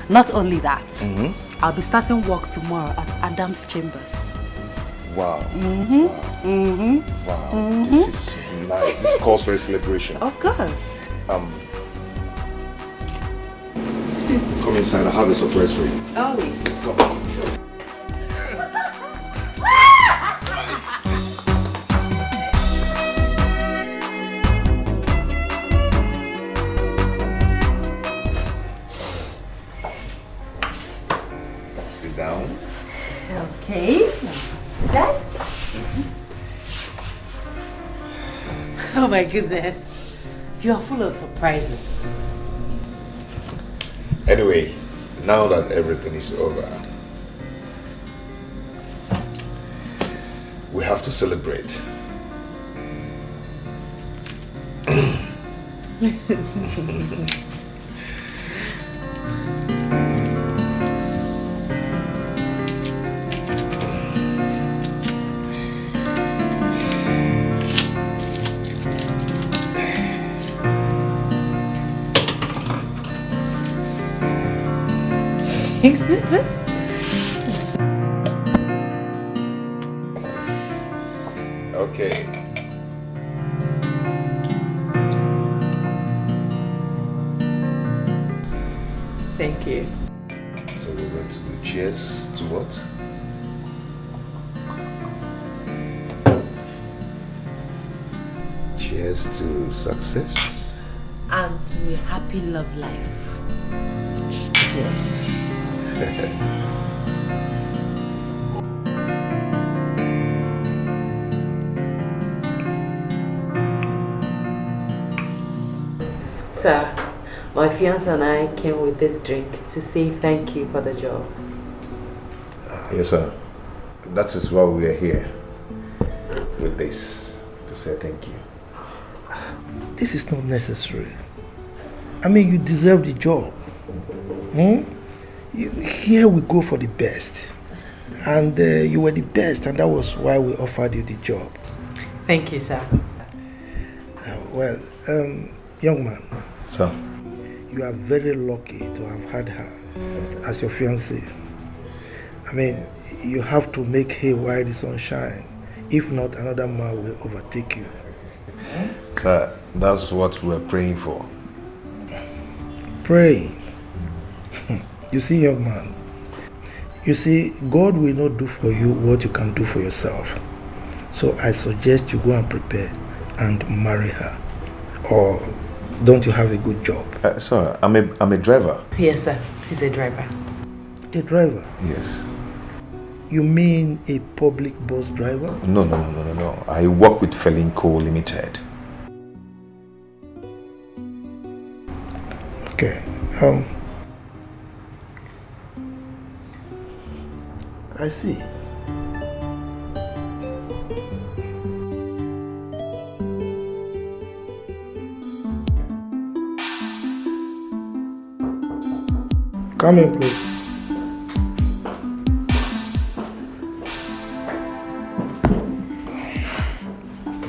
Not only that, I'll be starting work tomorrow at Adam's Chambers. Wow. Wow. This is nice. This calls for a celebration. Of course. Come inside. I have a surprise for you. Oh. Come on. Sit down. Okay. That? Oh my goodness. You are full of surprises. Anyway, now that everything is over, we have to celebrate. Okay. Thank you. So we're going to do cheers to what? Cheers to success. And to a happy love life. Cheers. Sir, my fiance and I came with this drink to say thank you for the job. Yes, sir. That is why we are here with this, to say thank you. This is not necessary. I mean, you deserve the job. Here we go for the best. And you were the best, and that was why we offered you the job. Thank you, sir. Well, young man. Sir? You are very lucky to have had her as your fiancée. I mean, you have to make hay while the sun shines. If not, another man will overtake you. Sir, that's what we're praying for. Praying? You see, young man, you see, God will not do for you what you can do for yourself. So I suggest you go and prepare and marry her. Or don't you have a good job? Sir, I'm a driver. Yes, sir. He's a driver. A driver? Yes. You mean a public bus driver? No. I work with Felinco Limited. Okay. I see. Come in, please.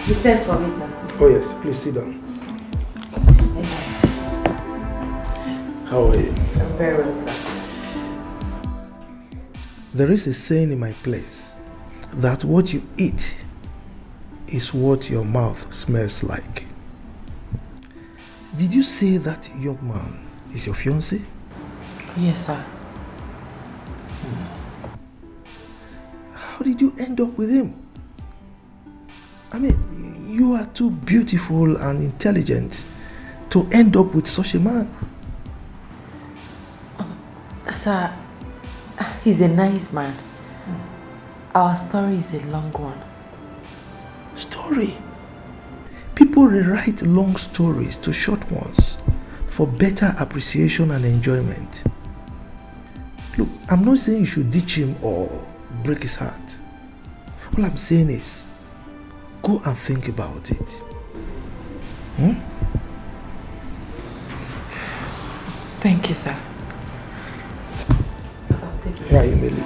He sent for me, sir. Oh yes, please sit down. How are you? I'm very well, sir. There is a saying in my place that what you eat is what your mouth smells like. Did you say that young man is your fiancé? Yes, sir. How did you end up with him? I mean, you are too beautiful and intelligent to end up with such a man. Sir, he's a nice man. Our story is a long one. Story? People rewrite long stories to short ones for better appreciation and enjoyment. Look, I'm not saying you should ditch him or break his heart. All I'm saying is, go and think about it. Thank you, sir. I'll take it. Yeah, you may leave.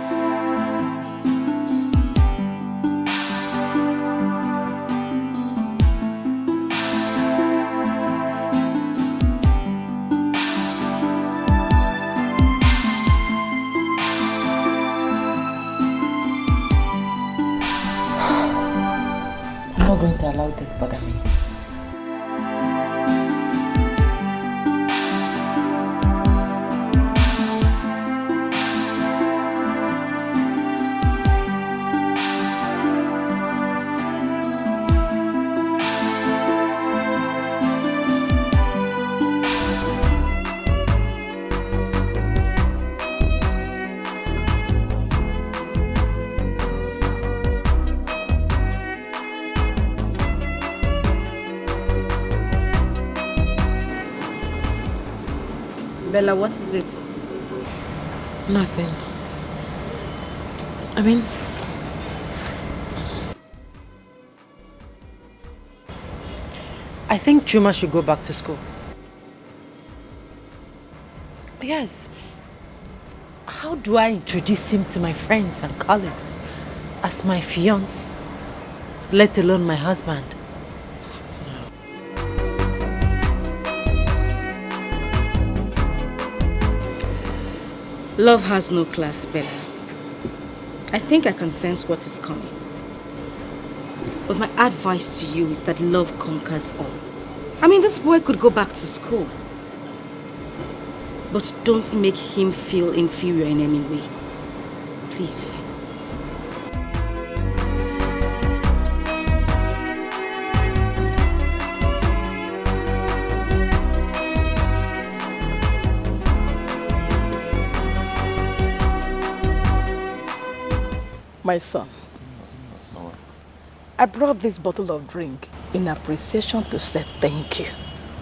not going to allow this bother me. Bella, what is it? Nothing. I mean, I think Chuma should go back to school. Yes. How do I introduce him to my friends and colleagues as my fiancé, let alone my husband? Love has no class, Bella. I think I can sense what is coming. But my advice to you is that love conquers all. I mean, this boy could go back to school. But don't make him feel inferior in any way. Please. My son, I brought this bottle of drink in appreciation to say thank you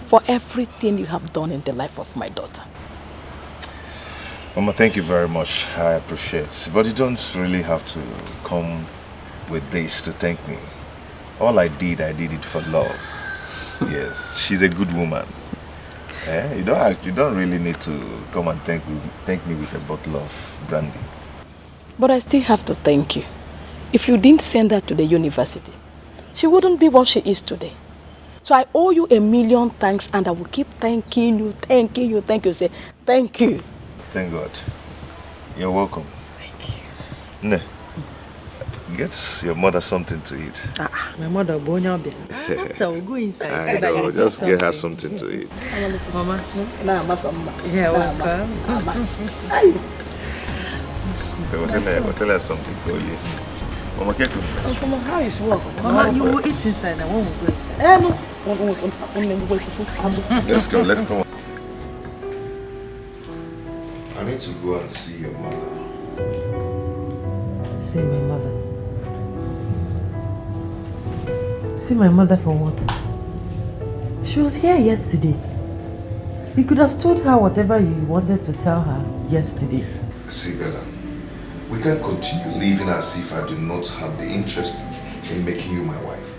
for everything you have done in the life of my daughter. Mama, thank you very much. I appreciate it. But you don't really have to come with this to thank me. All I did it for love. Yes, she's a good woman. You don't really need to come and thank me with a bottle of brandy. But I still have to thank you. If you didn't send her to the university, she wouldn't be what she is today. So I owe you a million thanks, and I will keep thanking you. Say thank you. Thank God. You're welcome. Thank you. Ne, get your mother something to eat. My mother, Bonya, after we'll go inside. I know, just get her something to eat. Mama. Yeah, welcome. We'll tell her something for you. Mama, get to me. Mama, how is work? Mama, you will eat inside and when we go inside. Let's go. I need to go and see your mother. See my mother. See my mother for what? She was here yesterday. You could have told her whatever you wanted to tell her yesterday. See, Bella, we can't continue living as if I do not have the interest in making you my wife.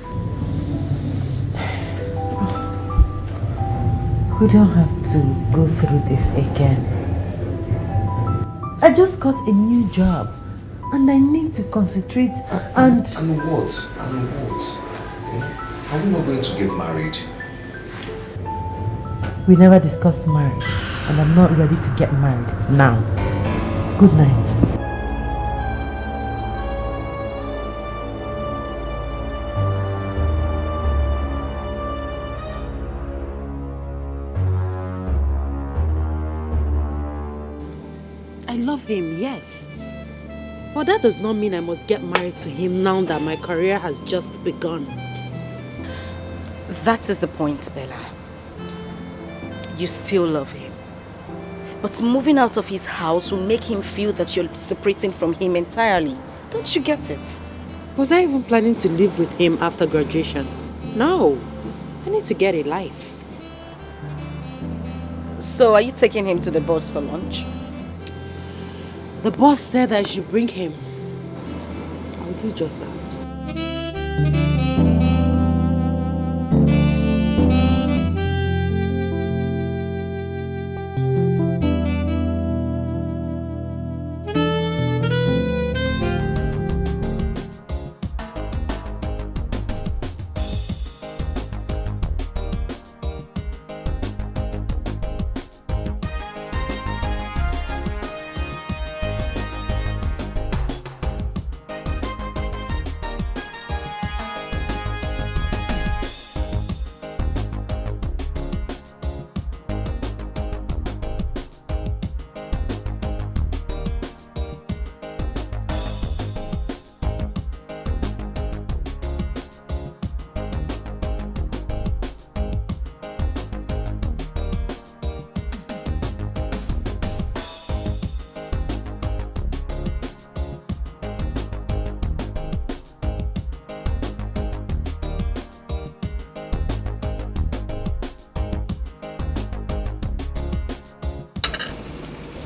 We don't have to go through this again. I just got a new job and I need to concentrate and... And what? Are we not going to get married? We never discussed marriage and I'm not ready to get married now. Good night. I love him, yes. But that does not mean I must get married to him now that my career has just begun. That is the point, Bella. You still love him. But moving out of his house will make him feel that you're separating from him entirely. Don't you get it? Was I even planning to live with him after graduation? No. I need to get a life. So are you taking him to the boss for lunch? The boss said I should bring him. I'll do just that.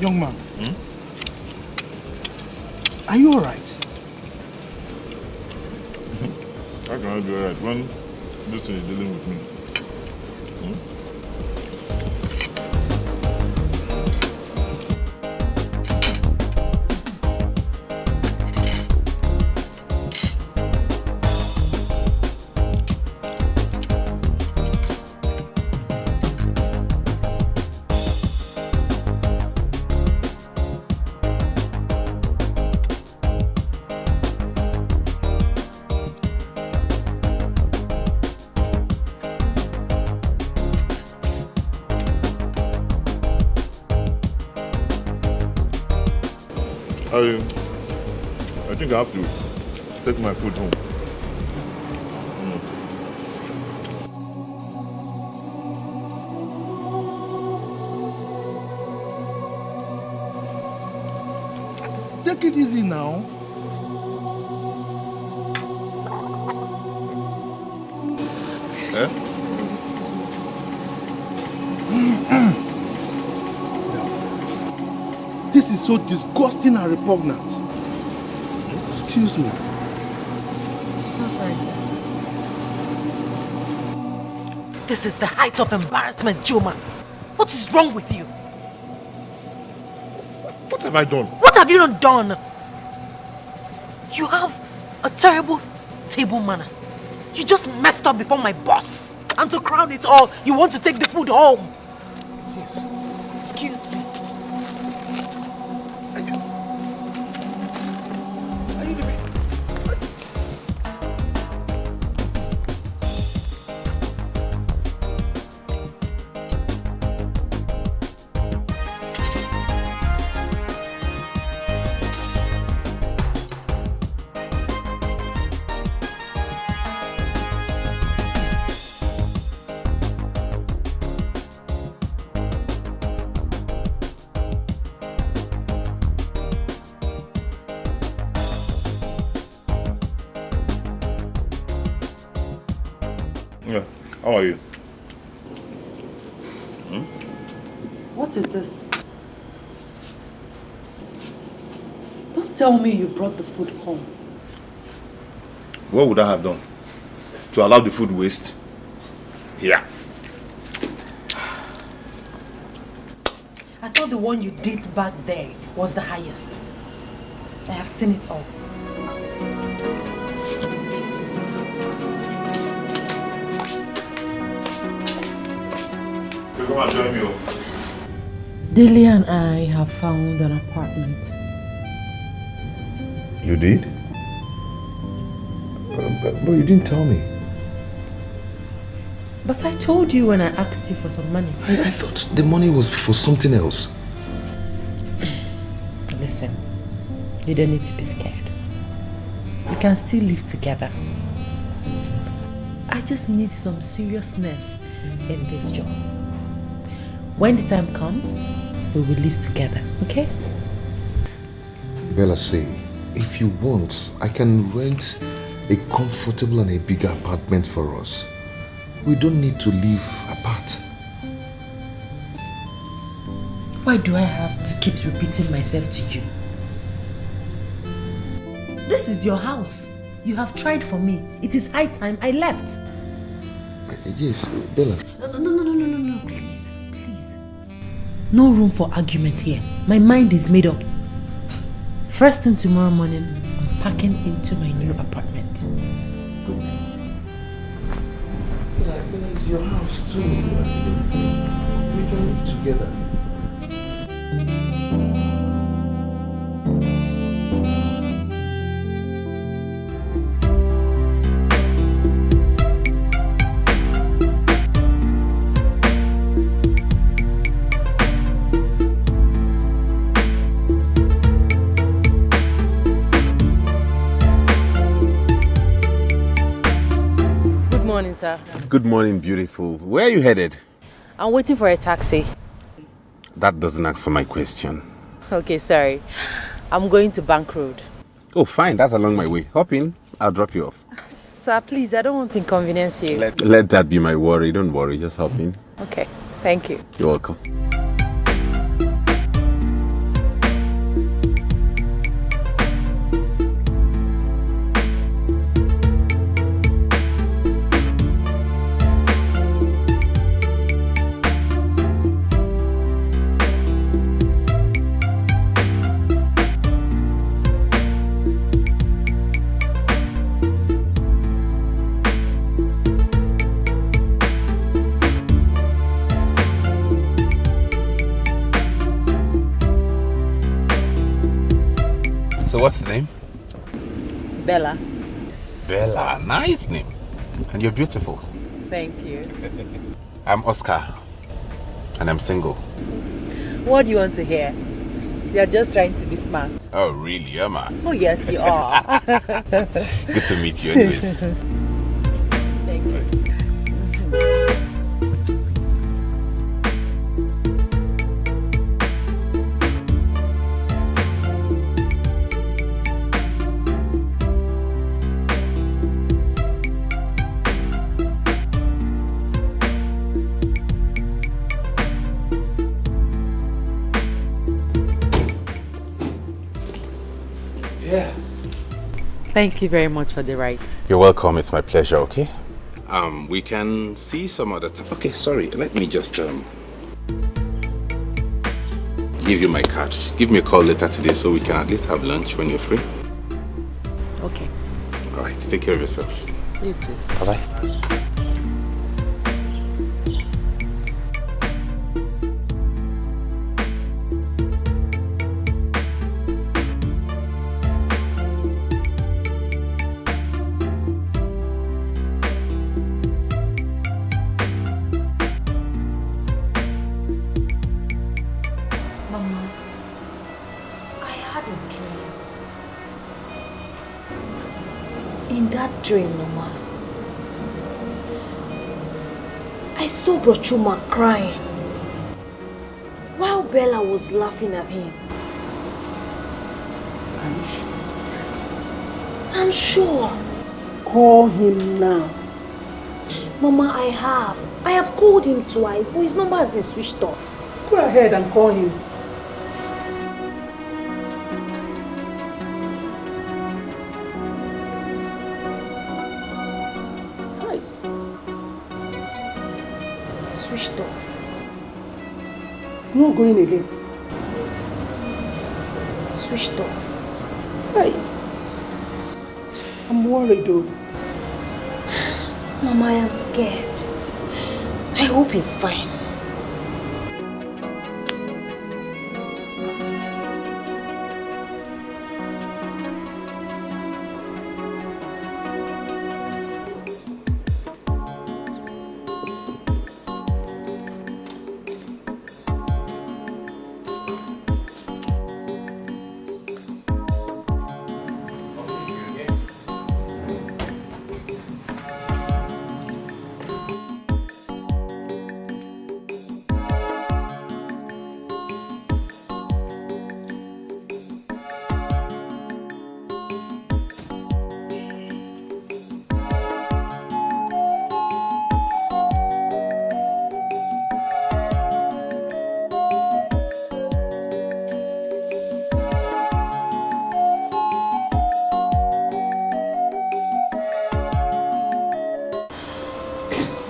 Young man, are you alright? How can I be alright when this thing is dealing with me? I think I have to take my food home. Take it easy now. Eh? This is so disgusting and repugnant. Excuse me. I'm so sorry, sir. This is the height of embarrassment, Chuma. What is wrong with you? What have I done? What have you not done? You have a terrible table manner. You just messed up before my boss. And to crown it all, you want to take the food home. Yes. Excuse me. Yeah. How are you? What is this? Don't tell me you brought the food home. What would I have done? To allow the food waste? Yeah. I thought the one you did back there was the highest. I have seen it all. Come and join me. Delia and I have found an apartment. You did? But you didn't tell me. But I told you when I asked you for some money. I thought the money was for something else. Listen, you don't need to be scared. We can still live together. I just need some seriousness in this job. When the time comes, we will live together, okay? Bella say, if you want, I can rent a comfortable and a bigger apartment for us. We don't need to live apart. Why do I have to keep repeating myself to you? This is your house. You have tried for me. It is high time I left. Yes, Bella. No, please. No room for argument here. My mind is made up. First thing tomorrow morning, I'm packing into my new apartment. Good night. Bella, it's your house too. We can live together. Morning, sir. Good morning, beautiful. Where are you headed? I'm waiting for a taxi. That doesn't answer my question. Okay, sorry. I'm going to Bank Road. Oh, fine. That's along my way. Hop in. I'll drop you off. Sir, please, I don't want to inconvenience you. Let that be my worry. Don't worry. Just hop in. Okay, thank you. You're welcome. So what's the name? Bella. Bella, nice name. And you're beautiful. Thank you. I'm Oscar, and I'm single. What do you want to hear? You're just trying to be smart. Oh, really, am I? Oh, yes, you are. Good to meet you anyways. Thank you. Yeah. Thank you very much for the ride. You're welcome. It's my pleasure, okay? We can see some other time. Okay, sorry. Let me just give you my card. Give me a call later today so we can at least have lunch when you're free. Okay. All right. Take care of yourself. You too. Bye-bye. Mama, I had a dream. In that dream, Mama, I saw Bro Chuma crying while Bella was laughing at him. Are you sure? I'm sure. Call him now. Mama, I have called him twice, but his number has been switched off. Go ahead and call him. Hi. It's switched off. It's not going again. It's switched off. Hi. I'm worried though. Mama, I am scared. I hope he's fine.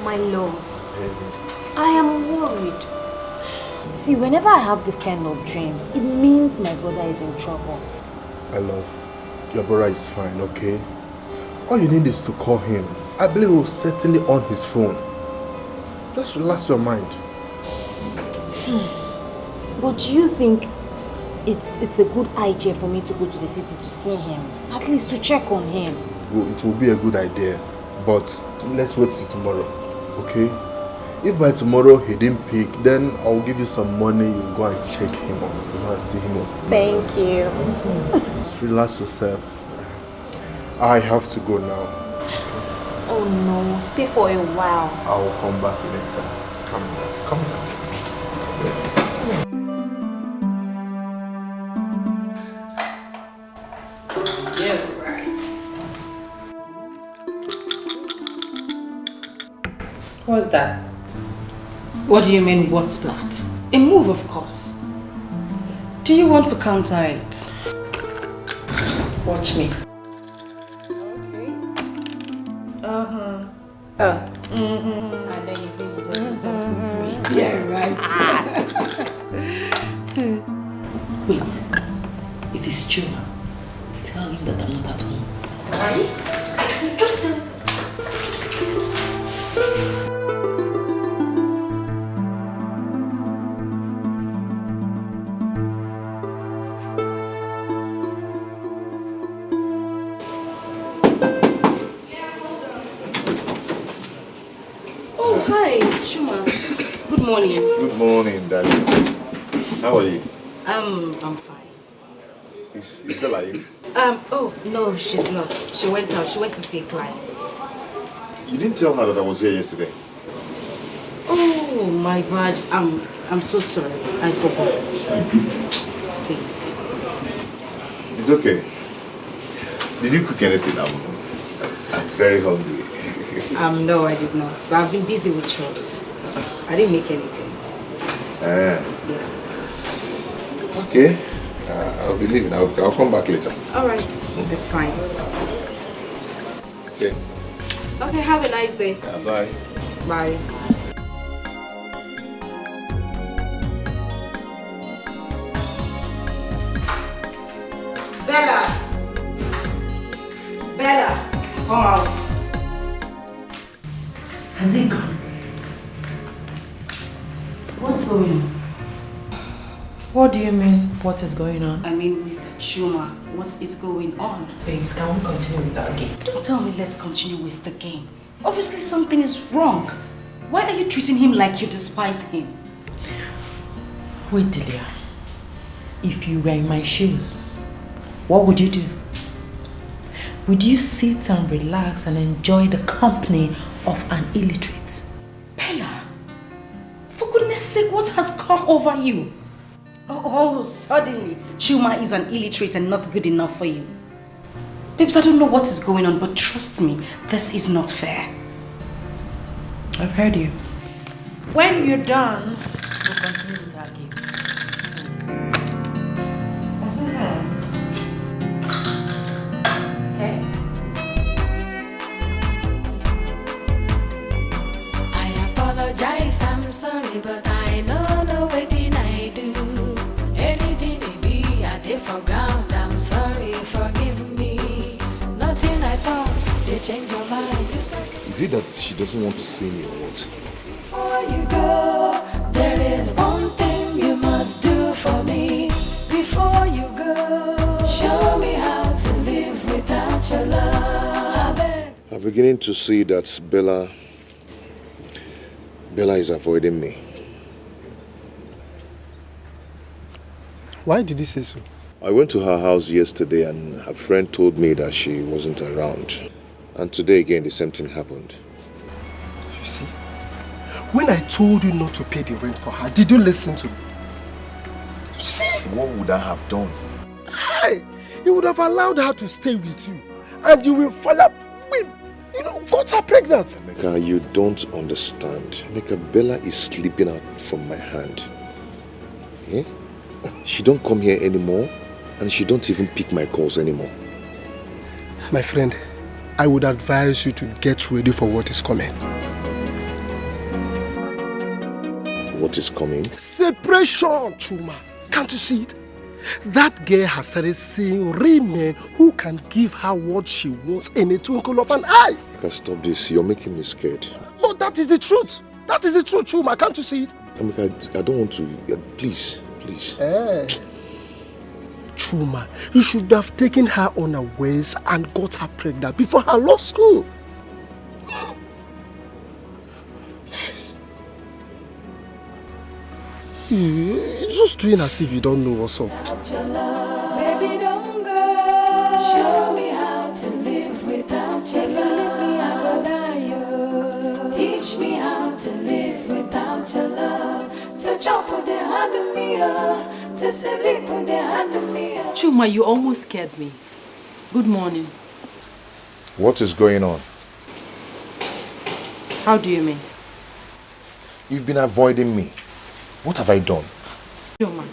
My love, I am worried. See, whenever I have this kind of dream, it means my brother is in trouble. I love. Your brother is fine, okay? All you need is to call him. I believe he'll certainly on his phone. Just relax your mind. But do you think it's a good idea for me to go to the city to see him? At least to check on him. It will be a good idea. But let's wait till tomorrow, okay? If by tomorrow he didn't pick, then I'll give you some money. You go and check him out. You go and see him out. Thank you. Just relax yourself. I have to go now. Oh no, stay for a while. I will come back later. Come down. What's that? What do you mean, what's that? A move, of course. Do you want to counter it? Watch me. Okay. And then you think you just did something great. Yeah, right. Wait. If it's Chuma, tell him that I'm not at home. Why? Just tell. morning. Good morning, darling. How are you? I'm fine. Is Bella in? Oh, no, she's not. She went out. She went to see a client. You didn't tell her that I was here yesterday. Oh, my bad. I'm so sorry. I forgot. Please. It's okay. Did you cook anything? I'm very hungry. No, I did not. So I've been busy with chores. I didn't make anything. Yes. Okay. I'll be leaving. I'll come back later. All right. It's fine. Okay. Okay, have a nice day. Bye. Bye. Bella! Bella! Come out. Has he gone? What's going on? What do you mean, what is going on? I mean with Chuma, what is going on? Babes, can we continue with that game? Don't tell me let's continue with the game. Obviously something is wrong. Why are you treating him like you despise him? Wait, Delia. If you were in my shoes, what would you do? Would you sit and relax and enjoy the company of an illiterate? Bella, for goodness sake, what has come over you? Oh, suddenly, Chuma is an illiterate and not good enough for you. Babes, I don't know what is going on, but trust me, this is not fair. I've heard you. When you're done, we'll continue with our game. Okay. I apologize, I'm sorry, but I don't know what I do. Anything it be, I did for ground, I'm sorry, forgive me. Nothing I talk, they change your mind. Is it that she doesn't want to see me or what? Before you go, there is one thing you must do for me. Before you go, show me how to live without your love. I beg. I'm beginning to see that Bella is avoiding me. Why did you say so? I went to her house yesterday and her friend told me that she wasn't around. And today again the same thing happened. You see, when I told you not to pay the rent for her, did you listen to me? You see? What would I have done? Hey, you would have allowed her to stay with you. And you will follow with, got her pregnant. Emeka, you don't understand. Emeka, Bella is slipping out from my hand. Eh? She don't come here anymore and she don't even pick my calls anymore. My friend, I would advise you to get ready for what is coming. What is coming? Separation, Chuma. Can't you see it? That girl has started seeing real men who can give her what she wants in a twinkle of an eye. Emeka, stop this. You're making me scared. No, that is the truth. That is the truth, Chuma. Can't you see it? Emeka, I don't want to. Please. Chuma, you should have taken her unawares and got her pregnant before her law school. Yes. You're just doing as if you don't know what's up. Baby, don't go. Show me how to live without your love. If you leave me, I go die. Teach me how to live without your love. To jump on the hand of me, to sleep on the hand of me. Chuma, you almost scared me. Good morning. What is going on? How do you mean? You've been avoiding me. What have I done? Chuma,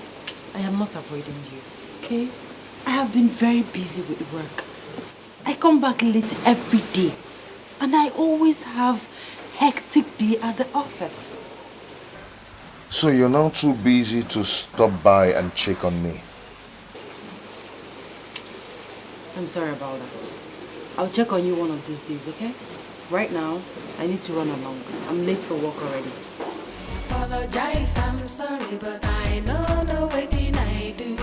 I am not avoiding you, okay? I have been very busy with work. I come back late every day. And I always have hectic day at the office. So you're now too busy to stop by and check on me? I'm sorry about that. I'll check on you one of these days, okay? Right now, I need to run along. I'm late for work already. Apologize, I'm sorry, but I don't know what I do.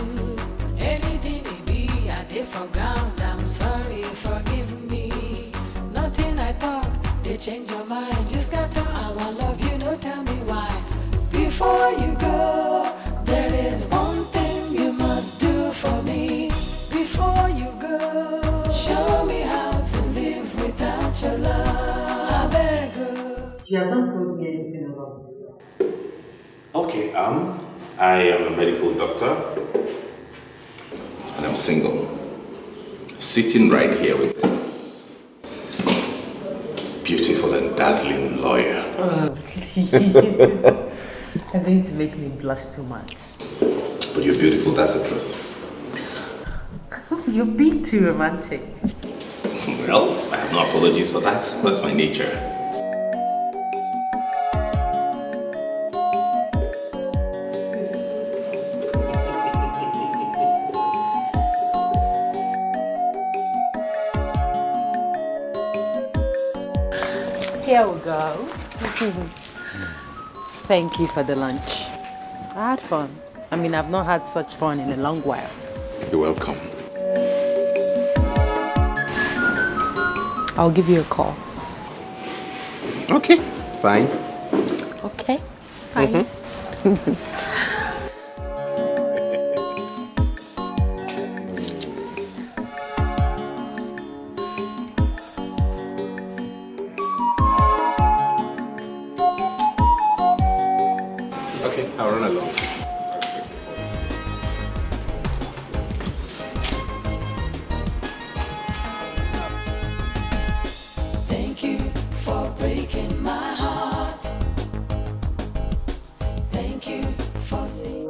Anything it be, I did for ground. I'm sorry, forgive me. Nothing I talk, they change your mind. You scatter our love, you don't tell me why. Before you go, there is one thing you must do for me. Before you go, show me how to live without your love. I beg you. You have not told me anything about this. Okay, I am a medical doctor. And I'm single. Sitting right here with this beautiful and dazzling lawyer. Oh, please. You're going to make me blush too much. But you're beautiful, that's the truth. You're being too romantic. Well, I have no apologies for that. That's my nature. Here we go. Thank you for the lunch. I had fun. I mean, I've not had such fun in a long while. You're welcome. I'll give you a call. Okay, fine. Okay, fine. Okay, I'll run along. Thank you for breaking my heart. Thank you for seeing.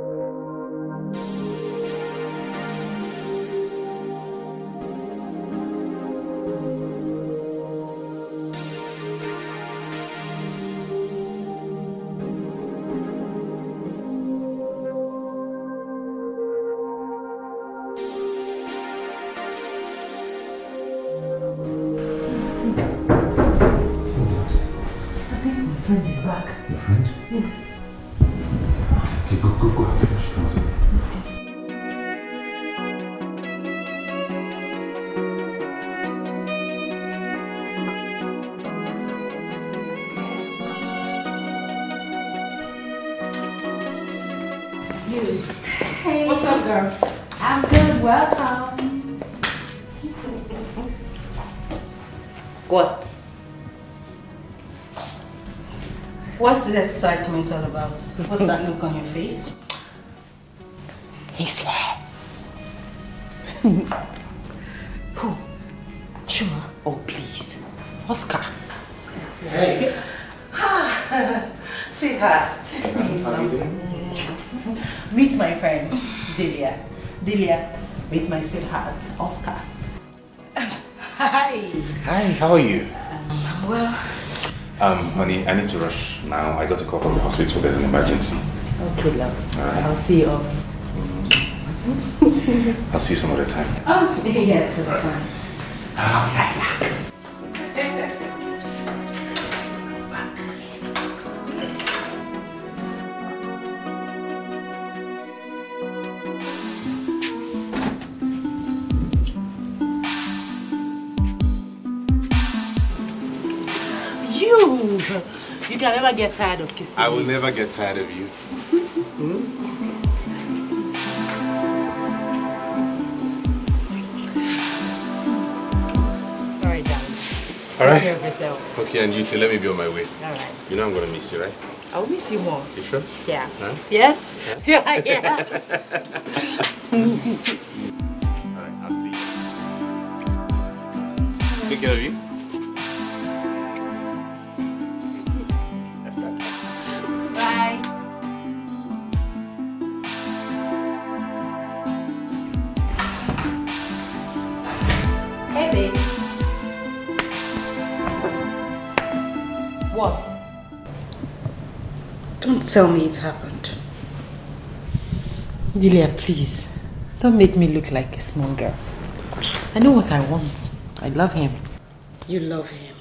My friend is back. Your friend? Yes. Okay, go. She comes in. Hey. What's up, girl? I'm good. Welcome. What? What's the excitement all about? What's that look on your face? He's here. Who? Chuma. Oh, please. Oscar. Hey. Sweetheart. How are you doing? Meet my friend, Delia. Delia, meet my sweetheart, Oscar. Hi. Hi, how are you? I'm well. Honey, I need to rush now. I got a call from the hospital. There's an emergency. Okay, love. All right. I'll see you off. I'll see you some other time. Oh, yes, that's fine. I'll be right back. You can never get tired of kissing I will me. never get tired of you. Alright, darling. All right. Take care of yourself. Okay, and you too. Let me be on my way. Alright. You know I'm gonna miss you, right? I'll miss you more. You sure? Yeah. Huh? Yes? Yeah, yeah. All right, I'll see you. Take care of you. Bye. Hey, babes. What? Don't tell me it happened. Delia, please. Don't make me look like a small girl. I know what I want. I love him. You love him.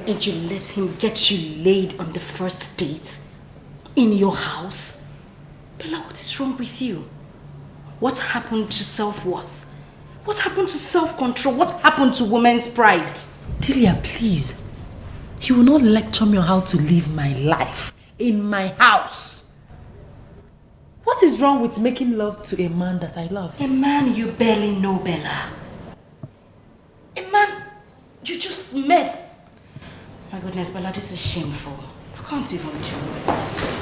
And you let him get you laid on the first date in your house? Bella, what is wrong with you? What happened to self-worth? What happened to self-control? What happened to women's pride? Delia, please. He will not lecture me on how to live my life. in my house. What is wrong with making love to a man that I love? A man you barely know, Bella. A man you just met. My goodness, Bella, this is shameful. I can't even deal with this.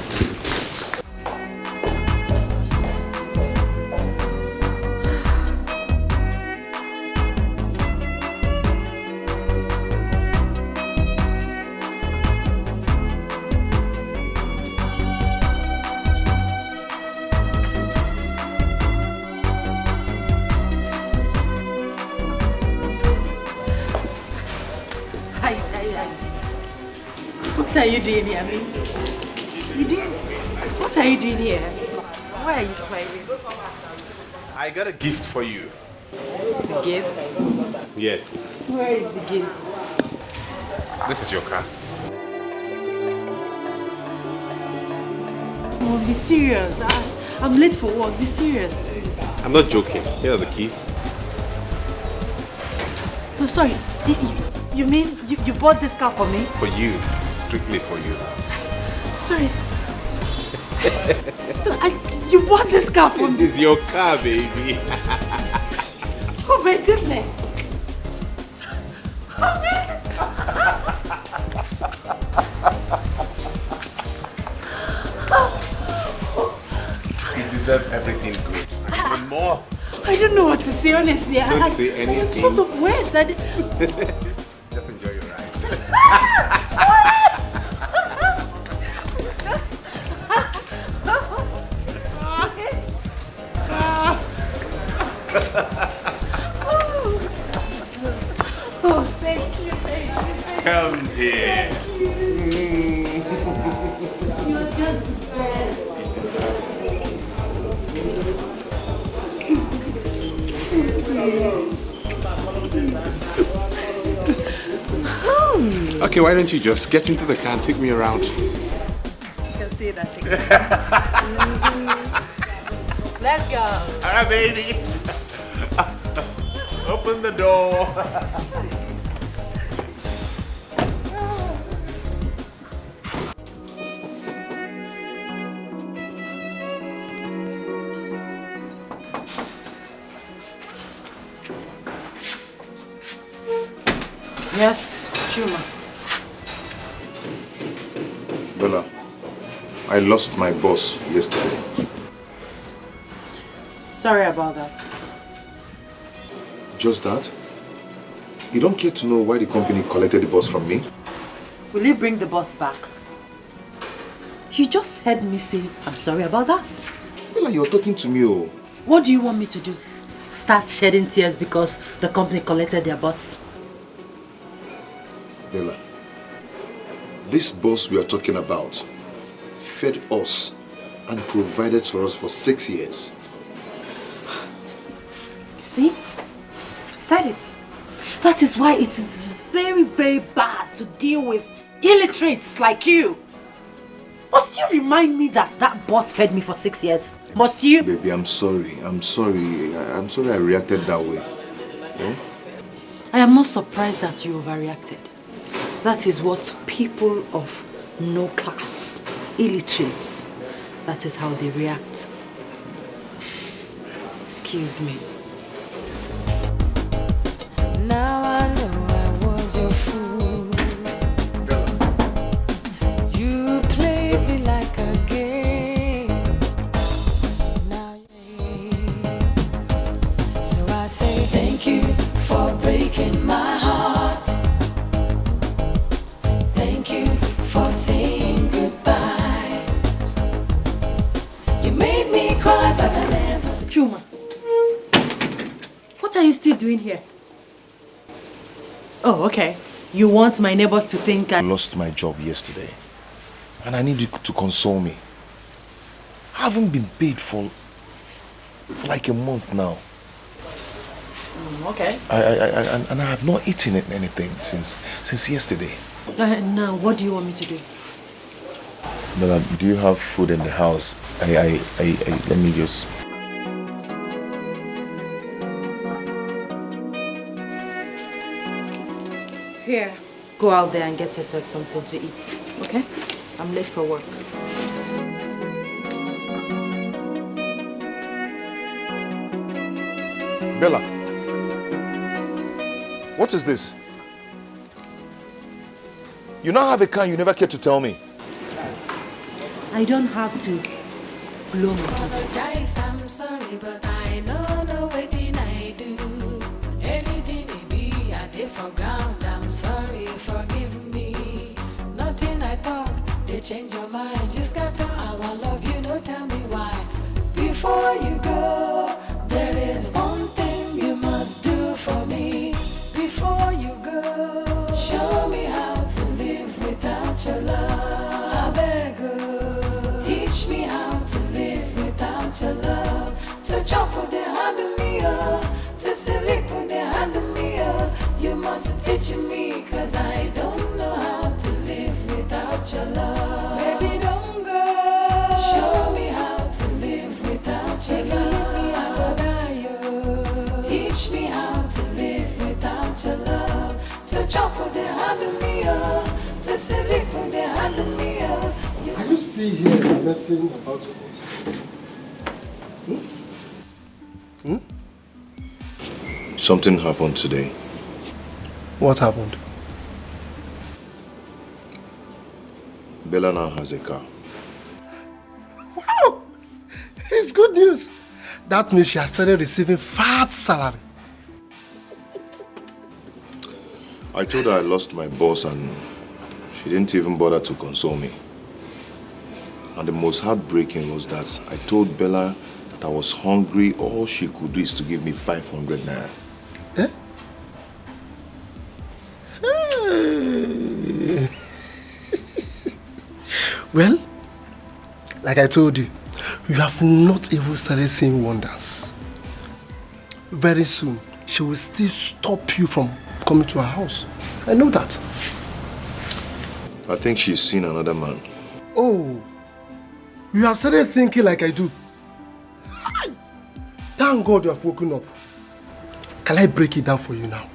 What are you doing here? What are you doing here? Why are you smiling? I got a gift for you. The gift? Yes. Where is the gift? This is your car. Oh, be serious. I'm late for work. Be serious, please. I'm not joking. Here are the keys. I'm sorry. You mean you bought this car for me? For you. Strictly for you. Sorry. So you bought this car for me? This is your car, baby. Oh my goodness. Oh my You deserve everything good. Even more. I don't know what to say, honestly. Don't say anything. I'm sort of words. Just enjoy your ride. Oh, thank you. Come here. You're just the best. Okay, why don't you just get into the car and take me around? You can say that again. Let's go. All right, baby. Open the door. Yes, Chuma. Bella, I lost my boss yesterday. Sorry about that. Just that? You don't care to know why the company collected the boss from me? Will you bring the boss back? You just heard me say, I'm sorry about that. Bella, you're talking to me, oh. What do you want me to do? Start shedding tears because the company collected their boss? Bella, this boss we are talking about fed us and provided for us for 6 years. You see? I said it. That is why it is very, very bad to deal with illiterates like you. Must you remind me that that boss fed me for 6 years? Must you? Baby, I'm sorry. I'm sorry I reacted that way. Eh? I am not surprised that you overreacted. That is what people of no class, illiterates, that is how they react. Excuse me. Now I know I was your fool. You played me like a game. Now so I say thank you for breaking my heart. Thank you for saying goodbye. You made me cry, but I never. Chuma, what are you still doing here? Oh, okay. You want my neighbors to think I lost my job yesterday and I need you to console me. I haven't been paid for like a month now. Okay. And I have not eaten anything since yesterday. Now, what do you want me to do? Bella, do you have food in the house? Let me just... Here. Go out there and get yourself something to eat, okay? I'm late for work. Bella, what is this? You now have a car you never cared to tell me. I don't have to blow my Apologize, I'm sorry, but I know no waiting I do. Anything it be, I did for ground. I'm sorry, forgive me. Nothing I talk, they change your mind. You scatter our love, you don't tell me why. Before you go, there is one thing you must do for me. Before you go, show me how to live without your love. I beg you, teach me how to live without your love. To jump with the hand of me, to sleep with the hand of me. You must teach me, cause I don't know how to live without your love. Baby, don't go. Show me how to live without your love. If you leave me, I will die. Teach me how to live without your love. To jump with the hand of me, to sleep with the hand of me. Are you still here and nothing about your boss? Something happened today. What happened? Bella now has a car. Wow! It's good news. That means she has started receiving fat salary. I told her I lost my boss and she didn't even bother to console me. And the most heartbreaking was that I told Bella that I was hungry. All she could do is to give me 500 naira. Eh? Well, like I told you, you have not even started seeing wonders. Very soon, she will still stop you from coming to her house. I know that. I think she's seen another man. Oh, you have started thinking like I do. Thank God you have woken up. Can I break it down for you now?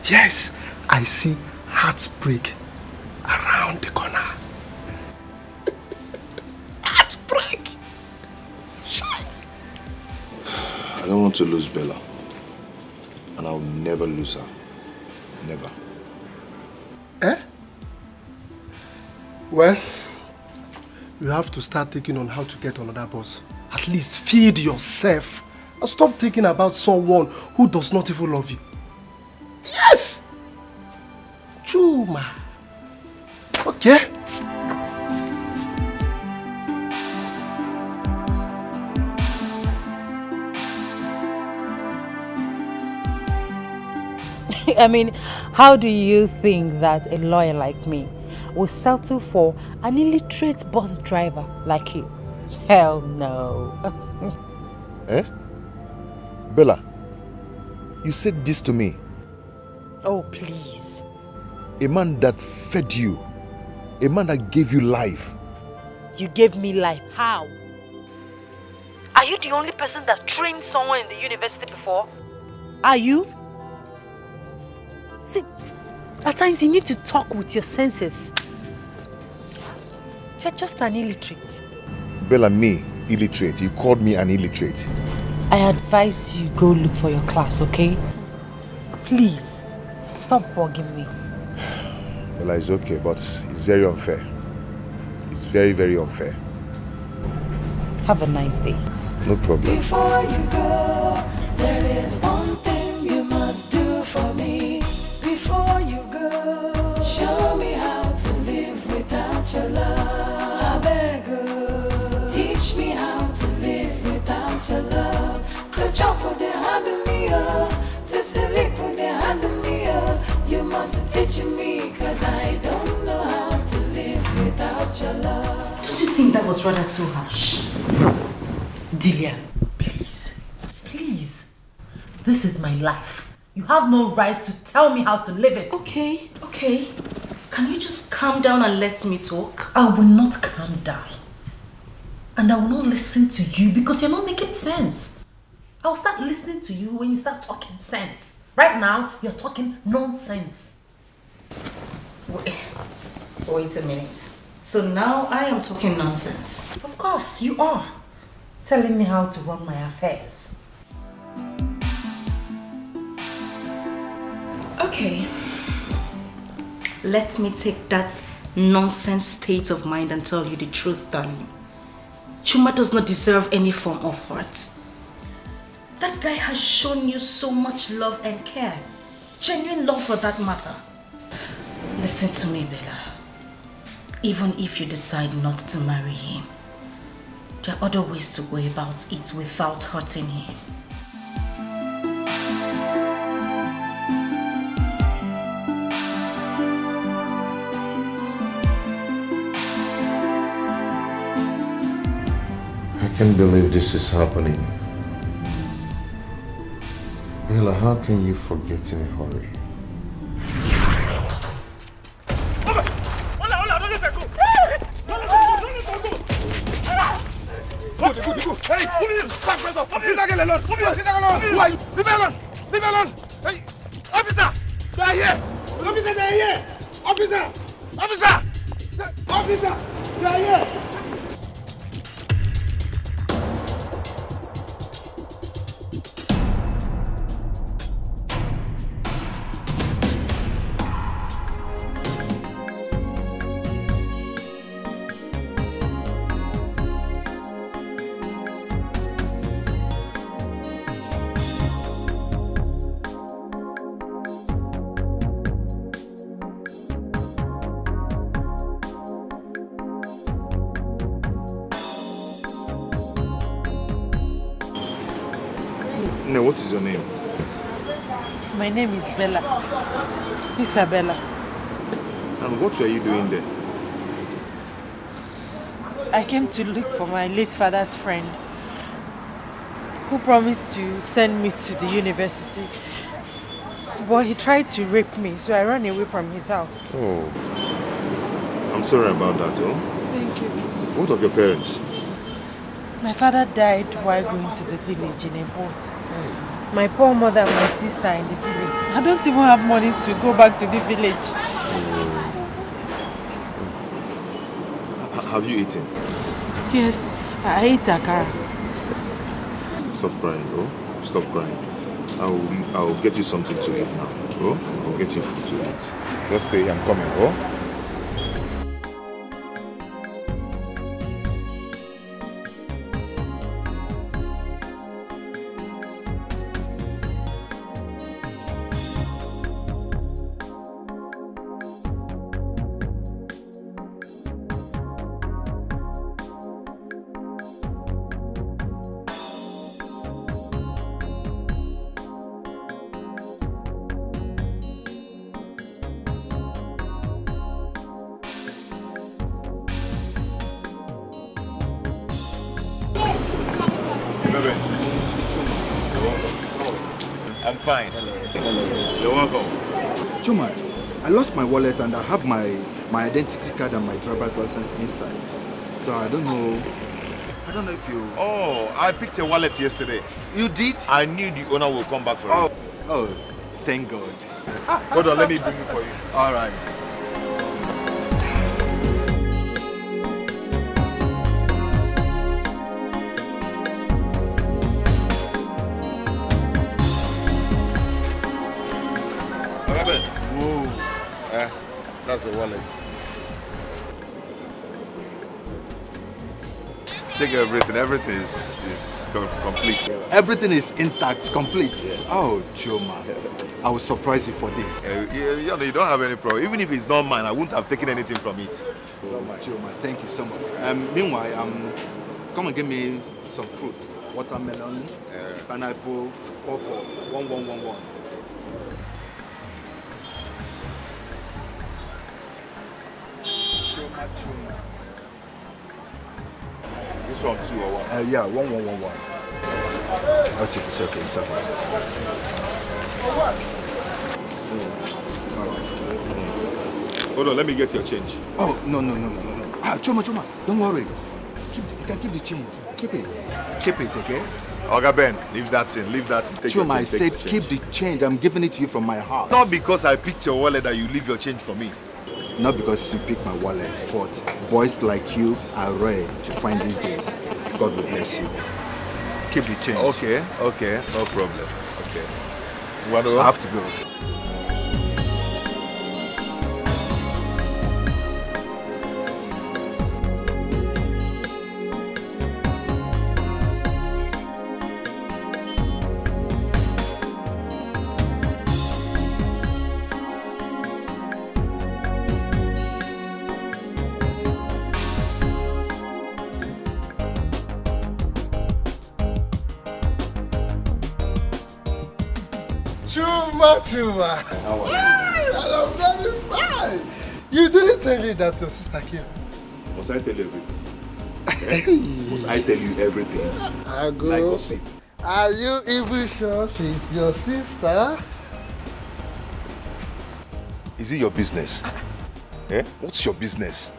Yes, I see heartbreak around the corner. Heartbreak! I don't want to lose Bella. And I'll never lose her. Never. Eh? Well, you have to start thinking on how to get another boss. At least feed yourself. And stop thinking about someone who does not even love you. Yes! Chuma. Okay? I mean, how do you think that a lawyer like me will settle for an illiterate bus driver like you? Hell no. Eh? Bella, you said this to me. Oh, please. A man that fed you. A man that gave you life. You gave me life. How? Are you the only person that trained someone in the university before? Are you? See, at times you need to talk with your senses. You're just an illiterate. Bella, me, illiterate. You called me an illiterate. I advise you go look for your class, okay? Please, stop bugging me. Bella, it's okay, but it's very unfair. It's very, very unfair. Have a nice day. No problem. Before you go, there is one thing you must do for me. Before you go, show me how to live without your love. I beg you, teach me how to live without your love. To jump with the hand of me, to sleep with the hand of me. You must teach me, cause I don't know how to live without your love. Don't you think that was rather too harsh? Delia, please, please. This is my life. You have no right to tell me how to live it. Okay. Can you just calm down and let me talk? I will not calm down. And I will not listen to you because you're not making sense. I'll start listening to you when you start talking sense. Right now, you're talking nonsense. Wait a minute. So now I am talking nonsense. Of course, you are. Telling me how to run my affairs. Okay. Let me take that nonsense state of mind and tell you the truth, darling. Chuma does not deserve any form of hurt. That guy has shown you so much love and care. Genuine love for that matter. Listen to me, Bella. Even if you decide not to marry him, there are other ways to go about it without hurting him. I can't believe this is happening. Bella, how can you forget in a hurry? Hey, stop, press up. Leave that girl alone. Who are you? Leave me alone. Leave me alone. Hey, officer, they are here. Officer, they are here. Officer, they are here. No, what is your name? My name is Bella. Isabella. And what were you doing there? I came to look for my late father's friend who promised to send me to the university. But he tried to rape me, so I ran away from his house. Oh, I'm sorry about that, oh. Thank you. What of your parents? My father died while going to the village in a boat. My poor mother and my sister in the village. I don't even have money to go back to the village. Have you eaten? Yes, I ate akara. Stop crying, oh. Stop crying. I'll get you something to eat now, oh. I'll get you food to eat. Just stay here, I'm coming, oh. I'm fine. You're welcome. Chuma, I lost my wallet and I have my identity card and my driver's license inside. So I don't know if you... Oh, I picked a wallet yesterday. You did? I knew the owner will come back for it. Oh, thank God. Hold on, let me bring it for you. All right. Whoa. That's the wallet. Check everything. Everything is complete. Everything is intact, complete. Yeah. Oh, Chuma, I will surprise you for this. You don't have any problem. Even if it's not mine, I wouldn't have taken anything from it. Oh, Chuma, thank you so much. Meanwhile, come and give me some fruits. Watermelon, pineapple, pawpaw, 1111. Chuma. This one 2 or 1? Yeah, 1111. Okay, it's okay, it's okay. All right. Hold on, let me get your change. Oh, no. Chuma, don't worry. You can keep the change. Keep it, okay? Oga Ben, leave that in. Take Chuma, I your change, said take the keep the change. I'm giving it to you from my heart. Not because I picked your wallet that you leave your change for me. Not because you pick my wallet, but boys like you are rare to find these days. God will bless you. Keep the change. Okay, no problem. Okay. You want to go? I have to go. Chuma. How are you? I'm very fine. You didn't tell me that your sister came. Must I tell you everything? Must I tell you everything? I go. Like gossip. Are you even sure she's your sister? Is it your business? Eh? What's your business?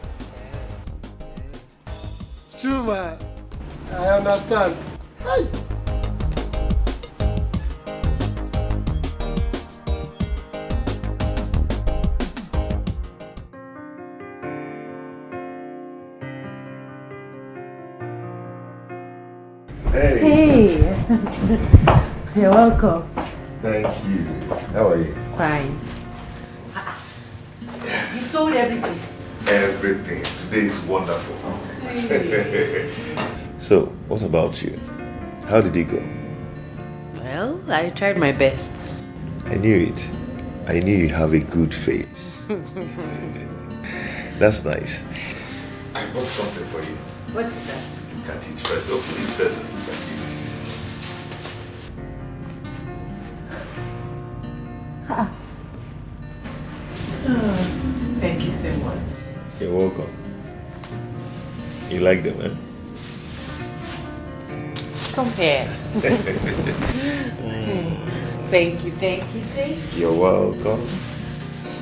Chuma, I understand. Hey. Hey. You're welcome. Thank you. How are you? Fine. You sold everything. Everything. Today is wonderful. So, what about you? How did it go? Well, I tried my best. I knew it. I knew you have a good face. That's nice. I bought something for you. What's that? Look at it first. Open it first and look at it. Thank you so much. You're welcome. You like them, eh? Come here. Thank you. You're welcome.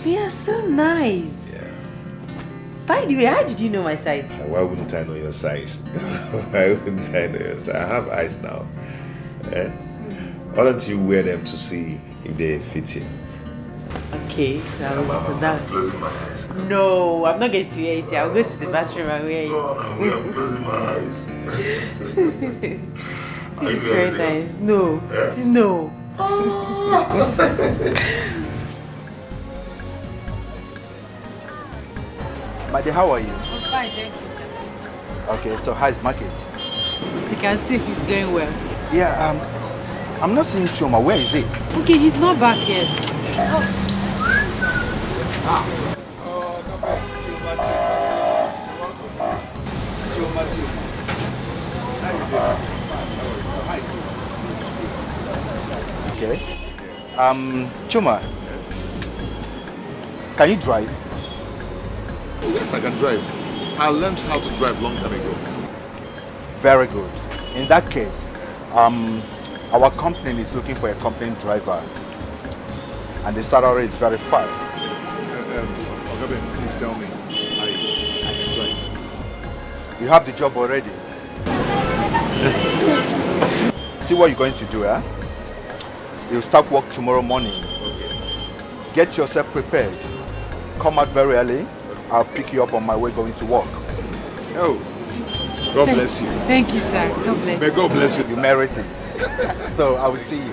They are so nice. Yeah. By the way, how did you know my size? Why wouldn't I know your size? Why wouldn't I know your size? I have eyes now. Eh? Why don't you wear them to see if they fit you? Okay, I'm closing my eyes. No, I'm not going to wear it. I'll go to the bathroom and wear it. I'm closing my eyes. It's very nice. No, no. Buddy, how are you? I'm fine, thank you, sir. Okay, so how's market? As you can see, he's going well. Yeah, I'm not seeing Chuma. Where is he? Okay, he's not back yet. Okay. Chuma, can you drive? Yes, I can drive. I learned how to drive long time ago. Very good. In that case, our company is looking for a company driver, and the salary is very fast. Ogabe, please tell me, I can drive. You have the job already. See what you're going to do, eh? You'll start work tomorrow morning. Get yourself prepared. Come out very early. I'll pick you up on my way going to work. Oh, God bless you. Thank you, sir. God bless May God bless you. You merit it. So I will see you.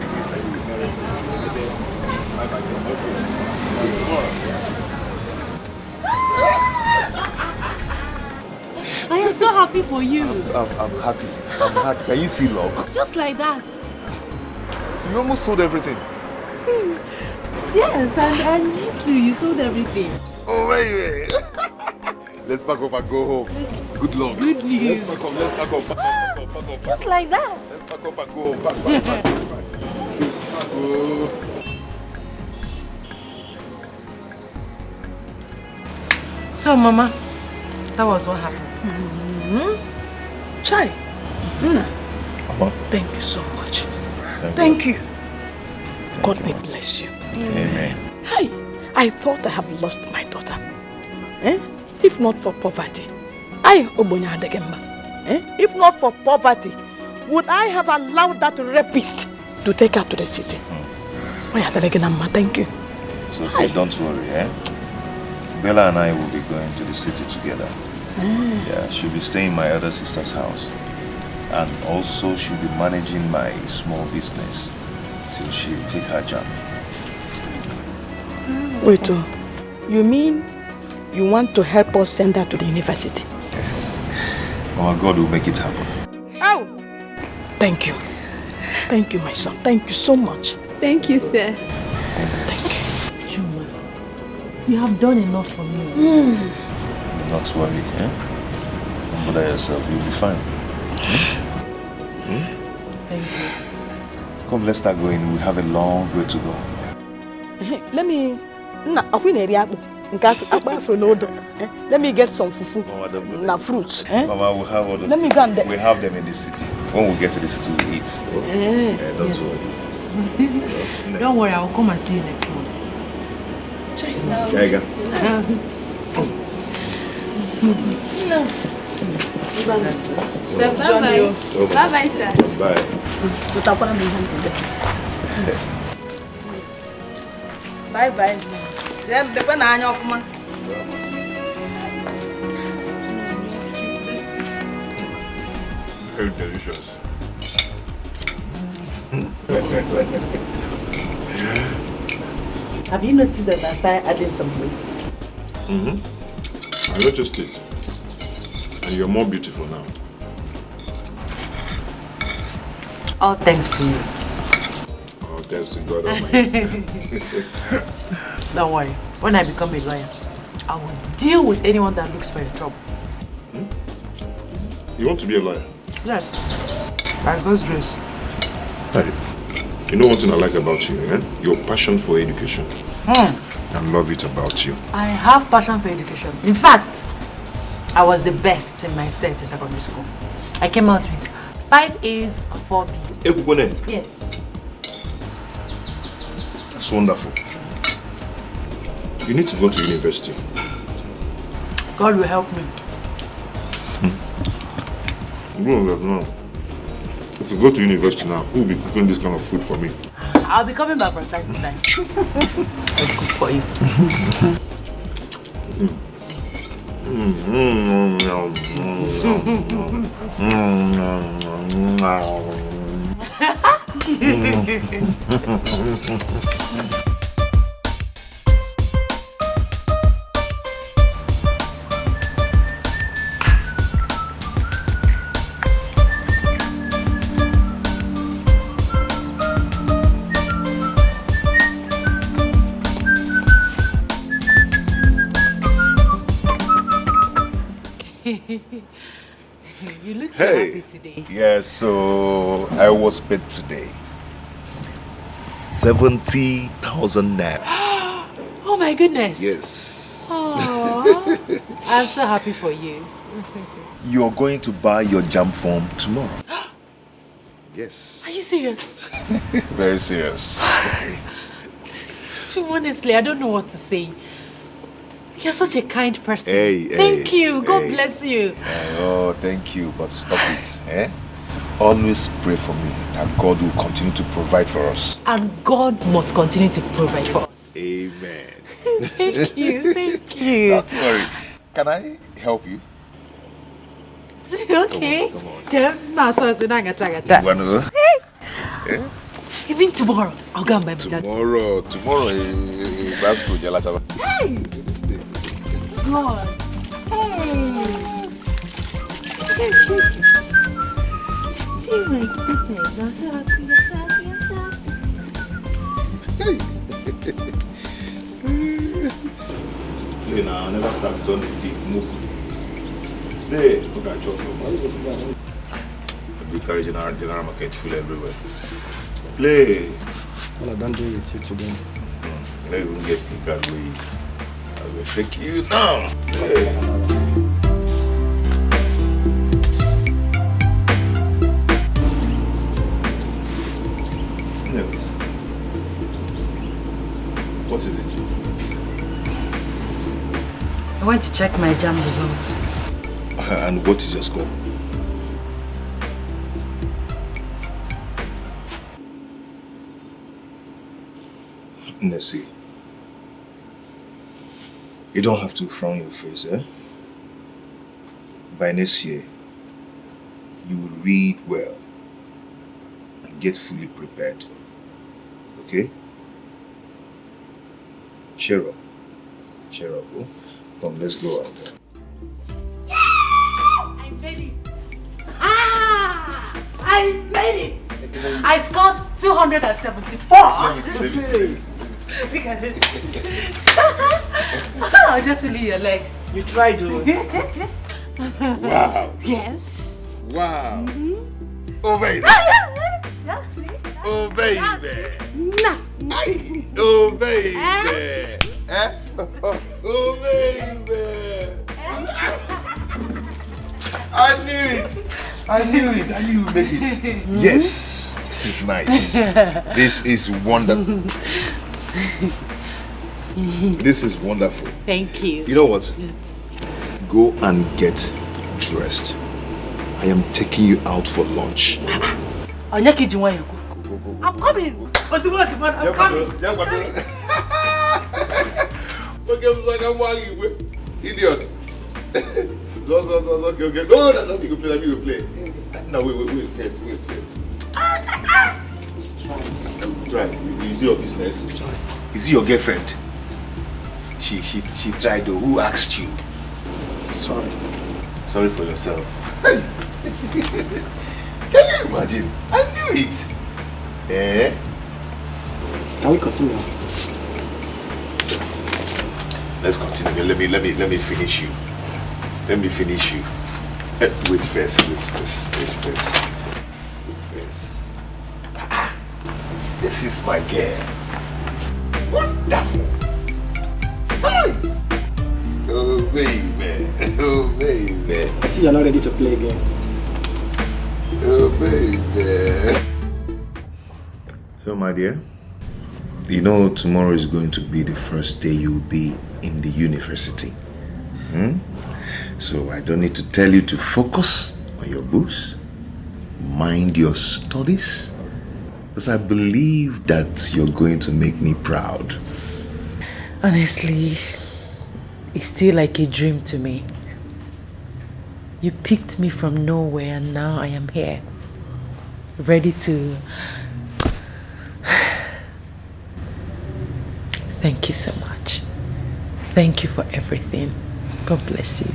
I am so happy for you. I'm happy. I'm happy. Can you see luck? Just like that. You almost sold everything. Yes, and you too. You sold everything. Oh, wait. Let's pack up and go home. Good luck. Good news. Let's pack up. Just like that. Let's pack up and go home. Pack. So, Mama, that was what happened. Chai. Thank you so much. Thank you. God may bless you. Amen. Hi, I thought I have lost my daughter. If not for poverty, if not for poverty, would I have allowed that rapist to take her to the city? Thank you. So, okay, don't worry, eh? Bella and I will be going to the city together. Yeah, she'll be staying in my elder sister's house. And also she'll be managing my small business till she take her job. Wait, you mean you want to help us send her to the university? Our God will make it happen. Oh! Thank you. Thank you, my son. Thank you so much. Thank you, sir. Thank you. Chuma, you have done enough for me. Not worry, eh? Don't bother yourself, you'll be fine. Thank you. Come, let's start going. We have a long way to go. Let me... Let me get some fufu. Na fruits. Mama, we'll have all those Let me things. go and... We have them in the city. When we get to the city, we'll eat. Don't worry. Don't worry, I'll come and see you next month. There you go. Sir, bye-bye. Bye-bye, sir. Bye. Bye-bye. Then the banana of my... Very delicious. Have you noticed that I started adding some weight? I noticed it. And you're more beautiful now. All thanks to you. Oh, thanks to God Almighty. Don't worry. When I become a lawyer, I will deal with anyone that looks for your trouble. You want to be a lawyer? Yes. By God's grace. Hey. You know one thing I like about you, eh? Your passion for education. I love it about you. I have passion for education. In fact, I was the best in my set in secondary school. I came out with 5 A's and 4 B's. Yes. That's wonderful. You need to go to university. God will help me. No. If you go to university now, who will be cooking this kind of food for me? I'll be coming back from time to time. I'll cook for you. You look so happy today. Yeah, so I was paid today. 70,000 naira. Oh my goodness. Yes. Oh, I'm so happy for you. You're going to buy your jam form tomorrow. Yes. Are you serious? Very serious. Honestly, I don't know what to say. You're such a kind person. Hey, thank you. God bless you. Oh, thank you. But stop it. Eh? Always pray for me that God will continue to provide for us. And God must continue to provide for us. Amen. Thank you. Thank you. Not worry. Can I help you? Okay. Come on. Hey. You mean tomorrow? I'll go and buy my Tomorrow, that's good. Hey! God. Hey! Oh my goodness, I'm so happy, I'm so happy, I'm so happy. Hey, now I never started on the big move. Hey, look at your We carry general market full everywhere. Play. Well, I don't do it today. Let me get sneakers. I will take you now. Hey. Yes. What is it? I went to check my jam results. And what is your score? Nessie, You don't have to frown your face, eh? By next year, you will read well and get fully prepared. Okay? Cheer up. Cheer up, oh. Come, let's go out there. I made it! I made it! I scored 274! Let me see. Look at it. Oh, just feeling your legs. You tried, though. Wow. Yes. Wow. Mm-hmm. Oh, baby. Oh, baby. Nah. Oh, baby. Eh? Oh, baby. I knew it. I knew you would make it. Yes. This is nice. This is wonderful. This is wonderful. Thank you. You know what? Go and get dressed. I am taking you out for lunch. I'm coming. I'm coming. Idiot. So, okay. No, you go play. No, wait, first. Try. Is it your business? Is it your girlfriend? She tried though. Who asked you? Sorry. Sorry for yourself. Can you imagine? I knew it. Eh? Can we continue? Let's continue. Let me finish you. Wait first. This is my girl. Wonderful. Hi. Oh baby. I see you're not ready to play again. Oh baby. So my dear, you know tomorrow is going to be the first day you'll be in the university. So I don't need to tell you to focus on your books, mind your studies, because I believe that you're going to make me proud. Honestly, it's still like a dream to me. You picked me from nowhere and now I am here, ready to... Thank you so much. Thank you for everything. God bless you.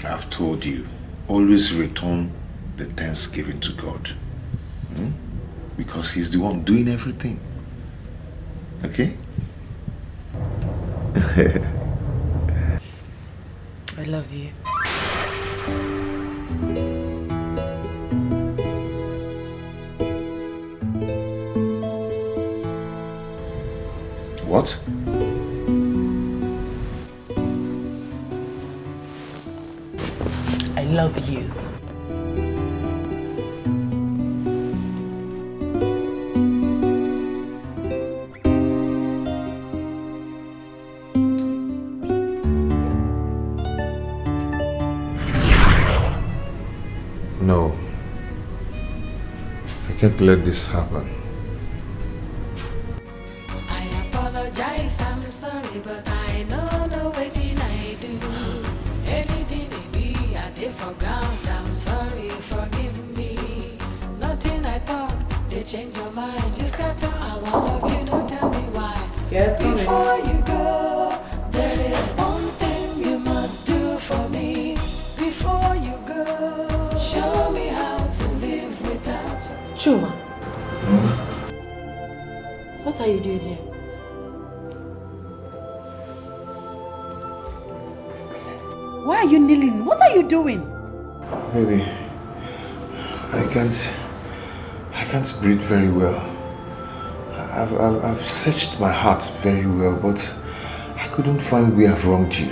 I've told you, always return the thanksgiving to God. Because He's the one doing everything. Okay? I love you. What? I love you. No. I can't let this happen. I apologize, I'm sorry, but I know no waiting I do. Anything they be, I did for ground. I'm sorry, forgive me. Nothing I talk, they change your mind. You scatter, I will love you, don't tell me why. Yes, before you go, there is one thing you must do for me. Before you go, show me how to live without you. Chuma. What are you doing here? Why are you kneeling? What are you doing? Baby, I can't breathe very well. I've searched my heart very well, but I couldn't find where I've wronged you.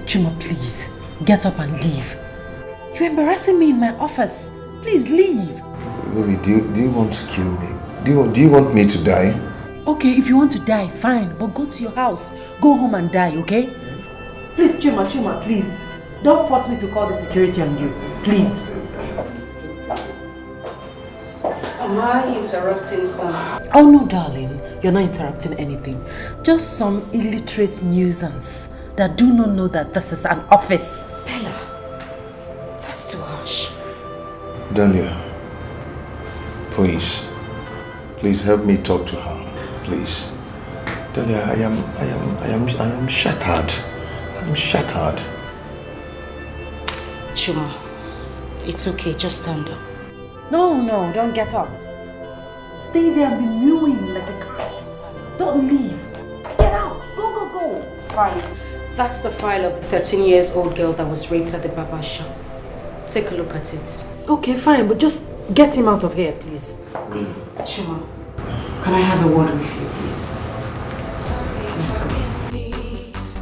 Chuma, please, get up and leave. You're embarrassing me in my office. Please leave. Baby, do you want to kill me? Do you want me to die? Okay, if you want to die, fine, but go to your house. Go home and die, okay? Please, Chuma, please. Don't force me to call the security on you. Please. Am I interrupting some? Oh no, darling. You're not interrupting anything. Just some illiterate nuisance. that do not know that this is an office. Bella, that's too harsh. Dahlia, please help me talk to her. Please. Dahlia, I am shattered. I'm shattered. Chuma, it's okay, just stand up. No, don't get up. Stay there and be mewing like a cat. Don't leave. Get out. Go. It's fine. That's the file of the 13-year-old girl that was raped at the barber shop. Take a look at it. Okay, fine, but just get him out of here, please. Chuma, can I have a word with you, please? Let's go.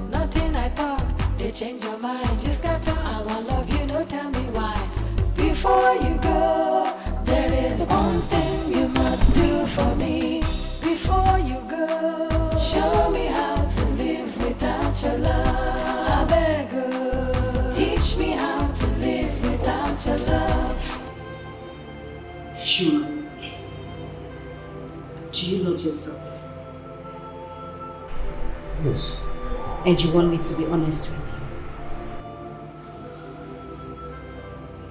Nothing I talk, they change your mind. You scatter our love, you know, tell me why. Before you go, there is one thing you must do for me. Before you go, show me how to live without your love. I beg you, teach me how to live without your love. Chuma, do you love yourself? Yes. And you want me to be honest with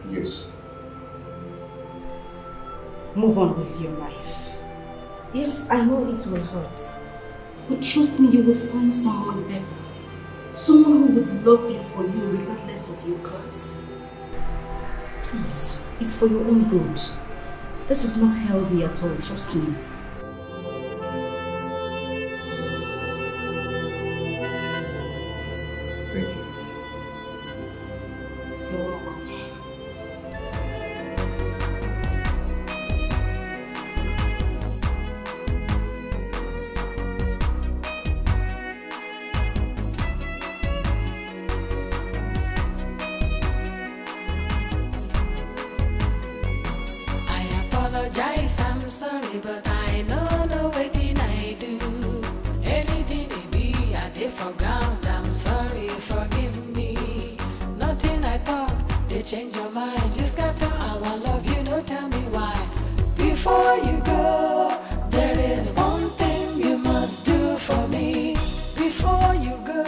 you? Yes. Move on with your life. Yes, I know it will hurt. But trust me, you will find someone better. Someone who would love you for you regardless of your class. Please, it's for your own good. This is not healthy at all, trust me. Thank you. You're welcome. I'm sorry, but I know no waiting I do. Anything they be, I did for ground. I'm sorry, forgive me. Nothing I talk, they change your mind. You scatter our love, you know, tell me why. Before you go, there is one thing you must do for me. Before you go,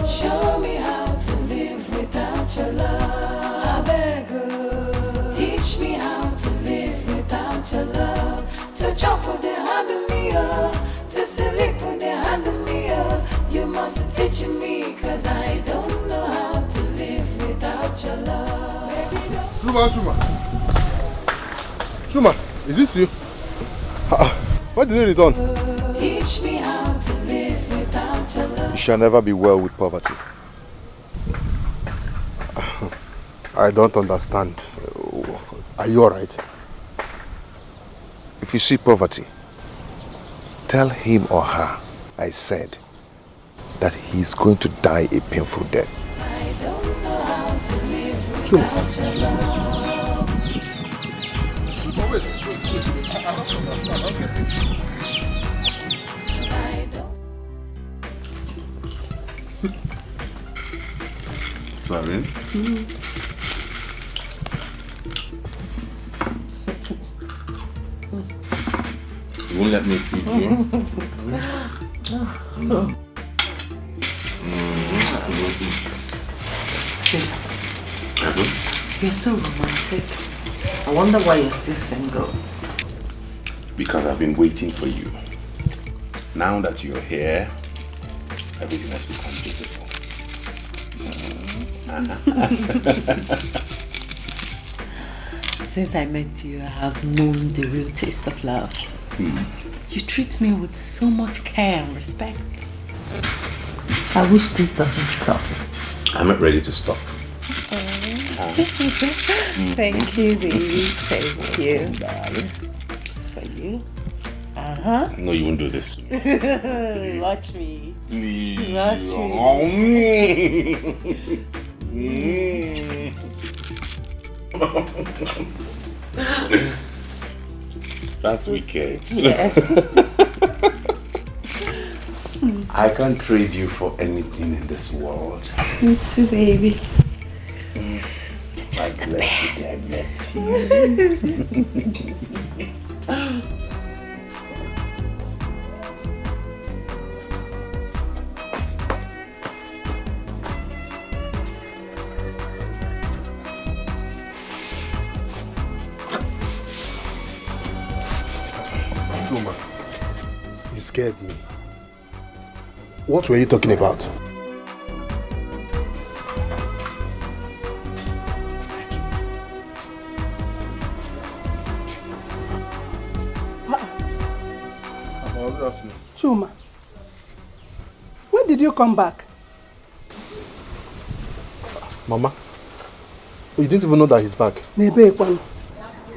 show me how to live without your love. I beg you, teach me how to live without your love. To jump with the hand of me, to sleep with the hand of me, you must teach me, cause I don't know how to live without your love. Baby, don't... Chuma, is this you? Why did you return? Teach me how to live without your love. You shall never be well with poverty. I don't understand. Are you alright? If you see poverty, tell him or her, I said, that he's going to die a painful death. I don't know how to live without your love. Wait. I don't understand. Sorry. You won't let me feed you? You're so romantic. I wonder why you're still single. Because I've been waiting for you. Now that you're here, everything has become beautiful. Since I met you, I have known the real taste of love. You treat me with so much care and respect. I wish this doesn't stop. I'm not ready to stop. Thank you, baby. Thank you. Darling. This is for you. No, you won't do this to me. Watch me. Please. Watch me. That's so wicked. Yes. I can't trade you for anything in this world. Me too, baby. You're just the best. You scared me. What were you talking about? Chuma, when did you come back? Mama, you didn't even know that he's back.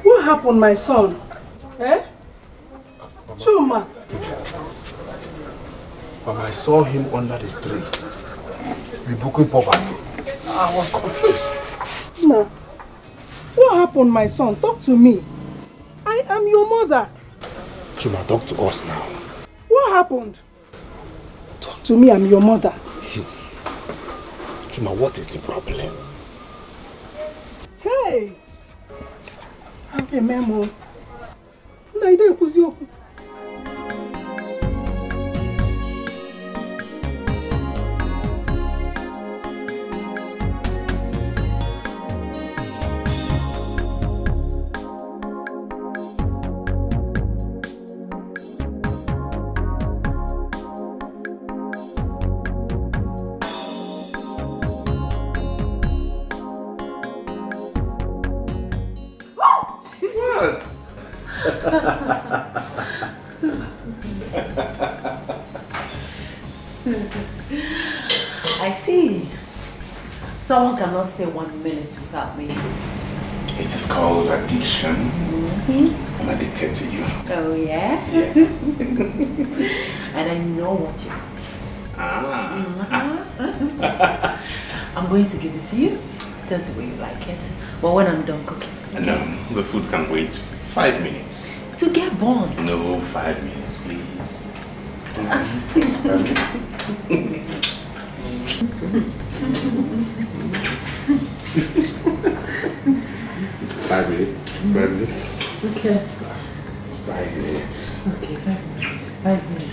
What happened, my son? Eh? Mama. Chuma. Mama, I saw him under the tree, rebuking poverty. I was confused. Ma, what happened, my son? Talk to me. I am your mother. Chuma, talk to us now. What happened? Talk to me, I'm your mother. Chuma, what is the problem? Hey! I'm a memo. Naija Kuzioku. I see. Someone cannot stay 1 minute without me. It is called addiction. I'm addicted to you. Oh, yeah? And I know what you want. I'm going to give it to you, just the way you like it. But when I'm done cooking. No, the food can wait 5 minutes. To get born. No, 5 minutes, please. 5 minutes. 5 minutes. Okay. 5 minutes. Okay, 5 minutes. 5 minutes.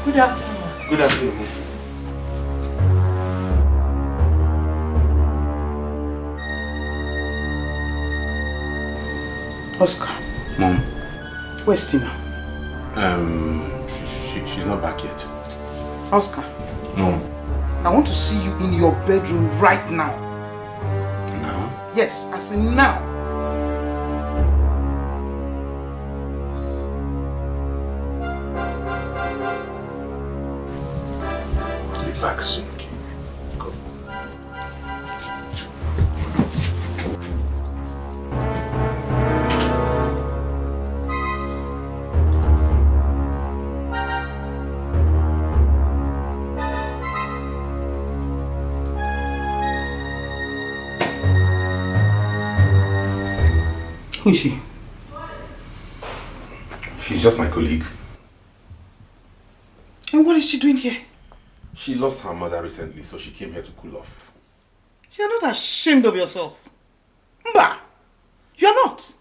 Good afternoon. Good afternoon. Oscar. Mom. Where's Tina? She's not back yet. Oscar. Mom. I want to see you in your bedroom right now. Now? Yes, I say now. Back soon. Go. Who is she? She's just my colleague. And what is she doing here? She lost her mother recently, so she came here to cool off. You're not ashamed of yourself. Mba! You're not.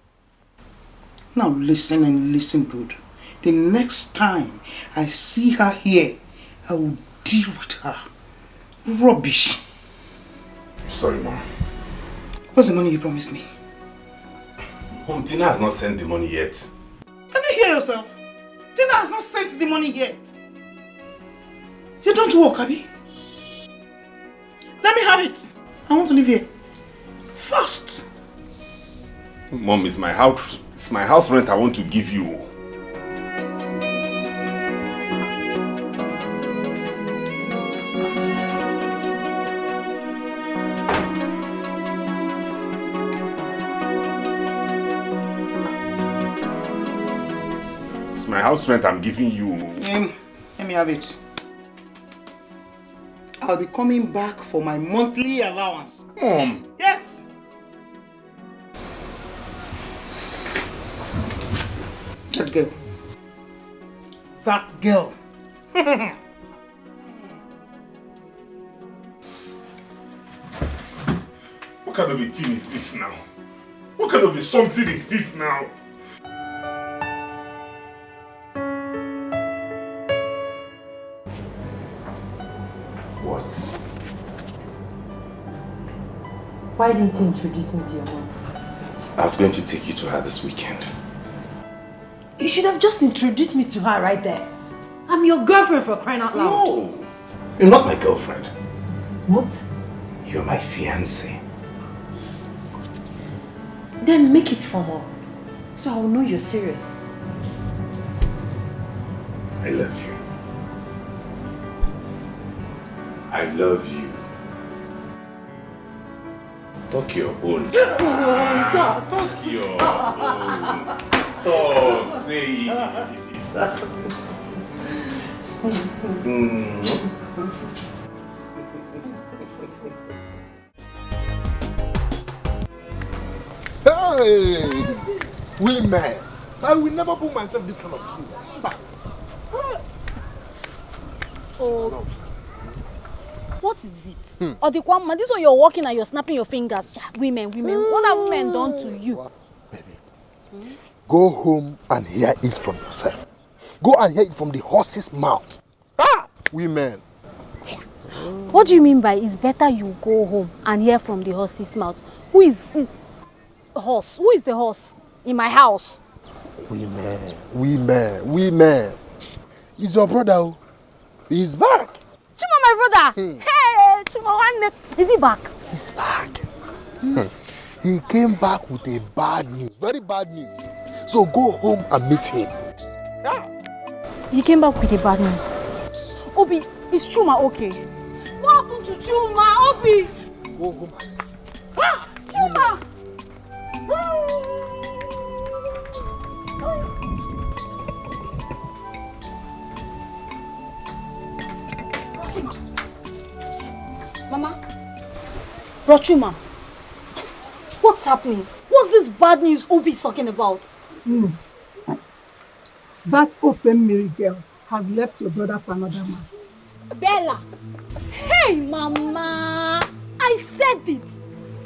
Now listen and listen good. The next time I see her here, I will deal with her. Rubbish. Sorry, Mom. What's the money you promised me? Mom, Tina has not sent the money yet. Can you hear yourself? Tina has not sent the money yet. You don't work, Abby. Let me have it. I want to live here. Fast. Mom, it's my house rent I want to give you. It's my house rent I'm giving you. Let me have it. I'll be coming back for my monthly allowance. Mom! Yes! That girl. That girl. What kind of a thing is this now? What kind of a something is this now? What? Why didn't you introduce me to your mom? I was going to take you to her this weekend. You should have just introduced me to her right there. I'm your girlfriend, for crying out loud. No! You're not my girlfriend. What? You're my fiancé. Then make it formal, so I will know you're serious. I love you. I love you. Talk your own. Oh, stop! Talk your own. Talk, say it. Hey! Women! I will never put myself this kind of shoe. Oh. What is it? Or the one man, this one you're walking and you're snapping your fingers. Women. What have women done to you? Baby, go home and hear it from yourself. Go and hear it from the horse's mouth. Women. What do you mean by it's better you go home and hear from the horse's mouth? Who is it? Horse? Who is the horse in my house? Women. He's your brother. He's back. Chuma, my brother. Hey, Chuma, is he back? He's back. He came back with a bad news, very bad news. So go home and meet him. He came back with the bad news. Obi, is Chuma okay? What happened to Chuma? Obi! Go home. Chuma! Mama? Chuma, what's happening? What's this bad news Obi is talking about? That Ofemiri girl has left your brother for another man. Bella! Hey, Mama! I said it!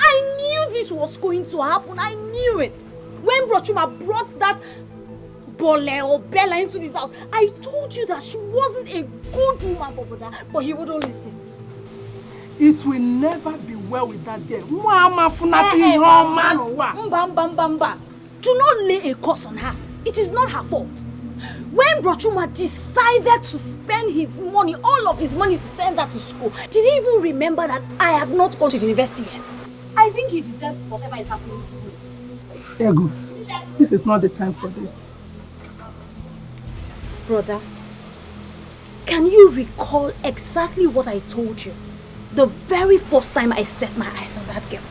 I knew this was going to happen. I knew it. When Chuma brought that Bole or Bella into this house, I told you that she wasn't a good woman for brother, but he wouldn't listen. It will never be well with that girl. Mba. Do not lay a curse on her. It is not her fault. When Chuma decided to spend his money, all of his money to send her to school, did he even remember that I have not gone to the university yet? I think he deserves whatever is happening to him. Ego, this is not the time for this. Brother, can you recall exactly what I told you the very first time I set my eyes on that girl?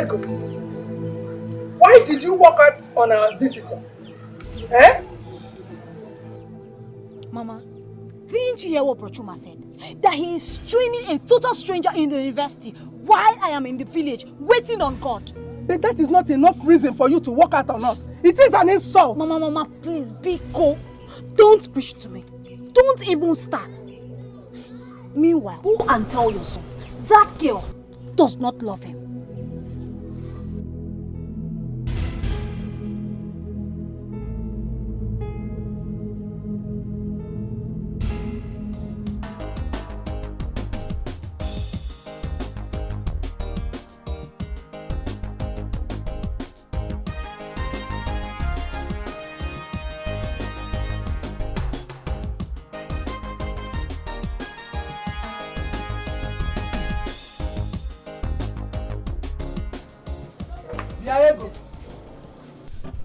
Ego, why did you walk out on our visitor? Eh? Mama, didn't you hear what Chuma said? That he is training a total stranger in the university while I am in the village waiting on God. But that is not enough reason for you to walk out on us. It is an insult. Mama, please be cool. Don't preach to me. Don't even start. Meanwhile, go and tell your son that girl does not love him.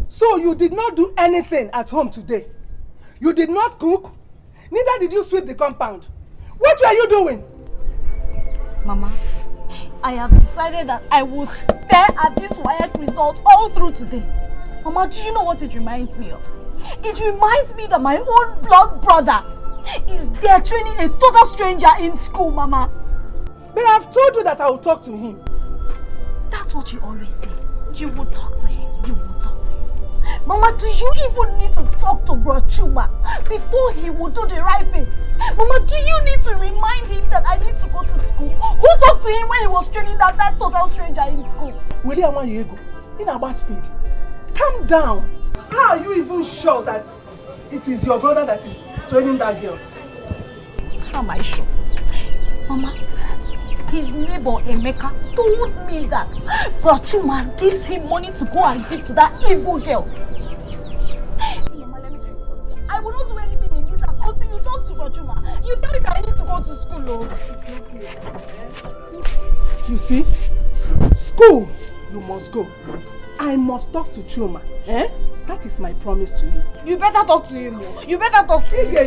So you did not do anything at home today? You did not cook? Neither did you sweep the compound. What were you doing? Mama, I have decided that I will stare at this wired result all through today. Mama, do you know what it reminds me of? It reminds me that my own blood brother is there training a total stranger in school, Mama. But I've told you that I will talk to him. That's That's what you always say. You will talk to him. You will talk to him. Mama, do you even need to talk to Bro Chuma before he will do the right thing? Mama, do you need to remind him that I need to go to school? Who talked to him when he was training that total stranger in school? William Ayego, in about speed. Calm down. How are you even sure that it is your brother that is training that girl? How am I sure? Mama, his neighbor Emeka told me that Bro Chuma gives him money to go and give to that evil girl. Mama, let me tell you something. I will not do anything in this until you talk to Bro Chuma. You tell me that I need to go to school. Oh. You see? School, you must go. I must talk to Chuma. Eh? That is my promise to you. You better talk to him. You better talk to him.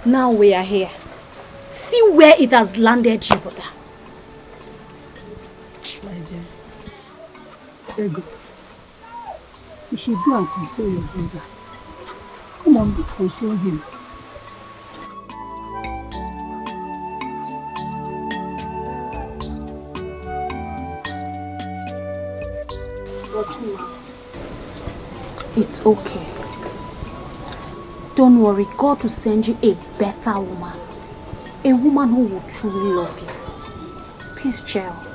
Now we are here. See where it has landed you, brother. My dear. Ego. You should go and console your brother. Come on, console him. It's okay. Don't worry, God will send you a better woman. A woman who will truly love you. Please cheer up.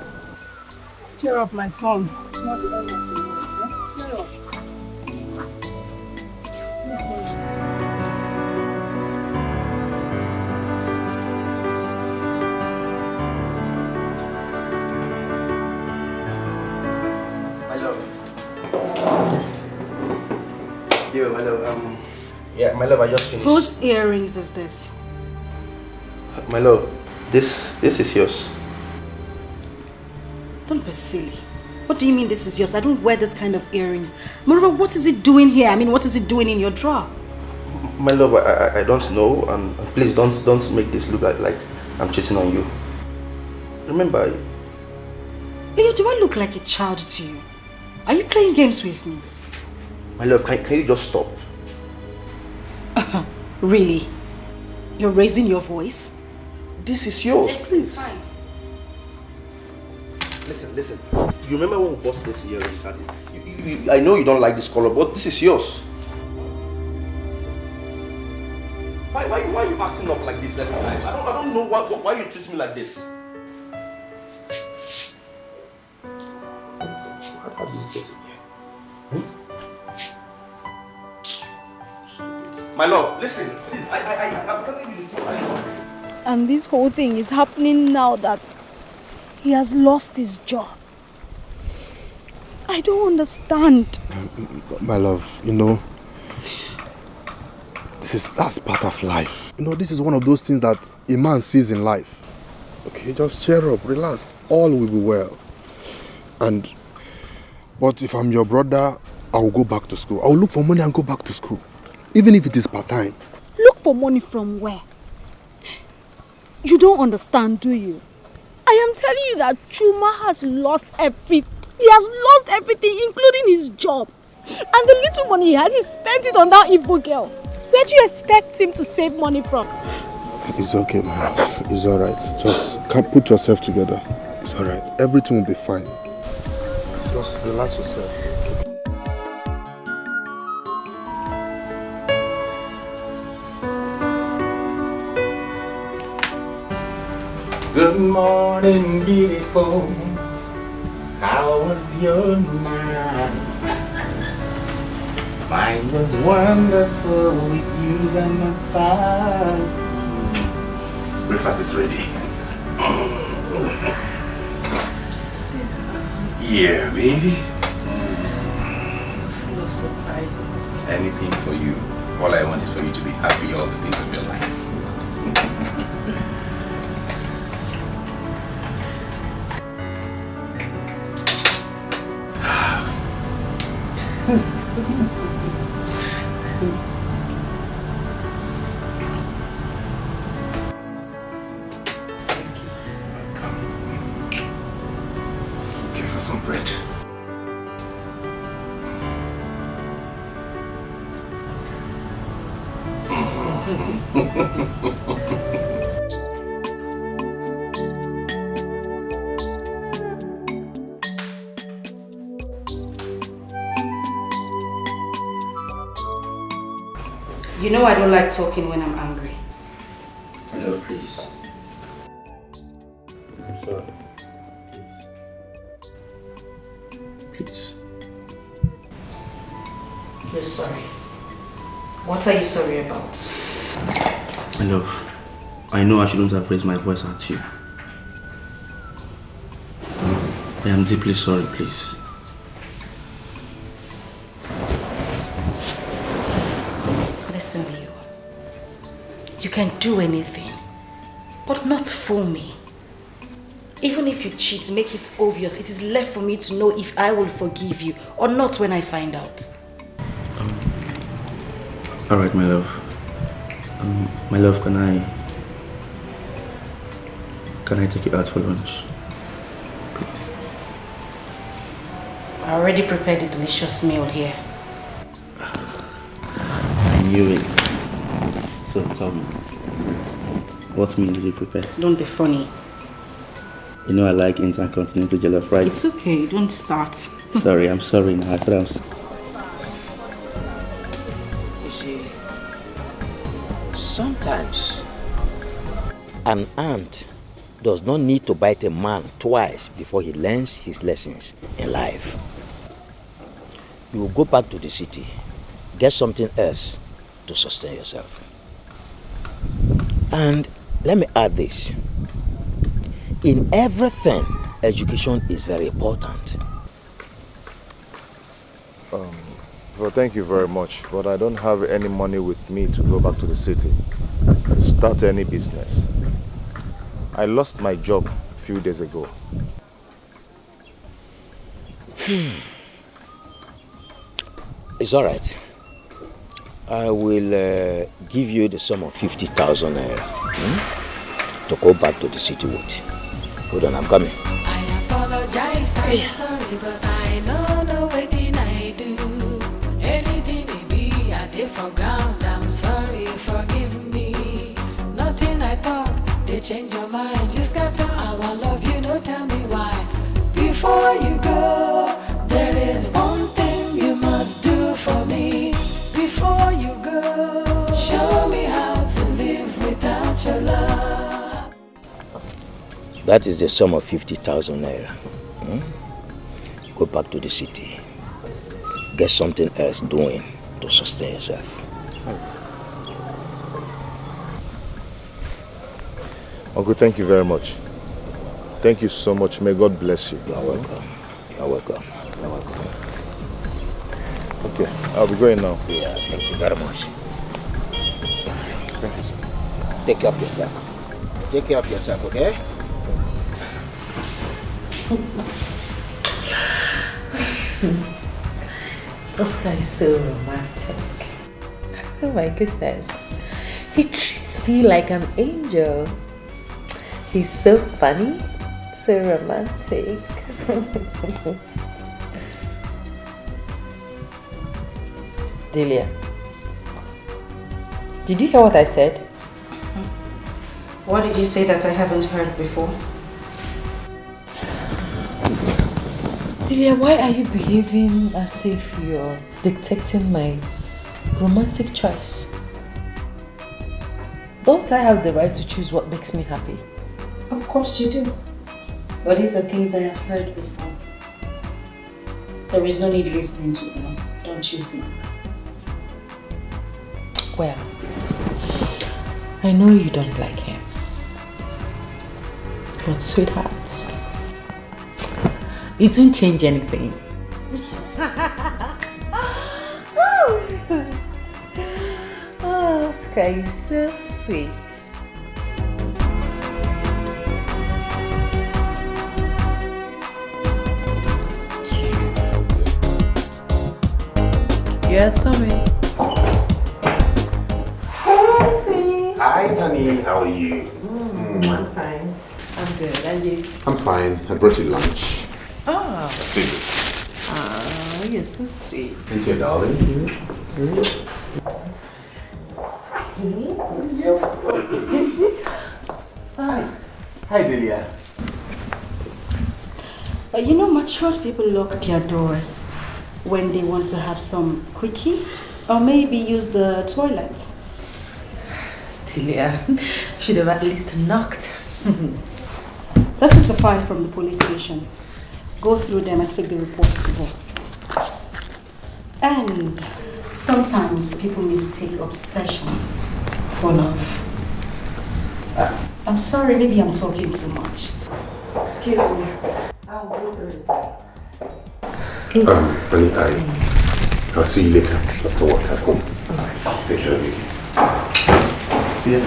Cheer up, my son. Cheer up. Yo, my love, yeah, my love, I just finished. Whose earrings is this? My love, this is yours. Don't be silly. What do you mean this is yours? I don't wear this kind of earrings. Moreover, what is it doing here? I mean, what is it doing in your drawer? My love, I don't know, and please don't make this look like I'm cheating on you. Remember, Leo, do I look like a child to you? Are you playing games with me? my love, can you just stop? Really? You're raising your voice? This is yours, It's please. fine. Listen. You remember when we bought this earrings? I know you don't like this color, but this is yours. Why are you acting up like this every time? I don't know why you treat me like this. How did you get it here? My love, listen, please. I'm telling you the truth. And this whole thing is happening now that he has lost his job. I don't understand. My love, you know, that's part of life. You know, this is one of those things that a man sees in life. Okay, just cheer up, relax. All will be well. But if I'm your brother, I will go back to school. I will look for money and go back to school. Even if it is part-time. Look for money from where? You don't understand, do you? I am telling you that Chuma has lost everything. He has lost everything, including his job. And the little money he had, he spent it on that evil girl. Where do you expect him to save money from? It's okay, my love. It's alright. Just put yourself together. It's alright. Everything will be fine. Just relax yourself. Good morning, beautiful. How was your night? Mine was wonderful with you by my side. Breakfast is ready. Yeah, baby. Full of surprises. Anything for you. All I want is for you to be happy all the days of your life. Okay, for some bread. You know I don't like talking when I'm angry. My love, please. I'm sorry. Please. You're sorry. What are you sorry about? My love, I know I shouldn't have raised my voice at you. I am deeply sorry, please. Listen, Leo. You can do anything, but not fool me. Even if you cheat, make it obvious. It is left for me to know if I will forgive you or not when I find out. Alright, my love. My love, can I take you out for lunch? Please. I already prepared a delicious meal here. I knew it. So tell me, what meal did you prepare? Don't be funny. You know I like intercontinental jollof rice. It's okay, don't start. Sorry, I'm sorry now. I said I'm sorry. You see, sometimes an ant does not need to bite a man twice before he learns his lessons in life. You will go back to the city, get something else to sustain yourself. And let me add this. In everything, education is very important. Well, thank you very much, but I don't have any money with me to go back to the city to start any business. I lost my job a few days ago. It's all right. I will give you the sum of 50,000 naira to go back to the city with. Hold on, I'm coming. I apologize, I'm sorry, but I know waiting I do. Anything it be, I did for ground. I'm sorry, forgive me. Nothing I talk, they change your mind. You scap down our love, you know, tell me why. Before you go, there is one thing you must do for me. Before you go, show me how to live without your love. That is the sum of 50,000 naira. Go back to the city. Get something else doing to sustain yourself. Uncle, thank you very much. Thank you so much. May God bless you. You're welcome. You're welcome. You're welcome. Okay, I'll be going now. Yeah, thank you very much. Thank you, sir. Take care of yourself. Take care of yourself, okay? Oscar is so romantic. Oh my goodness. He treats me like an angel. He's so funny, so romantic. Delia, did you hear what I said? What did you say that I haven't heard before? Delia, why are you behaving as if you're dictating my romantic choice? Don't I have the right to choose what makes me happy? Of course you do. But these are things I have heard before. There is no need listening to them, don't you think? Well, I know you don't like him. But sweetheart, it won't change anything. Oh, Oscar is so sweet. Yes, coming. Hi, sweetie. Hi, honey. How are you? I'm fine. I'm good. And you? I'm fine. I brought you lunch. Oh. Take it. Oh, you're so sweet. Thank you, darling. Hi, Delia. You know, matured people lock their doors when they want to have some quickie or maybe use the toilets. Delia, should have at least knocked. This is the file from the police station. Go through them and take the reports to us. And sometimes people mistake obsession for love. I'm sorry, maybe I'm talking too much. Excuse me. I'll go through it. Honey, I'll see you later after work at home. Alright. Take care of you. See ya.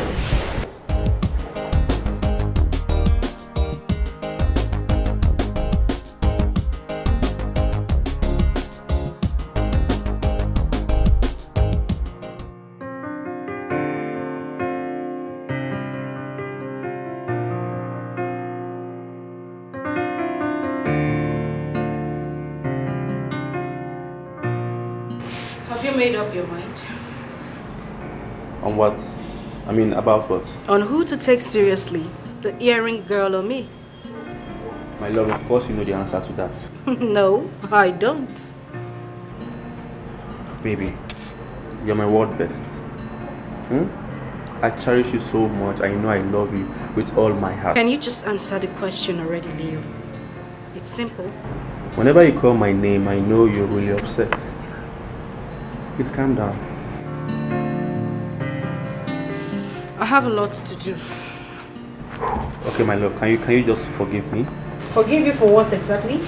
Have you made up your mind? On what? I mean, about what? On who to take seriously? The earring girl or me? My love, of course you know the answer to that. No, I don't. Baby, you're my world best. I cherish you so much. I know I love you with all my heart. Can you just answer the question already, Leo? It's simple. Whenever you call my name, I know you're really upset. Please calm down. I have a lot to do. Okay, my love, can you just forgive me? Forgive you for what exactly?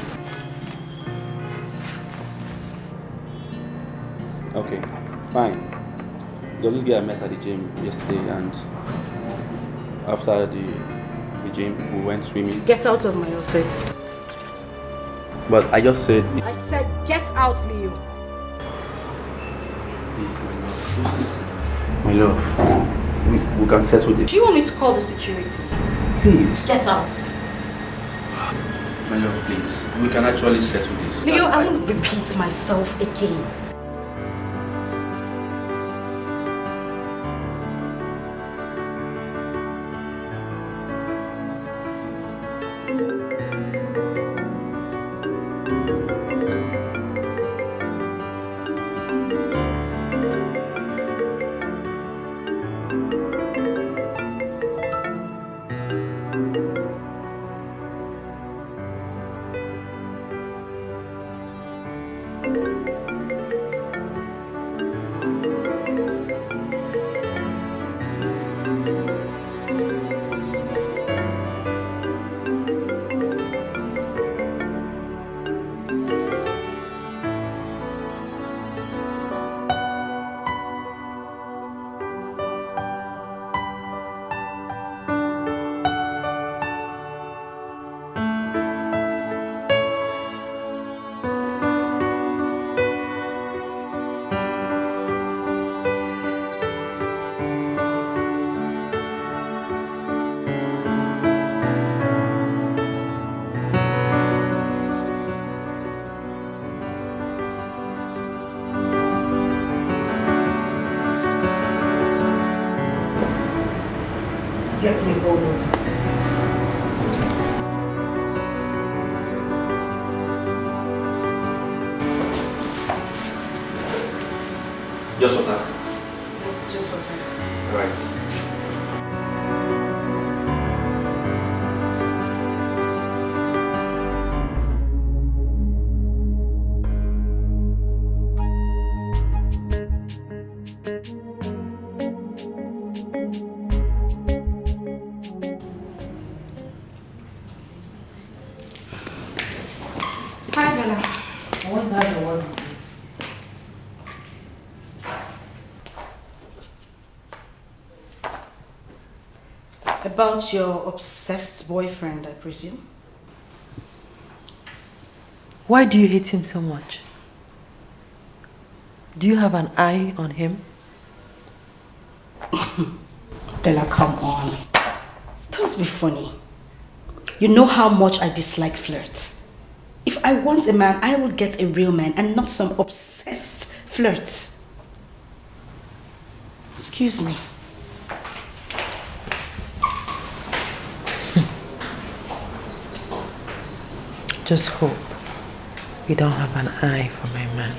Okay, fine. There's this guy I met at the gym yesterday, and after the gym, we went swimming. Get out of my office. But I just said... I said get out, Leo. My love, we can settle this. Do you want me to call the security? Please. Get out. My love, please. We can actually settle this. Leo, I won't repeat myself again. Get me cold water. Just water. Yes, just water. Alright. Hi, Bella. I want to have a word with you. About your obsessed boyfriend, I presume. Why do you hate him so much? Do you have an eye on him? Bella, come on. Don't be funny. You know how much I dislike flirts. If I want a man, I will get a real man and not some obsessed flirts. Excuse me. just hope you don't have an eye for my man.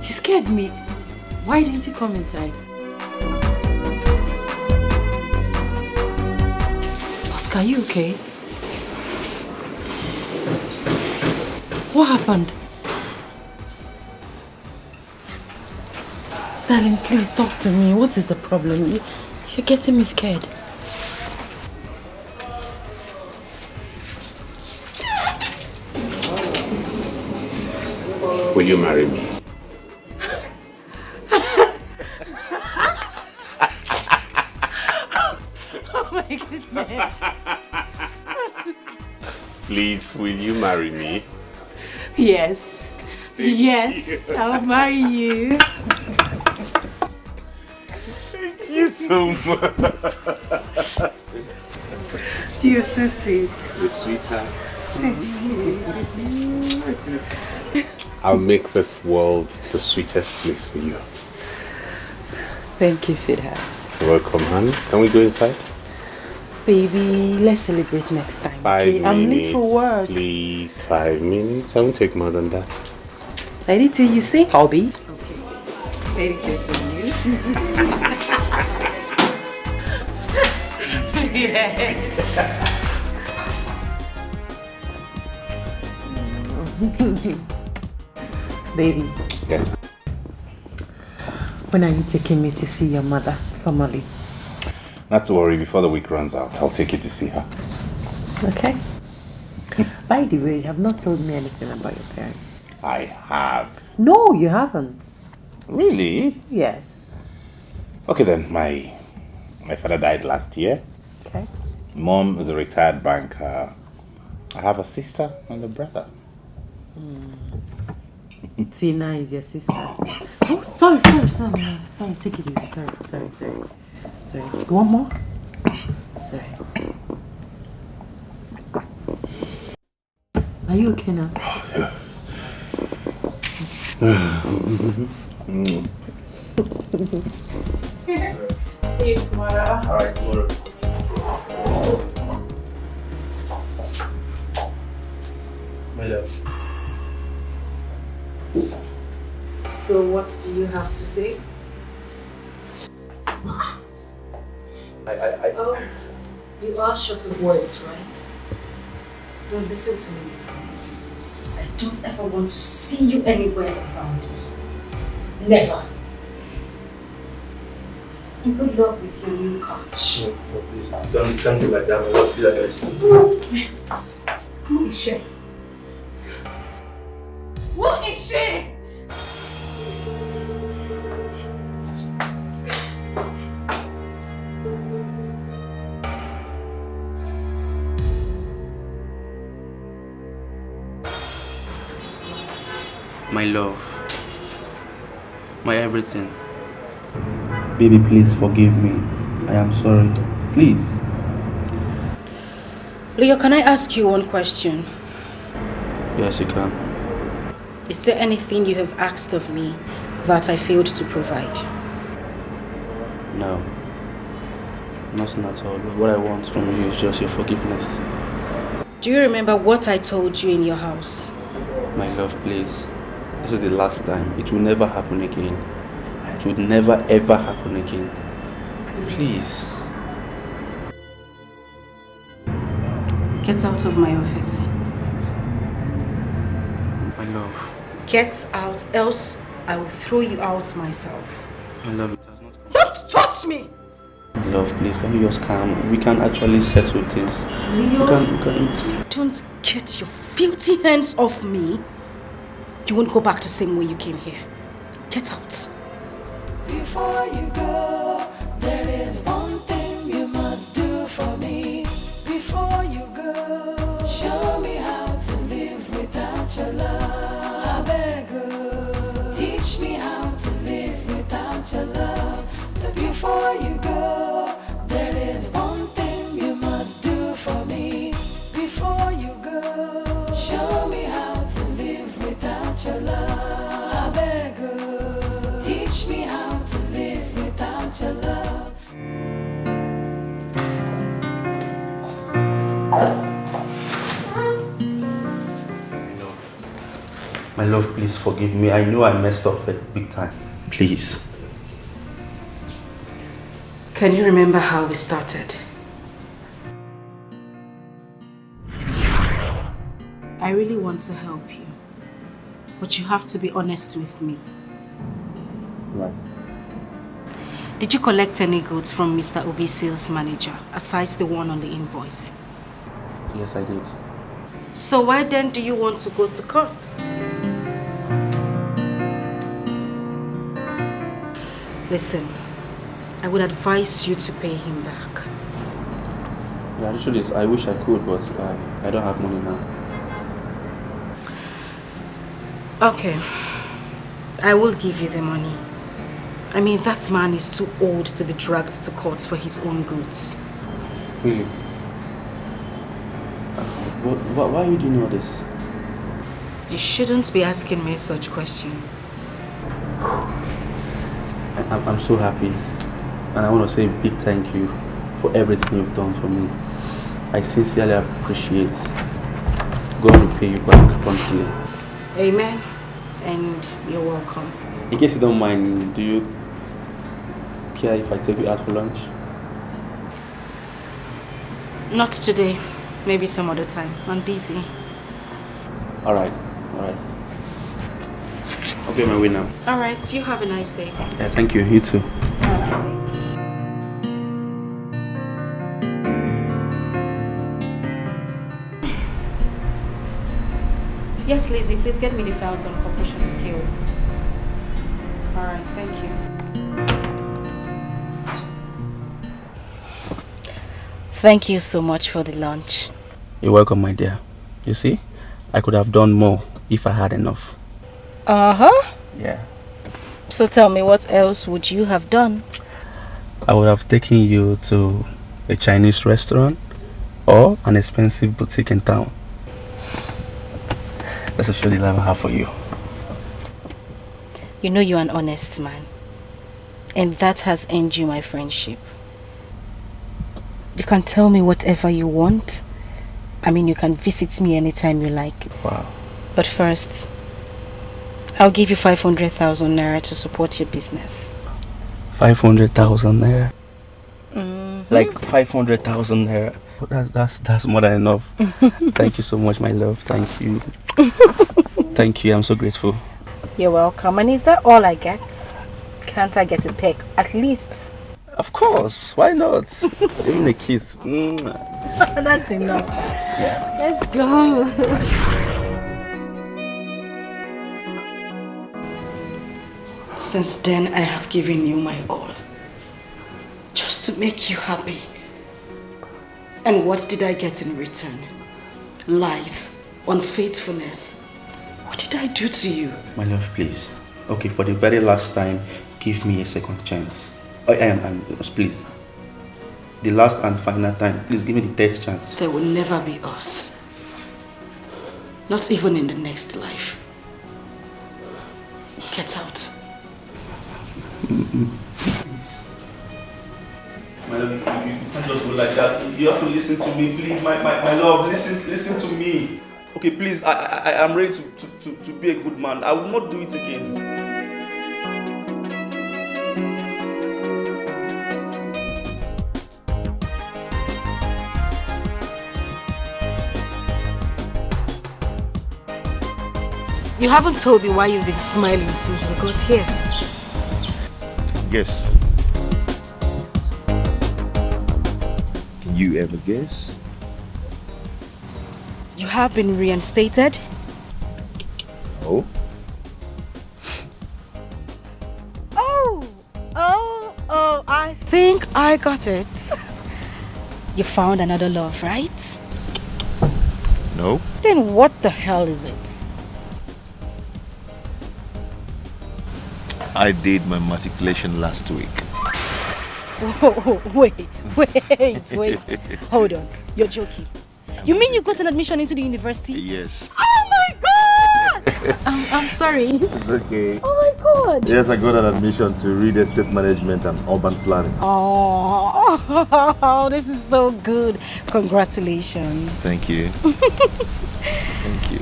You scared me. Why didn't you come inside? Oscar, are you okay? What happened? Darling, please talk to me. What is the problem? You're getting me scared. Will you marry me? Oh my goodness. Please, will you marry me? Yes. Yes, I'll marry you. Thank you so much. You're so sweet. The sweetheart. I'll make this world the sweetest place for you. Thank you, sweetheart. Welcome, honey. Can we go inside? Baby, let's celebrate next time. 5 minutes. I'm late for work. Please, 5 minutes. I won't take more than that. Anything you say, hobby. Okay. Very good for you. Baby. Yes. When are you taking me to see your mother formally? Not to worry, before the week runs out, I'll take you to see her. Okay. By the way, you have not told me anything about your parents. I have. No, you haven't. Really? Yes. Okay then, my father died last year. Okay. Mom is a retired banker. I have a sister and a brother. Tina is your sister. Oh, sorry. Sorry, take it easy. Sorry. One more? Sorry. Are you okay now? See you tomorrow. Alright, tomorrow. My love. So what do you have to say? Oh, you are short of words, right? Don't listen to me. I don't ever want to see you anywhere around me. Never. And good luck with your new couch. No, please. Don't do like that. My love, please. Who is she? Who is she? My love. My everything. Baby, please forgive me. I am sorry. Please. Leo, can I ask you one question? Yes, you can. Is there anything you have asked of me that I failed to provide? No. Nothing at all. What I want from you is just your forgiveness. Do you remember what I told you in your house? My love, please. This is the last time. It will never happen again. It would never ever happen again. Please. Get out of my office. My love. Get out, else I will throw you out myself. My love, it has not come. Don't touch me! My love, please, can you just calm? We can actually settle things. Leo, we can... Don't get your filthy hands off me. You won't go back the same way you came here. Get out. Before you go, there is one thing you must do for me. Before you go, show me how to live without your love. I beg you, teach me how to live without your love. So before you go, there is one without your love. My love, please forgive me. I know I messed up big time. Please. Can you remember how we started? I really want to help you, but you have to be honest with me. Right. Did you collect any goods from Mr. Obi's sales manager, aside the one on the invoice? Yes, I did. So why then do you want to go to court? Listen, I would advise you to pay him back. Yeah, the truth is, I wish I could, but I don't have money now. Okay, I will give you the money. I mean, that man is too old to be dragged to court for his own goods. Really? Why would you know this? You shouldn't be asking me such questions. I'm so happy, and I want to say a big thank you for everything you've done for me. I sincerely appreciate. God will pay you back promptly. Amen. And you're welcome. In case you don't mind, do you care if I take you out for lunch? Not today. Maybe some other time. I'm busy. Alright. I'll be on my way now. Alright, you have a nice day. Yeah, thank you. You too. Yes, Lizzie, please get me the files on corporation skills. Alright, thank you. Thank you so much for the lunch. You're welcome, my dear. You see, I could have done more if I had enough. Uh-huh. Yeah. So tell me, what else would you have done? I would have taken you to a Chinese restaurant or an expensive boutique in town. That's a show the love I have for you. You know you're an honest man. And that has earned you my friendship. You can tell me whatever you want. I mean, you can visit me anytime you like. Wow. But first, I'll give you 500,000 naira to support your business. 500,000 naira? Mm-hmm. Like 500,000 naira? That's more than enough. Thank you so much, my love. Thank you. Thank you. I'm so grateful. You're welcome. And is that all I get? Can't I get a peck? At least. Of course. Why not? Even a kiss. That's enough. Yeah. Let's go. Since then, I have given you my all. Just to make you happy. And what did I get in return? Lies, unfaithfulness. What did I do to you? My love, please. Okay, for the very last time, give me a second chance. Please. The last and final time, please give me the third chance. There will never be us. Not even in the next life. Get out. My love, you can't just go like that. You have to listen to me, please. My love, listen to me. Okay, please, I am ready to be a good man. I will not do it again. You haven't told me why you've been smiling since we got here. Guess. Can you ever guess? You have been reinstated? Oh? Oh, I think I got it. You found another love, right? No. Then what the hell is it? I did my matriculation last week. Whoa, wait. Hold on. You're joking. You mean you got an admission into the university? Yes. Oh my god! I'm sorry. It's okay. Oh my good. Yes, I got an admission to read estate management and urban planning. Oh, this is so good. Congratulations. Thank you. Thank you.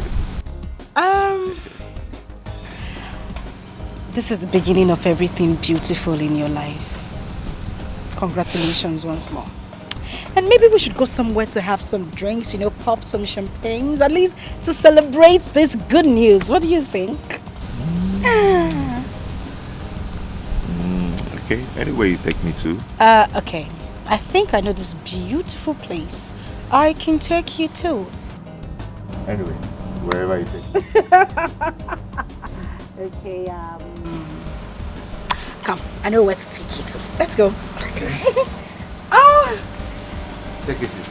This is the beginning of everything beautiful in your life. Congratulations once more. And maybe we should go somewhere to have some drinks, pop some champagnes, at least to celebrate this good news. What do you think? Okay, anywhere you take me to. Okay. I think I know this beautiful place. I can take you to. Anyway, wherever you take me. Okay, come, I know where to take you to. Let's go. Okay. Oh! Take it easy.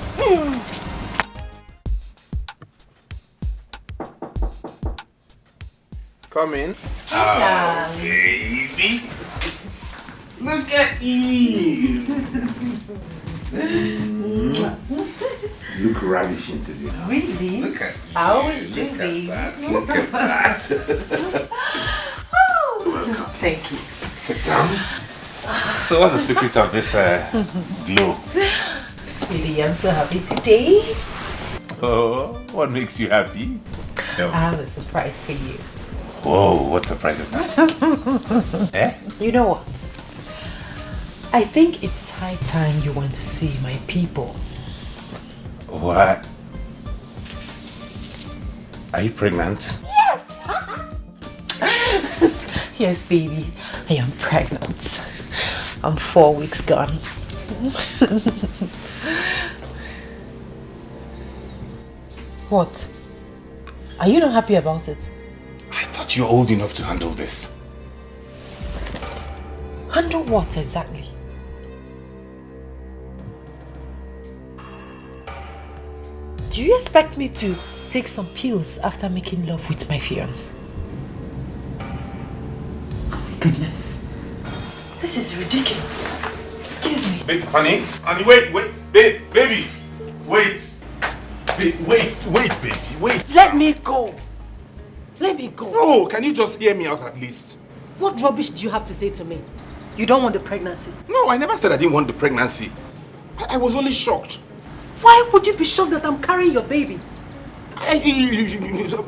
Come in. Oh, baby. Look at you. Look ravishing today. Really? Look at you. I always do, Look babe. at that. Look at that. Welcome. Thank you. Sit down. So what's the secret of this glow? Sweetie, I'm so happy today. Oh, what makes you happy? Tell me. I have a surprise for you. Whoa, what surprise is that? Eh? You know what? I think it's high time you went to see my people. What? Are you pregnant? Yes! Yes, baby. I am pregnant. I'm 4 weeks gone. What? Are you not happy about it? I thought you were old enough to handle this. Handle what exactly? Do you expect me to take some pills after making love with my fiancé? Oh my goodness. This is ridiculous. Excuse me. Babe, honey, wait, babe, baby, wait. Wait, baby, wait. Let me go. Let me go. No, can you just hear me out at least? What rubbish do you have to say to me? You don't want the pregnancy? No, I never said I didn't want the pregnancy. I was only shocked. Why would you be shocked that I'm carrying your baby?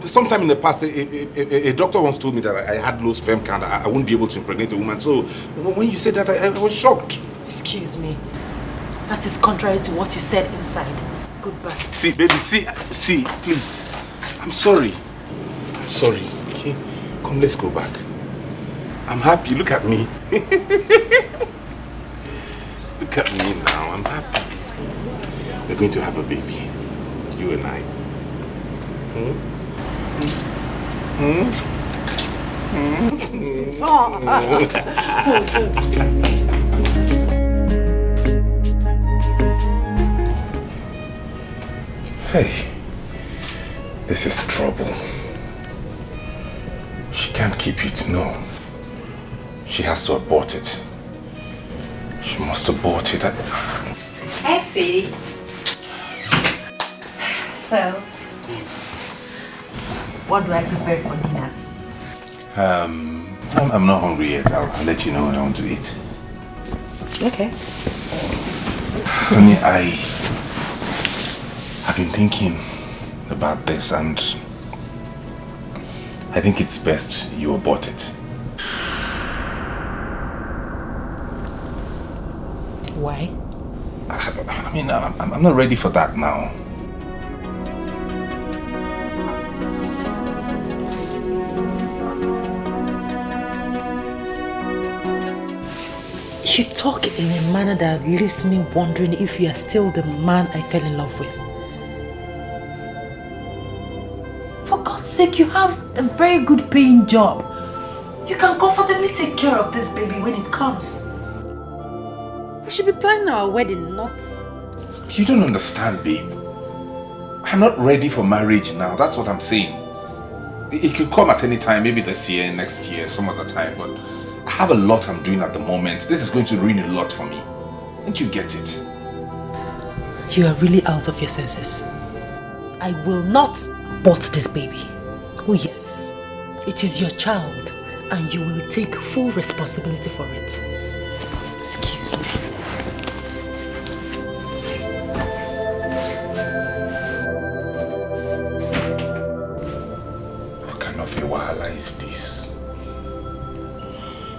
Sometime in the past, a doctor once told me that I had low sperm count. I wouldn't be able to impregnate a woman. So when you said that, I was shocked. Excuse me. That is contrary to what you said inside. Goodbye. See, baby, see, please. I'm sorry. I'm sorry, okay? Come, let's go back. I'm happy. Look at me. Look at me now. I'm happy. We're going to have a baby. You and I. Hey, this is trouble. She can't keep it, no. She has to abort it. She must abort it. I see. So, what do I prepare for dinner? I'm not hungry yet. I'll let you know what I want to eat. Okay. Honey, I've been thinking about this and I think it's best you abort it. Why? I mean, I'm not ready for that now. You talk in a manner that leaves me wondering if you are still the man I fell in love with. For God's sake, you have a very good paying job. You can comfortably take care of this baby when it comes. We should be planning our wedding, not... You don't understand, babe. I'm not ready for marriage now. That's what I'm saying. It could come at any time, maybe this year, next year, some other time, but I have a lot I'm doing at the moment. This is going to ruin a lot for me. Don't you get it? You are really out of your senses. I will not abort this baby. Oh yes, it is your child and you will take full responsibility for it. Excuse me. What kind of a wahala is this?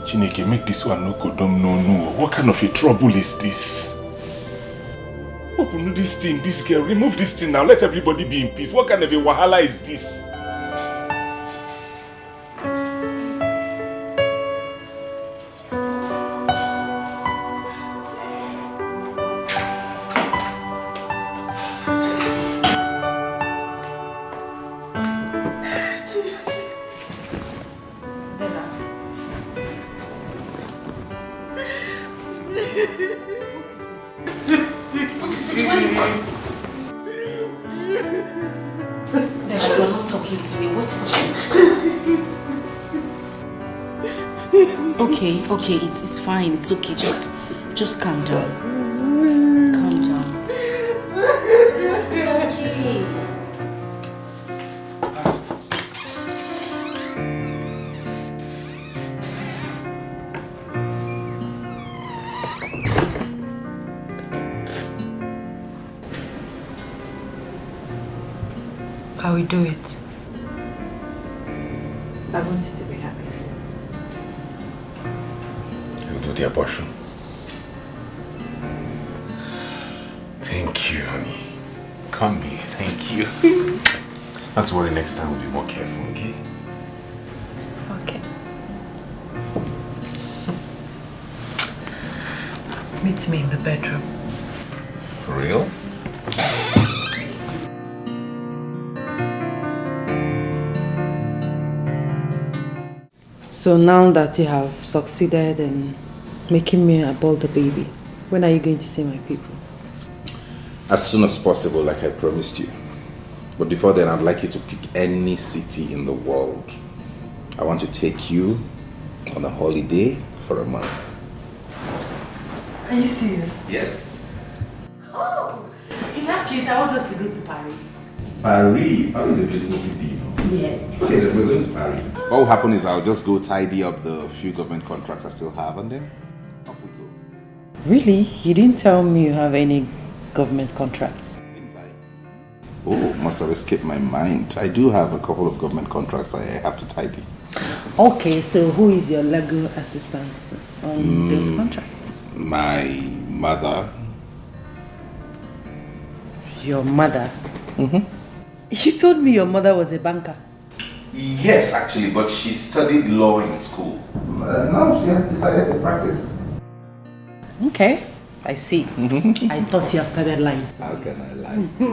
Chineke, make this one no go dumb no. What kind of a trouble is this? Open this thing, this girl, remove this thing now, let everybody be in peace. What kind of a wahala is this? Okay, it's fine. It's okay. Just calm down. Calm down. It's okay. I will do it. I want you to be happy. You'll do the abortion. Thank you, honey. Come here, thank you. Not to worry, next time we'll be more careful, okay? Okay. Meet me in the bedroom. For real? So now that you have succeeded in making me abort the baby, when are you going to see my people? As soon as possible, like I promised you. But before then, I'd like you to pick any city in the world. I want to take you on a holiday for a month. Are you serious? Yes. Oh, in that case, I want us to go to Paris. Paris? Paris is a beautiful city, you know. Yes. Okay, then we're going to Paris. What will happen is I'll just go tidy up the few government contracts I still have and then off we go. Really? You didn't tell me you have any government contracts. Oh, must have escaped my mind. I do have a couple of government contracts I have to tidy. Okay, so who is your legal assistant on those contracts? My mother. Your mother? Mm-hmm. You told me your mother was a banker. Yes, actually, but she studied law in school. Now she has decided to practice. Okay, I see. I thought you had started lying. How can I lie to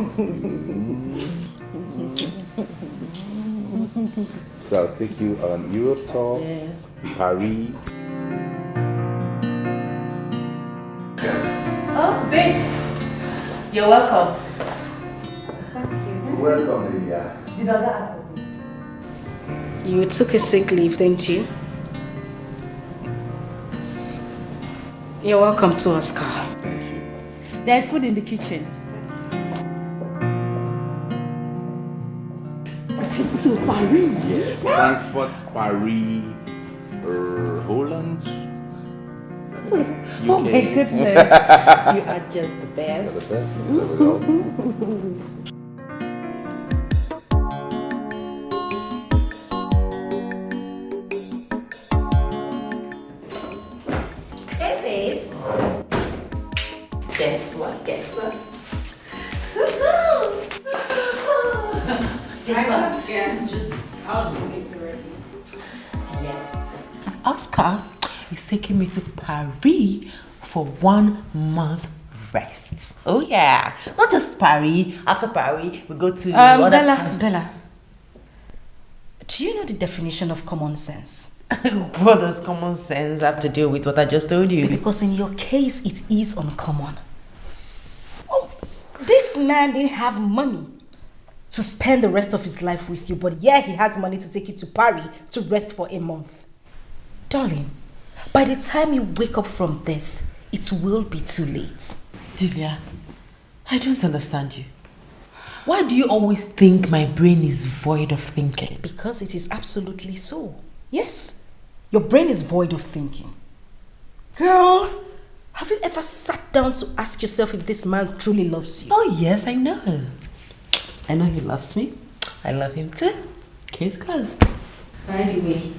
you? So I'll take you on Europe tour, Paris. Oh, babes. You're welcome. You're welcome, Lydia. Did I ask? You took a sick leave, didn't you? You're welcome to Oscar. Thank you. There's food in the kitchen. So Paris? Yes, Frankfurt, Paris, Holland. UK. Oh my goodness. You are just the best. You're the best. There we go. Guess what? Guess what? Yes, just I was moving to already. Yes. Oscar is taking me to Paris for 1 month rest. Oh yeah. Not just Paris. After Paris, we go to Bella. Do you know the definition of common sense? What does common sense have to do with what I just told you? Because in your case, it is uncommon. Oh, this man didn't have money to spend the rest of his life with you, but yeah, he has money to take you to Paris to rest for a month. Darling, by the time you wake up from this, it will be too late. Julia, I don't understand you. Why do you always think my brain is void of thinking? Because it is absolutely so. Yes, Your brain is void of thinking. Girl, have you ever sat down to ask yourself if this man truly loves you? Oh yes, I know. I know he loves me. I love him too. Case closed. By the way,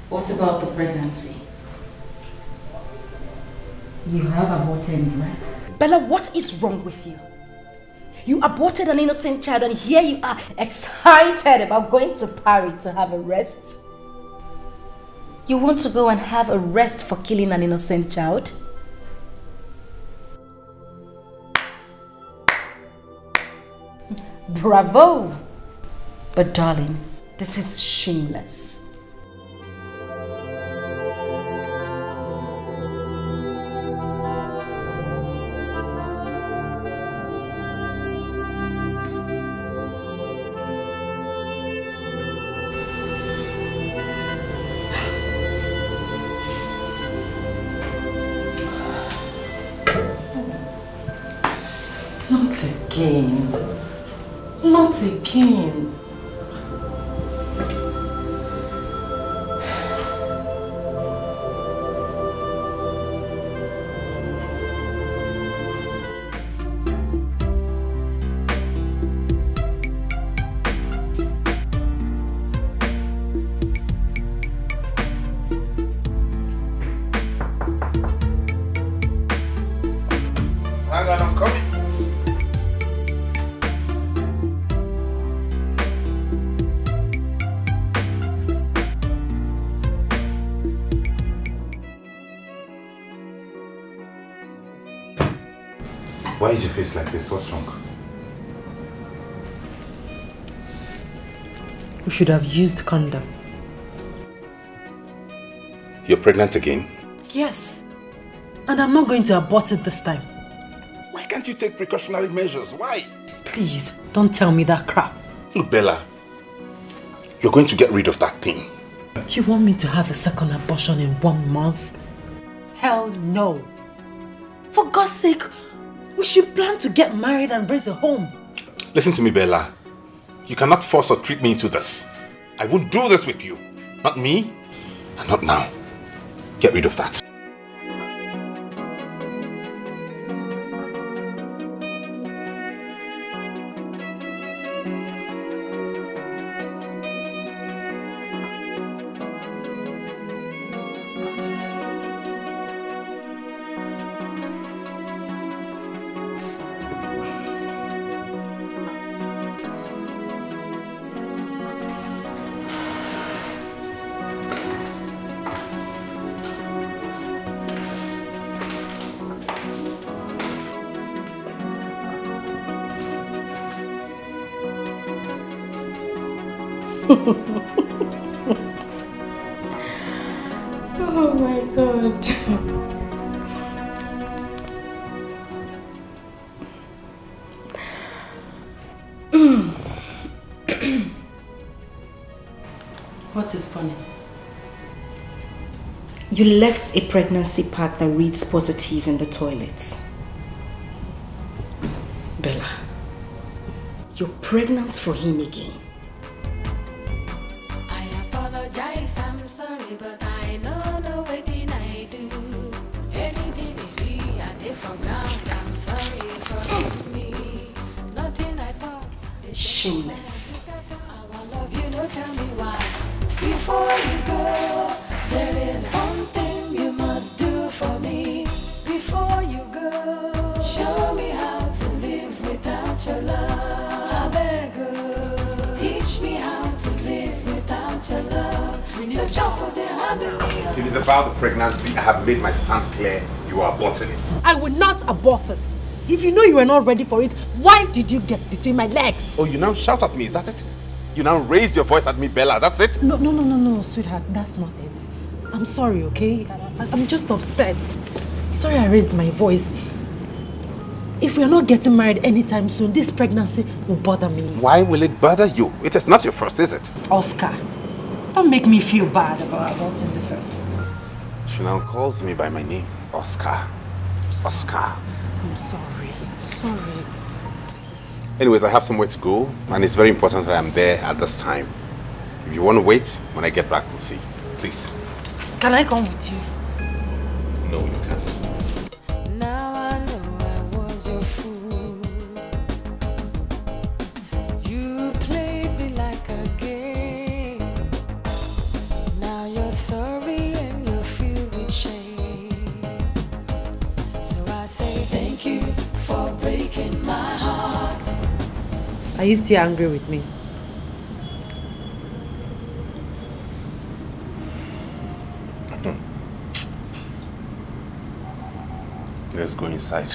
what about the pregnancy? You have aborted it, right? Bella, what is wrong with you? You aborted an innocent child and here you are excited about going to Paris to have a rest? You want to go and have a rest for killing an innocent child? Bravo! But darling, this is shameless. Not again. Not again. Hang on, I'm coming. Why is your face like this? What's wrong? We should have used condom. You're pregnant again? Yes. And I'm not going to abort it this time. Why can't you take precautionary measures? Why? Please, don't tell me that crap. Look, Bella, you're going to get rid of that thing. You want me to have a second abortion in 1 month? Hell no. For God's sake, we should plan to get married and raise a home. Listen to me, Bella. You cannot force or trick me into this. I won't do this with you. Not me, and not now. Get rid of that. Oh my God. What is funny? You left a pregnancy pack that reads positive in the toilet. Bella, you're pregnant for him again. Apologize, I'm sorry, but I don't know what I do. Anything it be, I did for ground. I'm sorry, forgive me. Nothing I thought. Shameless. I love you, don't tell me why. Before you go, there is one thing you must do for me. Before you go, show me how to live without your love. I beg you, teach me how to live without your love. To jump with the handle. If it's about the pregnancy, I have made my stand clear. You are aborting it. I will not abort it. If you know you were not ready for it, why did you get between my legs? Oh, you now shout at me, is that it? You now raise your voice at me, Bella, that's it? No, sweetheart, that's not it. I'm sorry, okay? I'm just upset. Sorry I raised my voice. If we're not getting married anytime soon, this pregnancy will bother me. Why will it bother you? It is not your first, is it? Oscar, don't make me feel bad about aborting the first. She now calls me by my name, Oscar. Oscar. I'm sorry. Anyways, I have somewhere to go, and it's very important that I'm there at this time. If you want to wait, when I get back, we'll see. Please. Can I come with you? No, you can't. Now I know I was your fool. You played me like a game. Now you're sorry and you're filled with shame. So I say thank you for breaking my heart. Are you still angry with me? Let's go inside.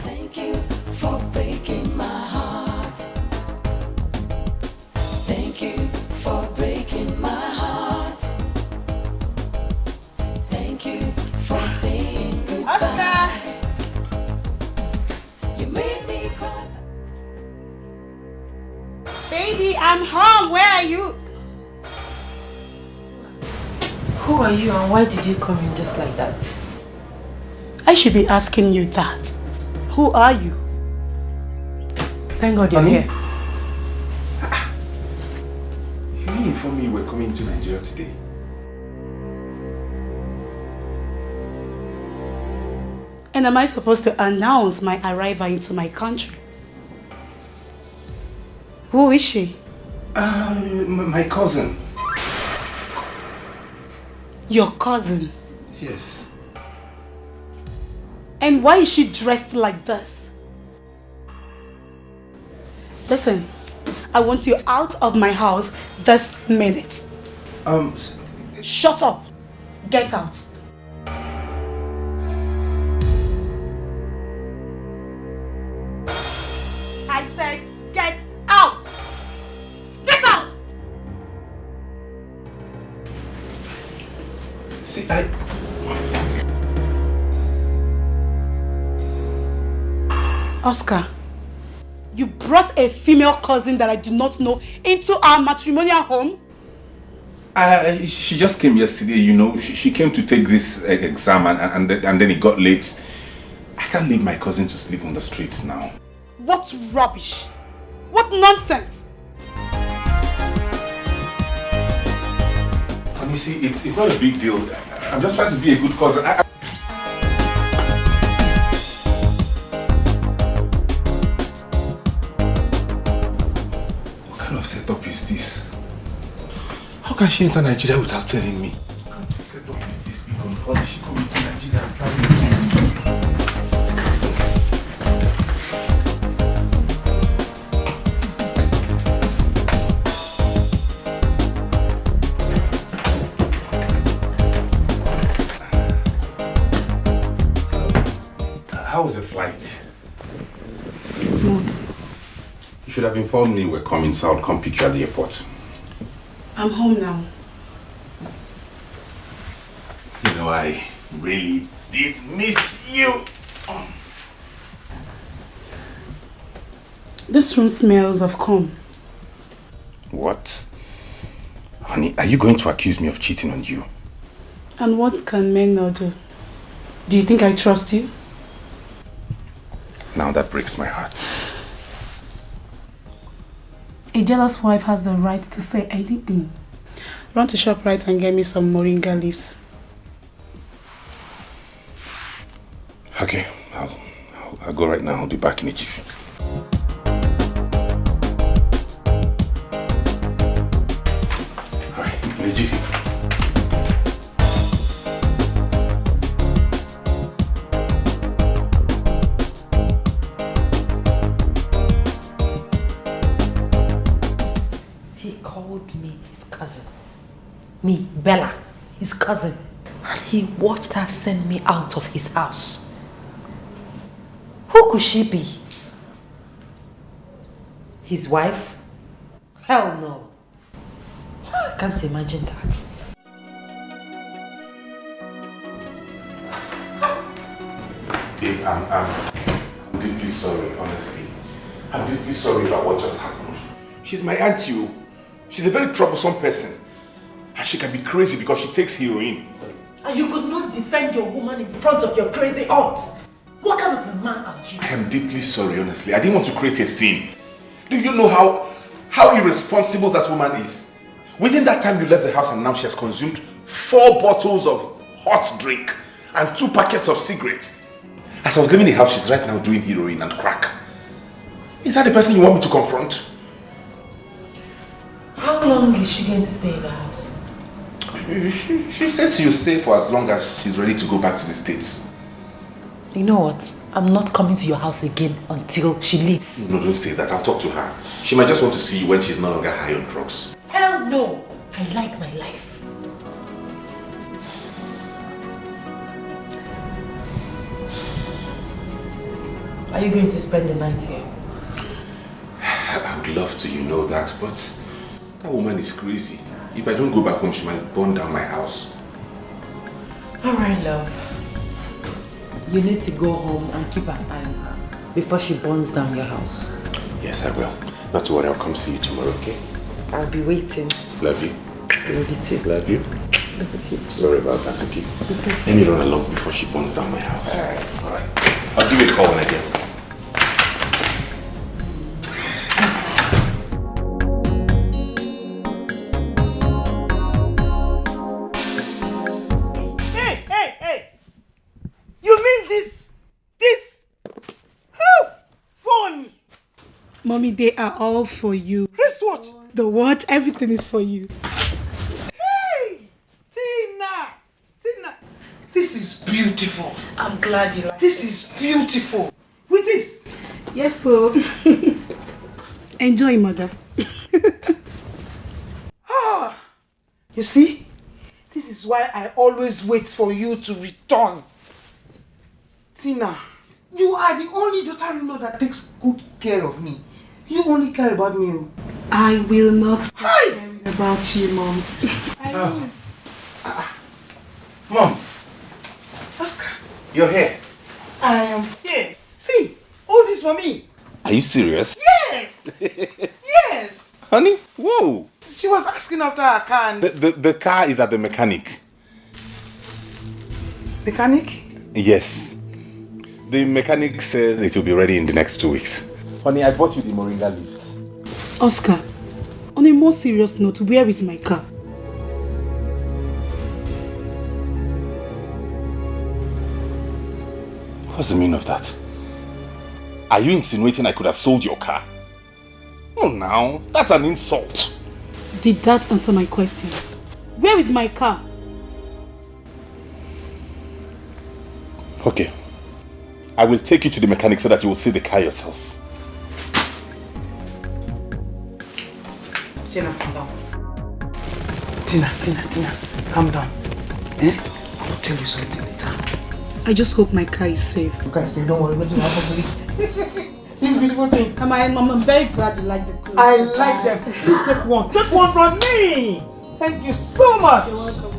Thank you for breaking my heart. Thank you for breaking my heart. Thank you for saying goodbye. Oscar! You made me cry. Baby, I'm home. Where are you? Who are you and why did you come in just like that? I should be asking you that. Who are you? Thank God you're here. You didn't inform me you were coming to Nigeria today. And am I supposed to announce my arrival into my country? Who is she? My cousin. Your cousin? Yes. And why is she dressed like this? Listen, I want you out of my house this minute. Shut up. Get out. I said get out. Get out. See, Oscar, you brought a female cousin that I do not know into our matrimonial home? She just came yesterday, you know. She came to take this exam and then it got late. I can't leave my cousin to sleep on the streets now. What rubbish! What nonsense! And you see, it's not a big deal. I'm just trying to be a good cousin. What kind of setup is this? How can she enter Nigeria without telling me? What kind of setup is this? How did she come into Nigeria and tell me? How was the flight? Smooth. You should have informed me we're coming, so I'll come pick you at the airport. I'm home now. You know, I really did miss you. This room smells of cum. What? Honey, are you going to accuse me of cheating on you? And what can men not do? Do you think I trust you? Now that breaks my heart. A jealous wife has the right to say anything. Run to ShopRite and get me some moringa leaves. Okay, I'll go right now. I'll be back in a jiffy. Alright, in a jiffy. Me, Bella, his cousin. And he watched her send me out of his house. Who could she be? His wife? Hell no. I can't imagine that. Babe, I'm deeply sorry, honestly. I'm deeply sorry about what just happened. She's my auntie. She's a very troublesome person. And she can be crazy because she takes heroin. And you could not defend your woman in front of your crazy aunt. What kind of a man are you? I am deeply sorry, honestly. I didn't want to create a scene. Do you know how irresponsible that woman is? Within that time you left the house and now she has consumed 4 bottles of hot drink and 2 packets of cigarettes. As I was leaving the house, she's right now doing heroin and crack. Is that the person you want me to confront? How long is she going to stay in the house? She says she'll stay for as long as she's ready to go back to the States. You know what? I'm not coming to your house again until she leaves. No, don't say that. I'll talk to her. She might just want to see you when she's no longer high on drugs. Hell no! I like my life. Are you going to spend the night here? I would love to, you know that, but that woman is crazy. If I don't go back home, she might burn down my house. Alright, love. You need to go home and keep an eye on her before she burns down your house. Yes, I will. Not to worry, I'll come see you tomorrow, okay? I'll be waiting. Love you. Love you too. Love you. Love you. Sorry about that, okay? It's okay. Let me run along before she burns down my house. Alright. Alright. I'll give you a call when I get home. Mommy, they are all for you. Wristwatch? The watch, everything is for you. Hey! Tina! This is beautiful. I'm glad you like This is beautiful. With this? Yes, so. Enjoy, mother. You see? This is why I always wait for you to return. Tina, you are the only daughter-in-law that takes good care of me. You only care about me. I will not stop caring about you, Mom. I will. Mom! Oscar, You're here. I am here. See, all this for me. Are you serious? Yes! Yes! Honey? Whoa! She was asking after her car and... The car is at the mechanic. Mechanic? Yes. The mechanic says it will be ready in the next 2 weeks. Honey, I bought you the moringa leaves. Oscar, on a more serious note, where is my car? What's the meaning of that? Are you insinuating I could have sold your car? Oh, now, that's an insult. Did that answer my question? Where is my car? Okay. I will take you to the mechanic so that you will see the car yourself. Tina, calm down. Tina, calm down. I will tell you something later. I just hope my car is safe. Okay, say don't worry, nothing will happen to me. These beautiful things. I'm very glad you like the clothes. I like them. Please take one. Take one from me. Thank you so much. You're welcome.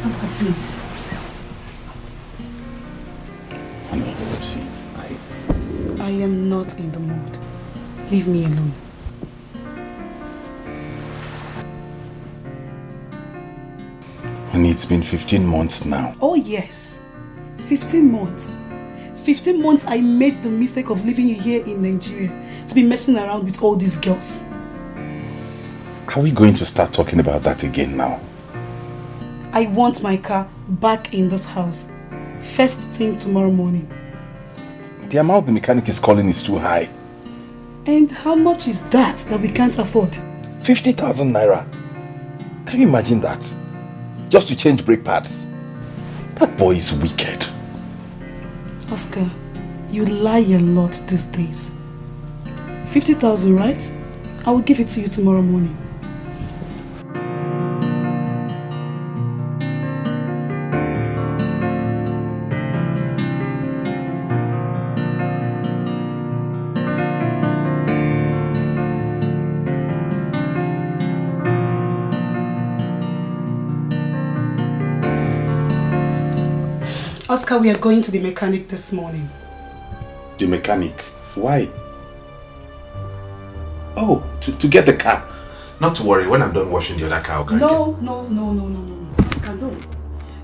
Oscar, please. Honey, see, I am not in the mood. Leave me alone. Honey, it's been 15 months now. Oh yes, 15 months. 15 months I made the mistake of leaving you here in Nigeria to be messing around with all these girls. Are we going to start talking about that again now? I want my car back in this house. First thing tomorrow morning. The amount the mechanic is calling is too high. And how much is that we can't afford? 50,000 naira. Can you imagine that? Just to change brake pads. That boy is wicked. Oscar, you lie a lot these days. 50,000, right? I will give it to you tomorrow morning. Oscar, we are going to the mechanic this morning. The mechanic? Why? Oh, to get the car. Not to worry, when I'm done washing the other car, I'll go No. Oscar, no.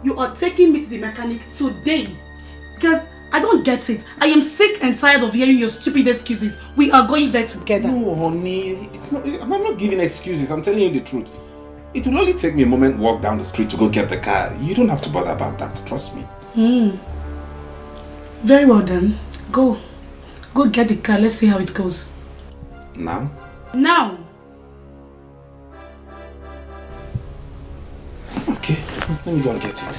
you are taking me to the mechanic today. Because I don't get it. I am sick and tired of hearing your stupid excuses. We are going there together. No, honey. I'm not giving excuses. I'm telling you the truth. It will only take me a moment walk down the street to go get the car. You don't have to bother about that. Trust me. Very well then. Go. Go get the car. Let's see how it goes. Now? Now! Okay. Let me go and get it.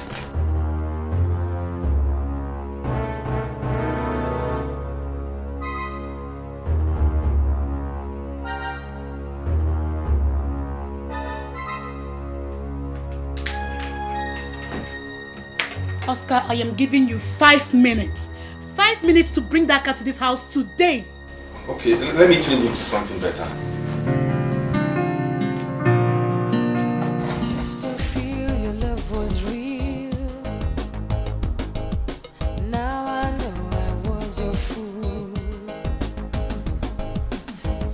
Oscar, I am giving you 5 minutes. 5 minutes to bring that car to this house today. Okay, let me change into something better. Used to feel your love was real. Now I know I was your fool.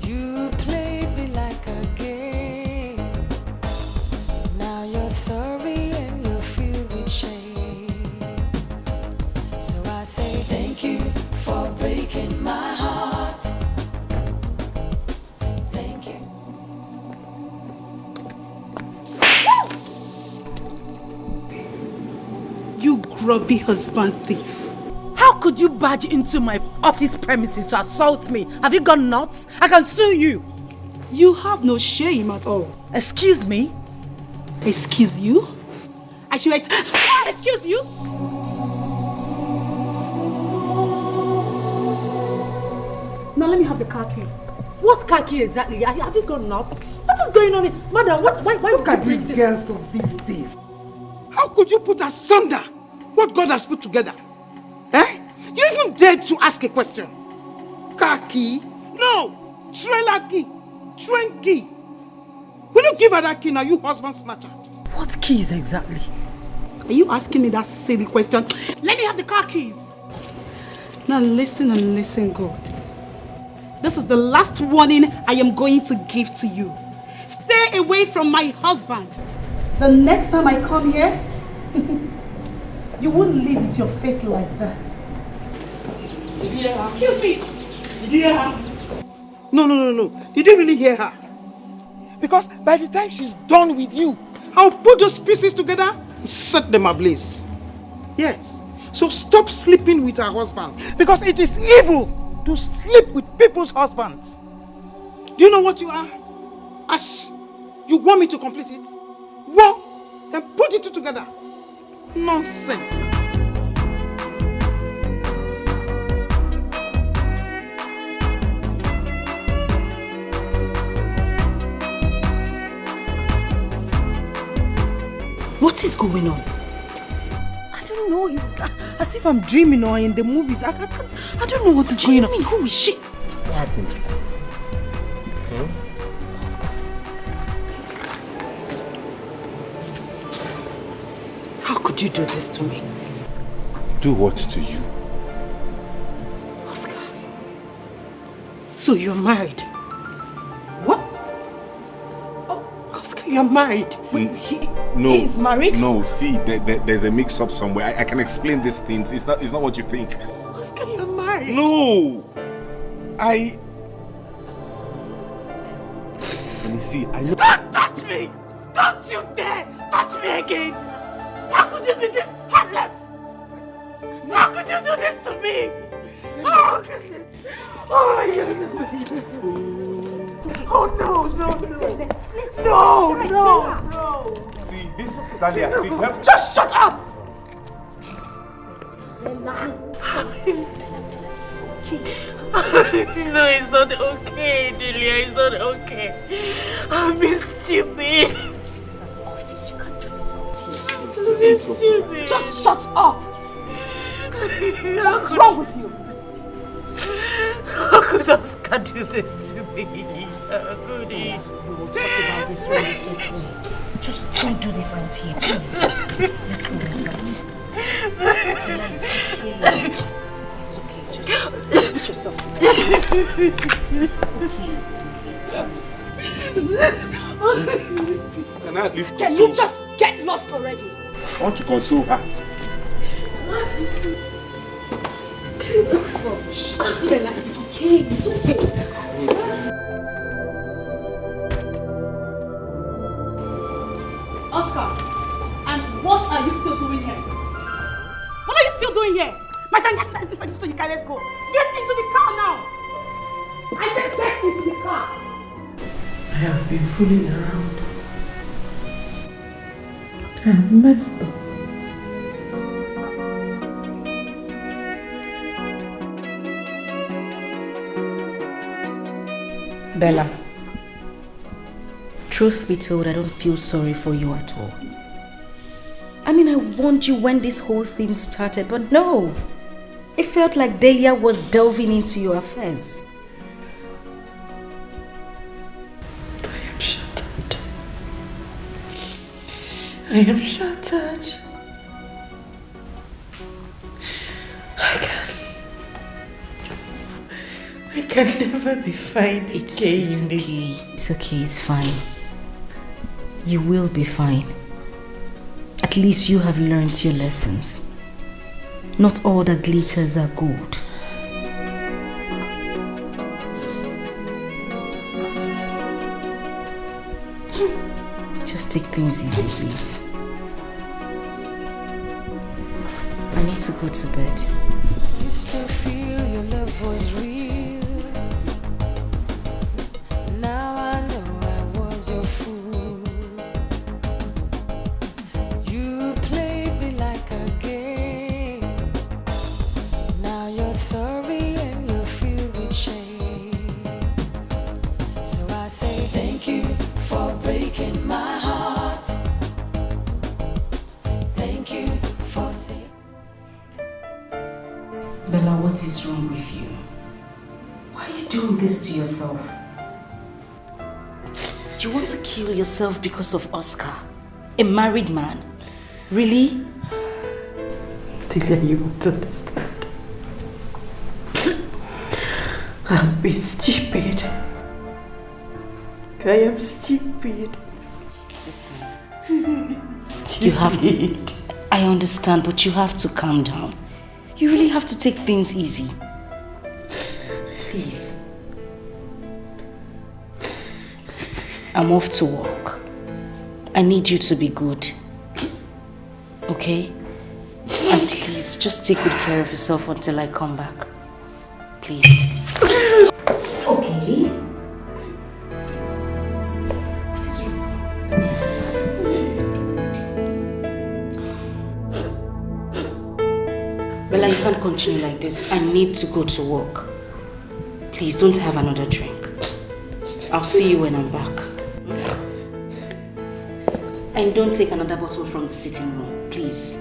You played me like a game. Now you're sorry and you're filled with shame. So I say thank you for breaking my heart. Thank you. You grubby husband thief. How could you barge into my office premises to assault me? Have you gone nuts? I can sue you. You have no shame at all. Excuse me? Excuse you? I should excuse you? Now let me have the car keys. What car key exactly? Have you gone nuts? What is going on here? Madam, why Look at these girls of these days. How could you put asunder what God has put together? Eh? You even dared to ask a question. Car key? No. Trailer key. Train key. Will you give her that key now, you husband snatcher? What keys exactly? Are you asking me that silly question? Let me have the car keys. Now listen and listen, God. This is the last warning I am going to give to you. Stay away from my husband. The next time I come here, you won't leave with your face like this. Did you hear her? Excuse me. Did you hear her? No. You didn't really hear her. Because by the time she's done with you, I'll put those pieces together and set them ablaze. Yes. So stop sleeping with her husband. Because it is evil to sleep with people's husbands. Do you know what you are? Ash. You want me to complete it? Well, then put it two together. Nonsense. What is going on? I don't know. It's as if I'm dreaming or in the movies. I don't know what is going on. Who is she? What happened? Oscar. How could you do this to me? Do what to you? Oscar. So you're married? What? Oh, Oscar, you're married. No. He's married? No, see, there's a mix-up somewhere. I can explain these things. It's not what you think. Oscar, you're married. No! Let me see, I know. Don't touch me! Don't you dare touch me again! How could you be this heartless? How could you do this to me? Oh, goodness. Oh, my goodness. Oh, no. See, this, Dahlia, see, just shut up! It's okay. No, it's not okay, Delia. It's not okay. I've been stupid. This is an office. You can't do this out here. I've been stupid. Just shut up! What's wrong with you? How could Oscar do this to me? How could he? We will talk about this when we get home. Just don't do this out here, please. Let's go inside. It's okay. Just put yourself together. It's okay. Can I at least Can you just get lost already? I want to console her. Bella, it's okay. It's okay. Oscar, and what are you still doing here? What are you still doing here? My friend, get inside so you can let's go. Get into the car now. I said get into the car. I have been fooling around. I messed up. Bella, truth be told, I don't feel sorry for you at all. I mean, I warned you when this whole thing started, but no. It felt like Delia was delving into your affairs. I am shattered. I am shattered. I can never be fine again. It's okay. It's okay, it's fine. You will be fine. At least you have learned your lessons. Not all that glitters are gold. Just take things easy, please. I need to go to bed. Used to feel your love was real. Now I know I was your fool. You played me like a game. Now you're sorry and you're filled with shame. So I say thank you for breaking my heart. Thank you for saying. Bella, what is wrong with you? Why are you doing this to yourself? You want to kill yourself because of Oscar? A married man? Really? Delia, you won't understand. I've been stupid. I am stupid. Listen. Stupid. You have to, I understand, but you have to calm down. You really have to take things easy. Please. I'm off to work. I need you to be good. Okay? And please, just take good care of yourself until I come back. Please. Okay. Bella, you can't continue like this. I need to go to work. Please, don't have another drink. I'll see you when I'm back. And don't take another bottle from the sitting room, please.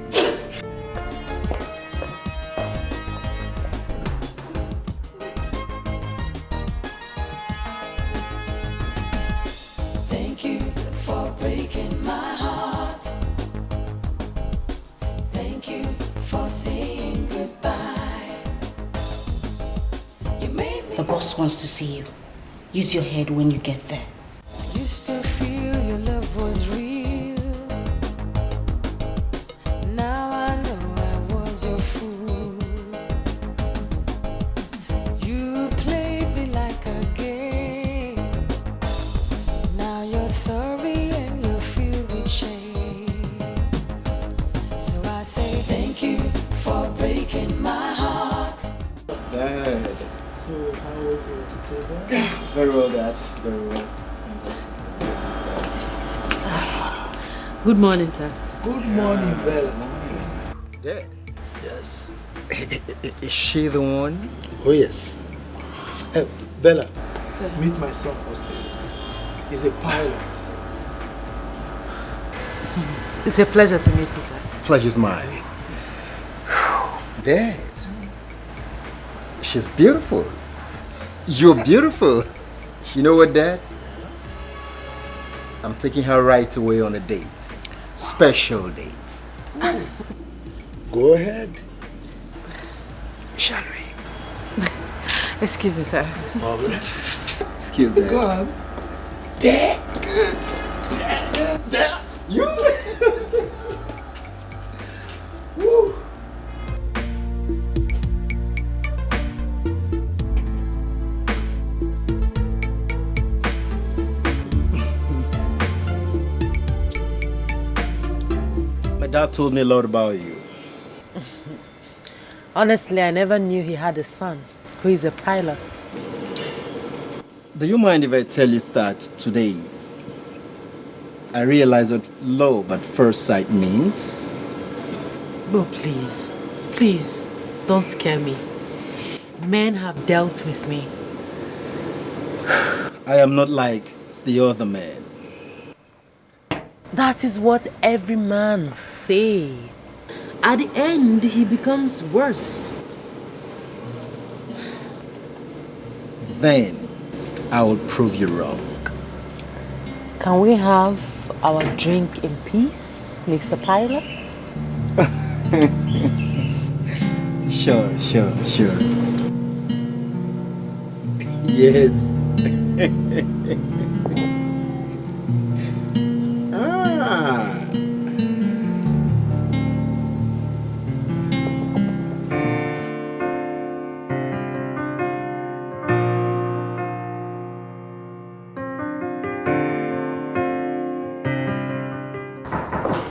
Thank you for breaking my heart. Thank you for saying goodbye. You made me. The boss wants to see you. Use your head when you get there. Used to feel your love was real. Now I know I was your fool. You played me like a game. Now you're sorry and you're filled with shame. So I say thank you for breaking my heart. Dad, so how was your stay there? Very well, Dad. Very well. Good morning, sirs. Good morning, Bella. Dad? Yes. Is she the one? Oh, yes. Bella, meet my son, Austin. He's a pilot. It's a pleasure to meet you, sir. Pleasure's mine. Dad, she's beautiful. You're beautiful. You know what, Dad? I'm taking her right away on a date. Special date. Go ahead. Shall we? Excuse me, sir. Excuse me. Go on. Dad. Dad. You. That told me a lot about you. Honestly, I never knew he had a son who is a pilot. Do you mind if I tell you that today I realized what love at first sight means? Oh, please, please, don't scare me. Men have dealt with me. I am not like the other men. That is what every man say. At the end, he becomes worse. Then I will prove you wrong. Can we have our drink in peace, Mr. Pilot? Sure. Yes. Ah.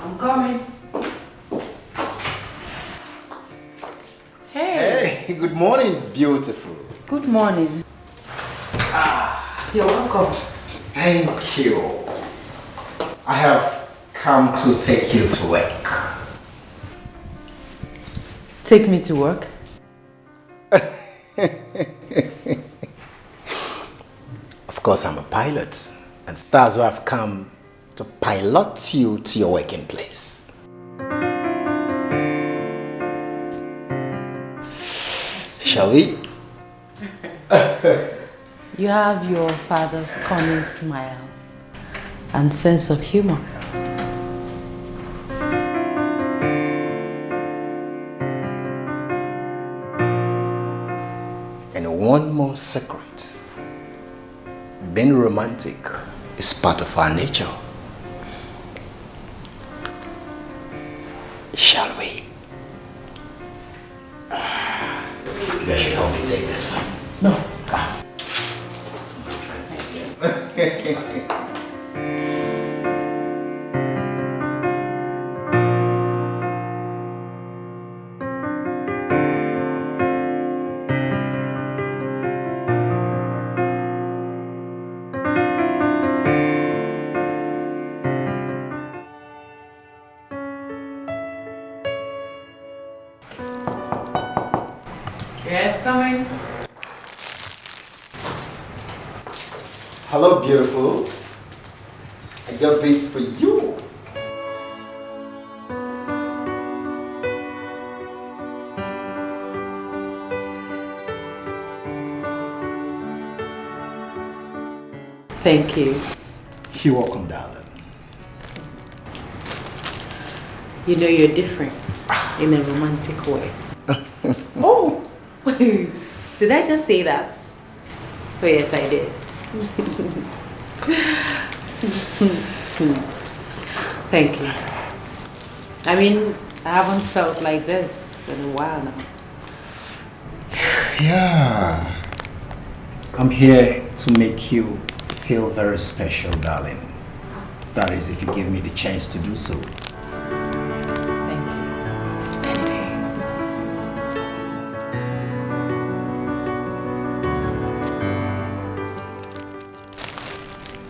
I'm coming. Hey, good morning, beautiful. Good morning. You're welcome. Thank you. I have come to take you to work. Take me to work? Of course, I'm a pilot, and that's why I've come to pilot you to your working place. Shall we? You have your father's cunning smile and sense of humor. And one more secret. Being romantic is part of our nature. Shall we? You guys should help me take this one. No. Come. Yes, coming. Hello, beautiful. I got this for you. Thank you. You're welcome, darling. You know you're different in a romantic way. Oh! Did I just say that? Oh yes, I did. Thank you. I mean, I haven't felt like this in a while now. Yeah. I'm here to make you feel very special, darling. That is, if you give me the chance to do so.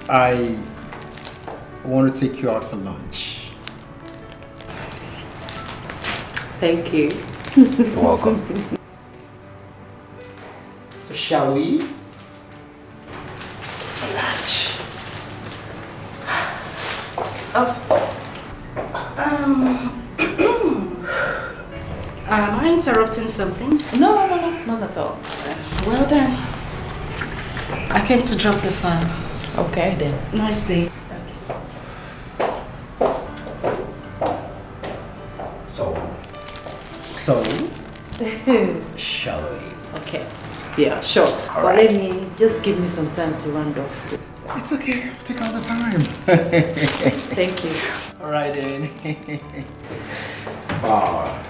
I want to take you out for lunch. Thank you. You're welcome. So shall we? For lunch. Am I interrupting something? No, not at all. Well done. I came to drop the fan. Okay then. Nice day. So, shall we? Okay. Yeah, sure. But let me just give me some time to round off. It's okay. Take all the time. Thank you. All right then. Wow.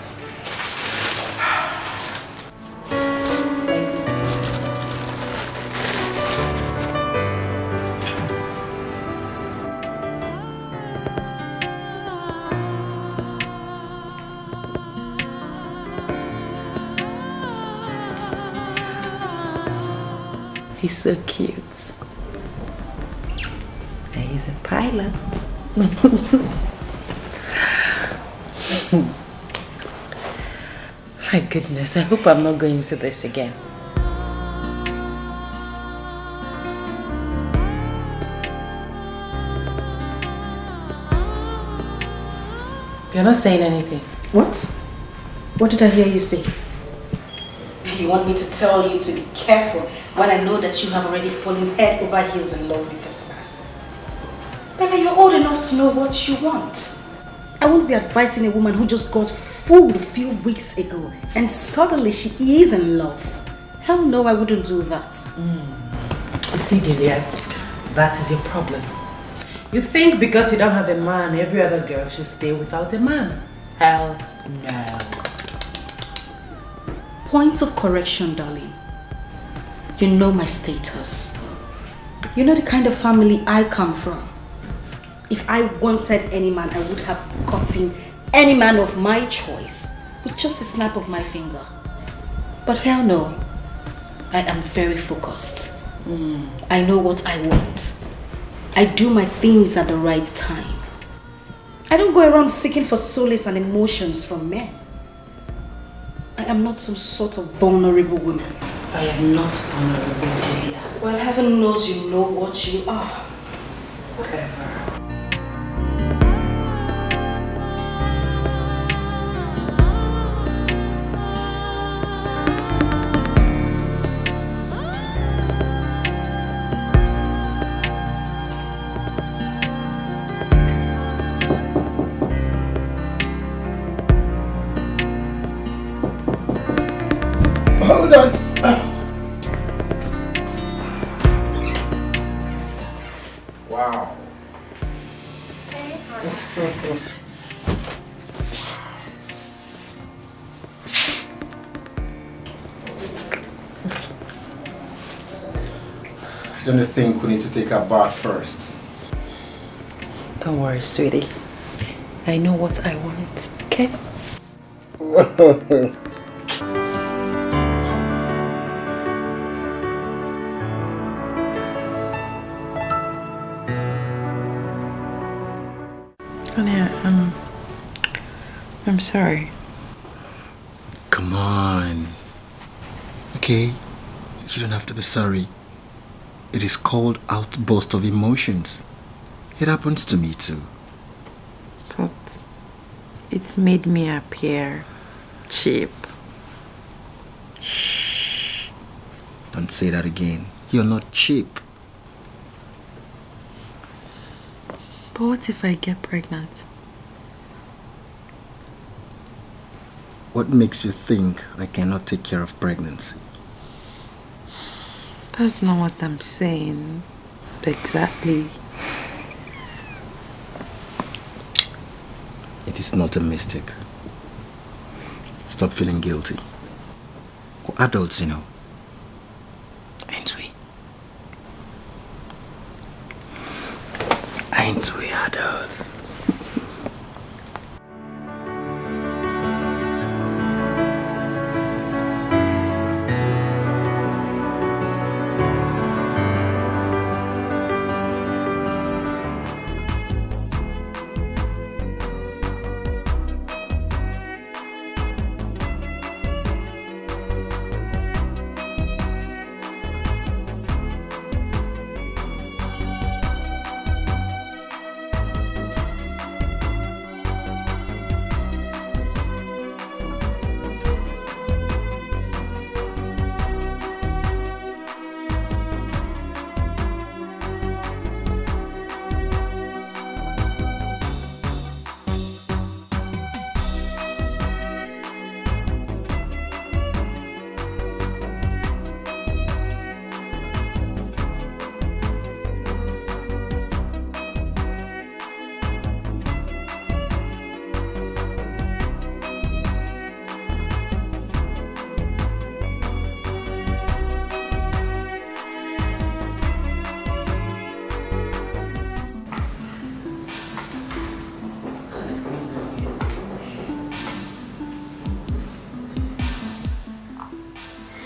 He's so cute. And he's a pilot. My goodness, I hope I'm not going into this again. You're not saying anything. What? What did I hear you say? You want me to tell you to be careful when I know that you have already fallen head over heels in love with this man? Bella, you're old enough to know what you want. I won't be advising a woman who just got fooled a few weeks ago and suddenly she is in love. Hell no, I wouldn't do that. You see, Delia, that is your problem. You think because you don't have a man, every other girl should stay without a man. Hell no. Point of correction, darling. You know my status. You know the kind of family I come from. If I wanted any man, I would have gotten any man of my choice with just a snap of my finger. But hell no. I am very focused. I know what I want. I do my things at the right time. I don't go around seeking for solace and emotions from men. I am not some sort of vulnerable woman. I am not vulnerable, Delia. Well, heaven knows you know what you are. Whatever. Hold on. Wow. Don't you think we need to take a bath first? Don't worry, sweetie. I know what I want, okay? Honey, I'm sorry. Come on. Okay? You don't have to be sorry. It is called outburst of emotions. It happens to me too. But it made me appear cheap. Shh. Don't say that again. You're not cheap. But what if I get pregnant? What makes you think I cannot take care of pregnancy? That's not what I'm saying. Exactly. It is not a mistake. Stop feeling guilty. We're adults, you know. Ain't we? Ain't we adults?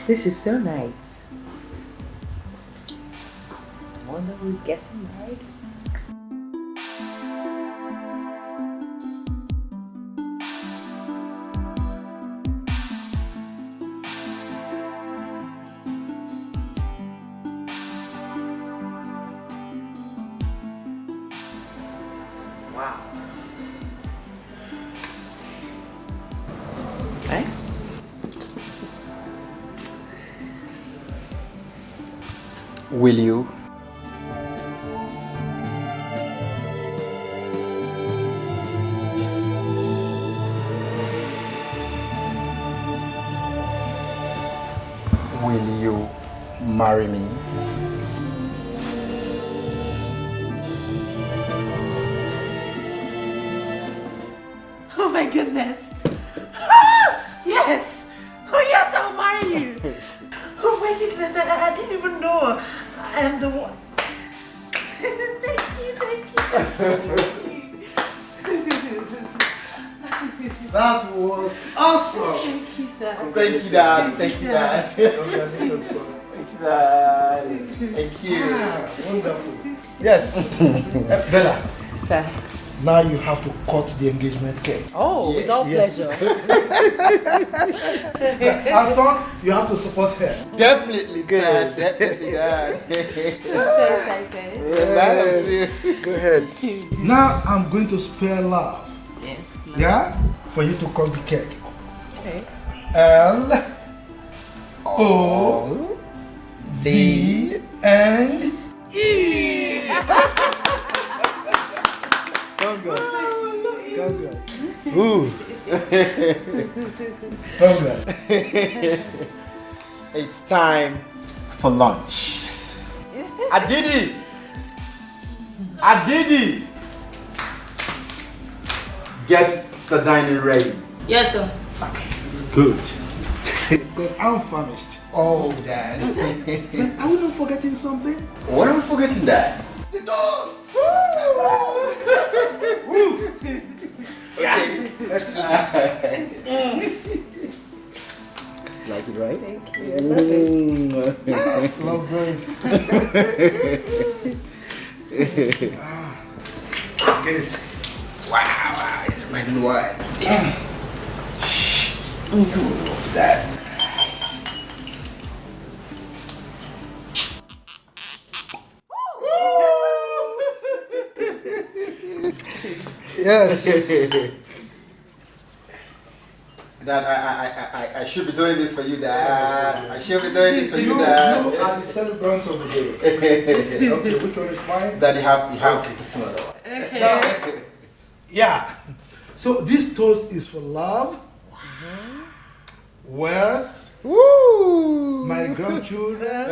This is so nice. wonder who's getting married. Wow. Eh? Will you? Will you marry me? Oh my goodness. Ah, yes. Oh yes, I'll marry you. Oh my goodness, I didn't even know I am the one. Thank you. That was awesome. Thank you, sir. Thank you, Dad. Thank you, sir. Dad. Congratulations, son. Thank you, Dad. Thank you. Ah, wonderful. Yes. Bella. Sir. Now you have to cut the engagement cake. Oh, with all pleasure. And son, you have to support her. Definitely, good. Definitely, Dad. I'm so excited. Yes. Go ahead. Now I'm going to spare love. Yes. Yeah? For you to cut the cake. Okay. L-O-V-N-E. Congrats. Ooh. Congrats. It's time for lunch. Adidi! Adidi! Get the dining ready. Yes, sir. Good. Because I'm famished. Oh, Dad. But are we not forgetting something? What are we forgetting, Dad? The toast! Okay, let's do this. Like it, right? Thank you. I love it. Love birds. Good. Wow, it's red and white. That. Yes. Dad, I should be doing this for you, Dad. I should be doing this for you, Dad. You are the celebrant of the day. Okay, which one is mine? Dad, you have the smaller one. Okay. Yeah. So this toast is for love, wealth, my grandchildren,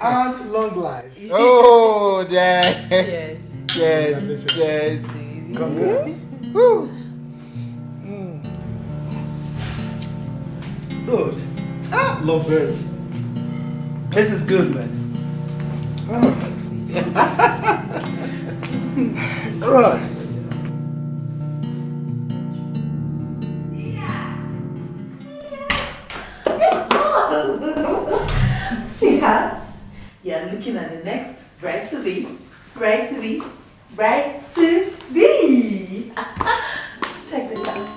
and long life. Oh, Dad. Cheers. Yes, yes. Congrats. Good. Love birds. This is good, man. Oh, sexy. All right. Sweetheart, you're looking at the next bride to be. Bride to be. Bride to be. Check this out.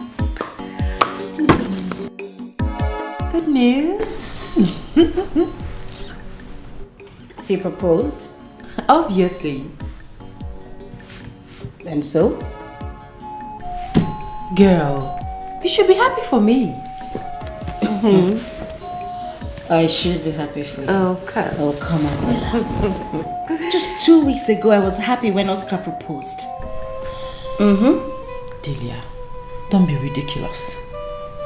Good news. He proposed? Obviously. And so? Girl, you should be happy for me. I should be happy for you. Oh, cuz. Oh, come on, Bella. Just 2 weeks ago, I was happy when Oscar proposed. Delia, don't be ridiculous.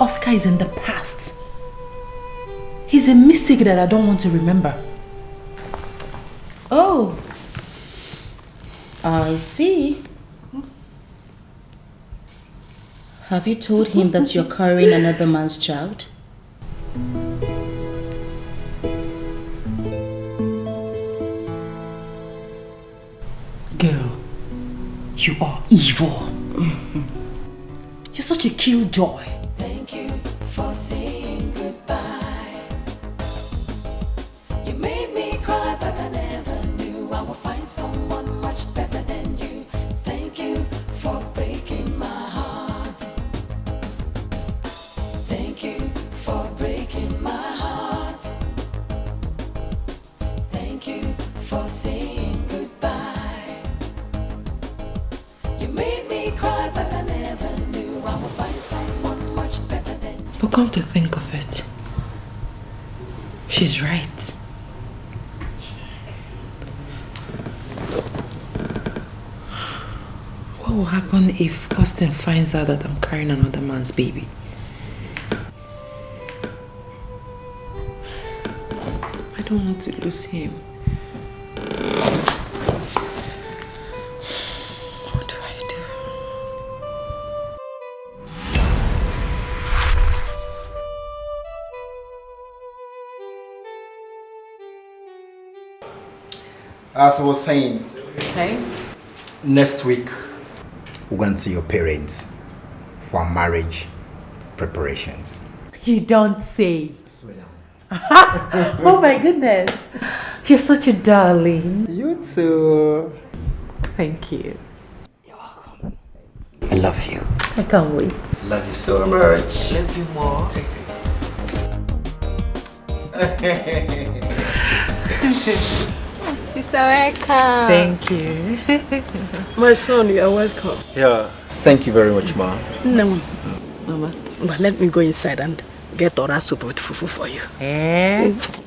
Oscar is in the past. He's a mistake that I don't want to remember. Oh, I see. Have you told him that you're carrying another man's child? Girl, you are evil. You're such a killjoy. Thank you for saying goodbye. You made me cry, but I never find someone much better than you. Thank you for breaking my heart. Thank you for breaking my heart. Thank you for saying goodbye. You made me cry, but I never knew I would find someone much better than you. But come to think of it, she's right. What will happen if Austin finds out that I'm carrying another man's baby? I don't want to lose him. What do I do? As I was saying, Okay. next week we're going to see your parents for our marriage preparations. You don't say. Oh my goodness. You're such a darling. You too. Thank you. I love you. I can't wait. Love you so much. I love you more. Take this. Sister, welcome. Thank you. My son, you are welcome. Yeah. Thank you very much, Ma. No, Mama. But let me go inside and get ora soup with fufu for you.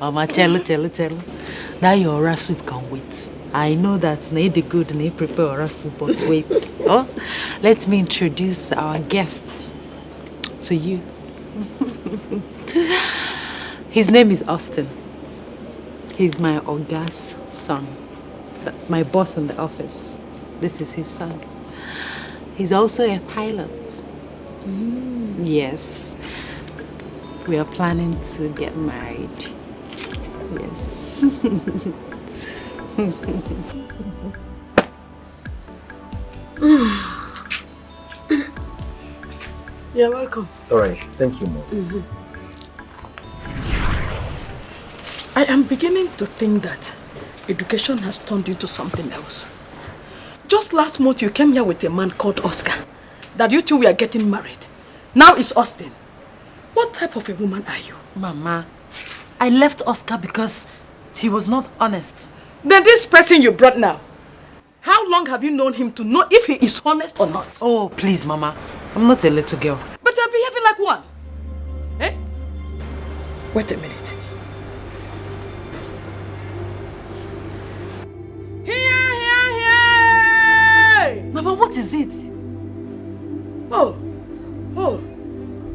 Mama, cello. That your ora soup can wait. I know that na the good na prepare ora soup, but wait. Oh, let me introduce our guests to you. His name is Austin. He's my Oga's son. My boss in the office. This is his son. He's also a pilot. Yes. We are planning to get married. Yes. You're welcome. All right. Thank you, Mom. I am beginning to think that education has turned into something else. Just last month you came here with a man called Oscar. That you two were getting married. Now it's Austin. What type of a woman are you? Mama, I left Oscar because he was not honest. Then this person you brought now, how long have you known him to know if he is honest or not? Oh, please, Mama. I'm not a little girl. But you're behaving like one. Eh? Wait a minute. Mama, what is it? Oh,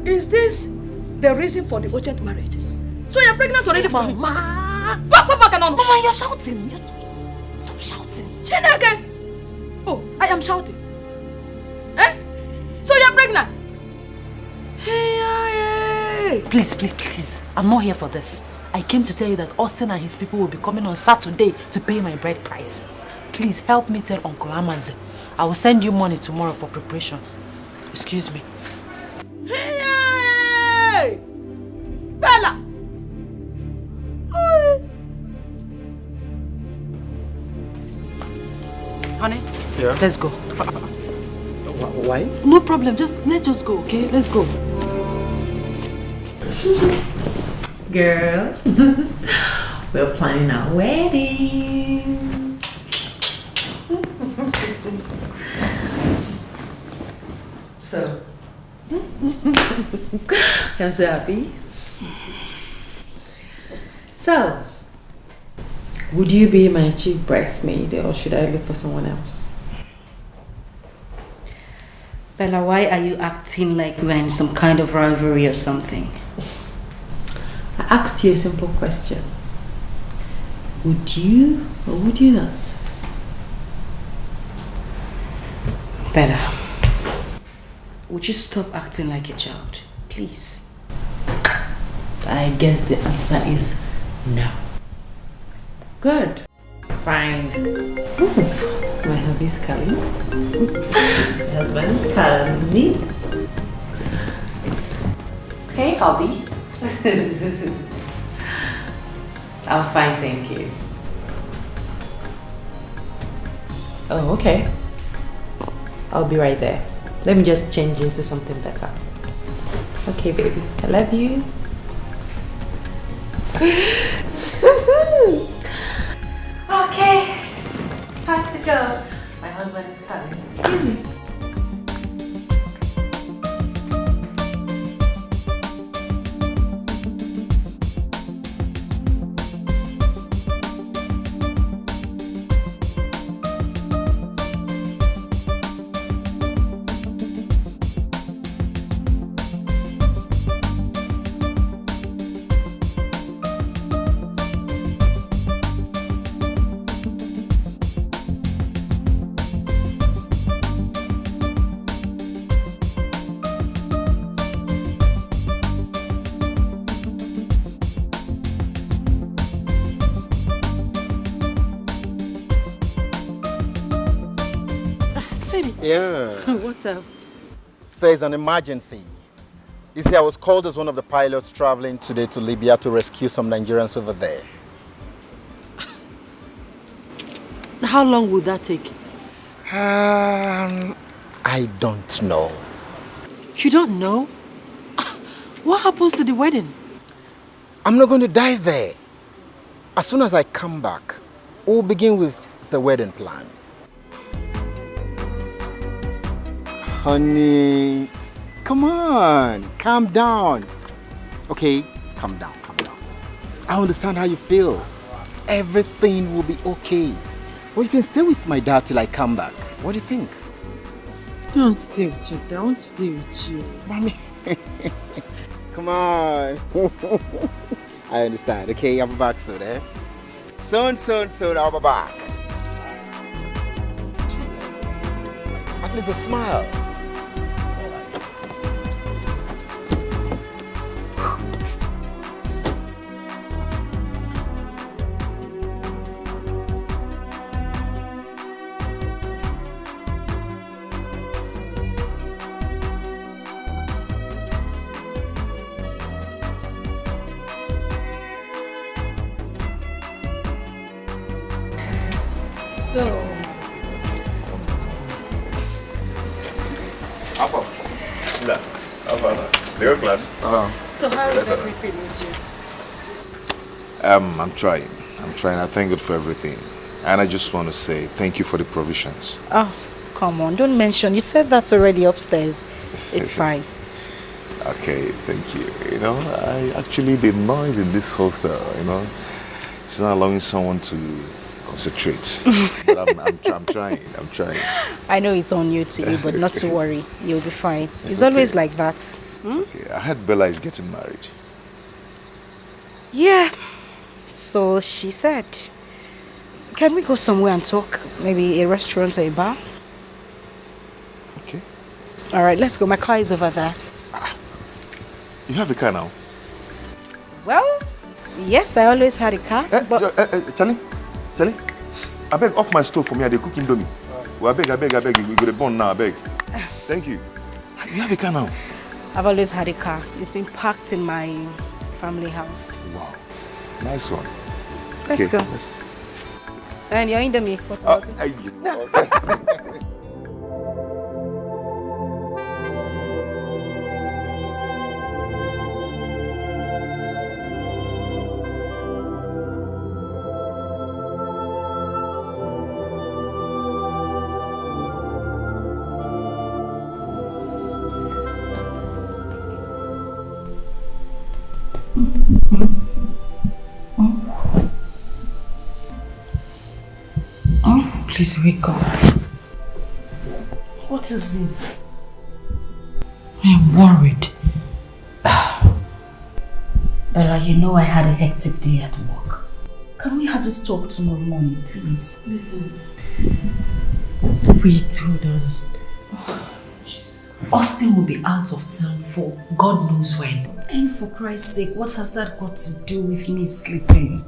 is this the reason for the urgent marriage? So you're pregnant already for him? Mama, you're shouting. Stop shouting. Chineke! Oh, I am shouting. Eh? So you're pregnant? Hey. Please. I'm not here for this. I came to tell you that Austin and his people will be coming on Saturday to pay my bride price. Please help me tell Uncle Amaze. I will send you money tomorrow for preparation. Excuse me. Hey! Bella! Honey? Yeah? Let's go. Why? No problem. Let's just go, okay? Let's go. Girl, we're planning our wedding. So, I'm so happy. So, would you be my chief bridesmaid or should I look for someone else? Bella, why are you acting like we're in some kind of rivalry or something? I asked you a simple question. Would you or would you not? Bella, would you stop acting like a child, please? I guess the answer is no. Good. Fine. My hubby's calling. My husband is calling me. Hey, hubby. I'm fine, thank you. Oh, okay. I'll be right there. Let me just change into something better. Okay, baby. I love you. Okay. Time to go. My husband is coming. Excuse me. Yeah. What's up? There's an emergency. You see, I was called as one of the pilots traveling today to Libya to rescue some Nigerians over there. How long would that take? I don't know. You don't know? What happens to the wedding? I'm not going to die there. As soon as I come back, we'll begin with the wedding plan. Honey, come on, calm down. Okay, calm down. I understand how you feel. Everything will be okay. Well, you can stay with my dad till I come back. What do you think? Don't stay with you. Don't stay with you. Mommy. Come on. I understand. Okay, I'll be back soon, eh? Soon, I'll be back. At least a smile. Class. So how is everything with you? I'm trying. I thank God for everything. And I just want to say thank you for the provisions. Oh, come on. Don't mention. You said that already upstairs. It's fine. Okay, thank you. You know, the noise in this hostel, you know, it's not allowing someone to concentrate. But I'm trying. I know it's on you to you, but not to worry. You'll be fine. It's okay. Always like that. It's okay. I heard Bella is getting married. Yeah. So she said, can we go somewhere and talk? Maybe a restaurant or a bar? Okay. All right, let's go. My car is over there. You have a car now? Well, yes, I always had a car. Charlie, I beg off my stove for me. They cook indomie. Well, I beg. We go to burn now. I beg. Thank you. You have a car now? I've always had a car. It's been parked in my family house. Wow. Nice one. Let's go. And you're in the me. What about it? Please wake up. What is it? I'm worried. Bella, you know I had a hectic day at work. Can we have this talk tomorrow morning, please? Listen. Wait, hold on. Jesus Christ. Austin will be out of town for God knows when. And for Christ's sake, what has that got to do with me sleeping?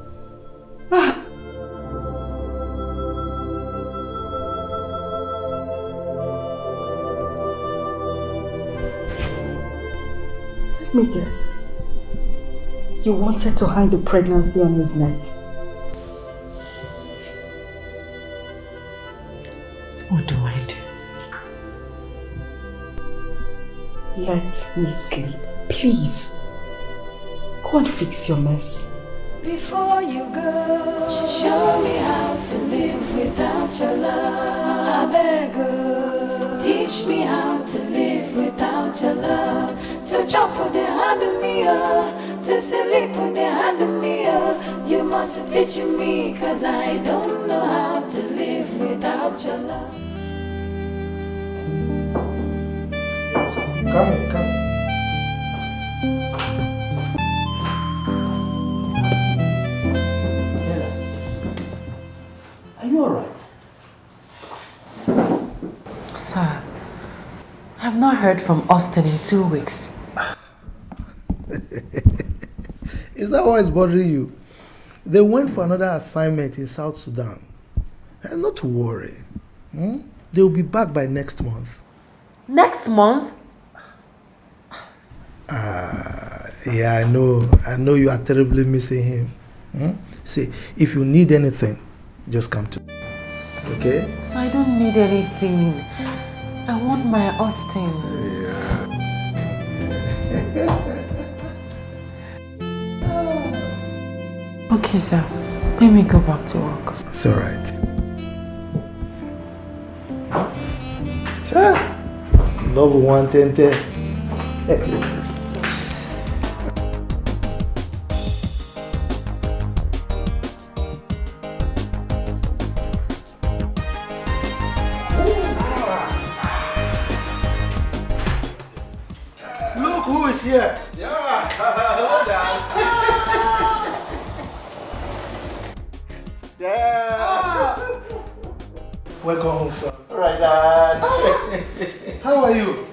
Let me guess. You wanted to hang the pregnancy on his neck. Let me sleep, please. Go and fix your mess. Before you go, show me how to live without your love. I beg you, teach me how to live without your love. To jump with the hand of me, to sleep with the hand of me. You must teach me, cause I don't know how to live without your love. Come in, come in. Are you alright? Sir, I've not heard from Austin in 2 weeks. Is that why it's bothering you? They went for another assignment in South Sudan. And not to worry. They'll be back by next month. Next month? Yeah, I know. I know you are terribly missing him. See, if you need anything, just come to me. Okay? So I don't need anything. I want my Austin. Okay, sir. Let me go back to work. It's alright. Sure. Love 110. Look who is here. Yeah, hello, Dad. Yeah. Welcome home, sir. All right, Dad. How are you?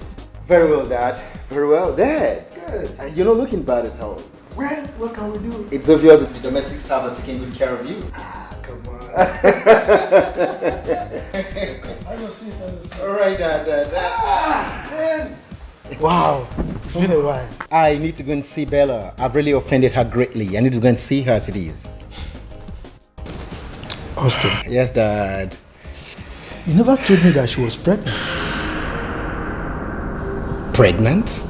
Very well, Dad. Very well, Dad. Good. You're not looking bad at all. Well, what can we do? It's obvious that the domestic staff are taking good care of you. Come on. All right, Dad. Wow. It's been a while. I need to go and see Bella. I've really offended her greatly. I need to go and see her as it is. Austin. Yes, Dad. You never told me that she was pregnant. Pregnant?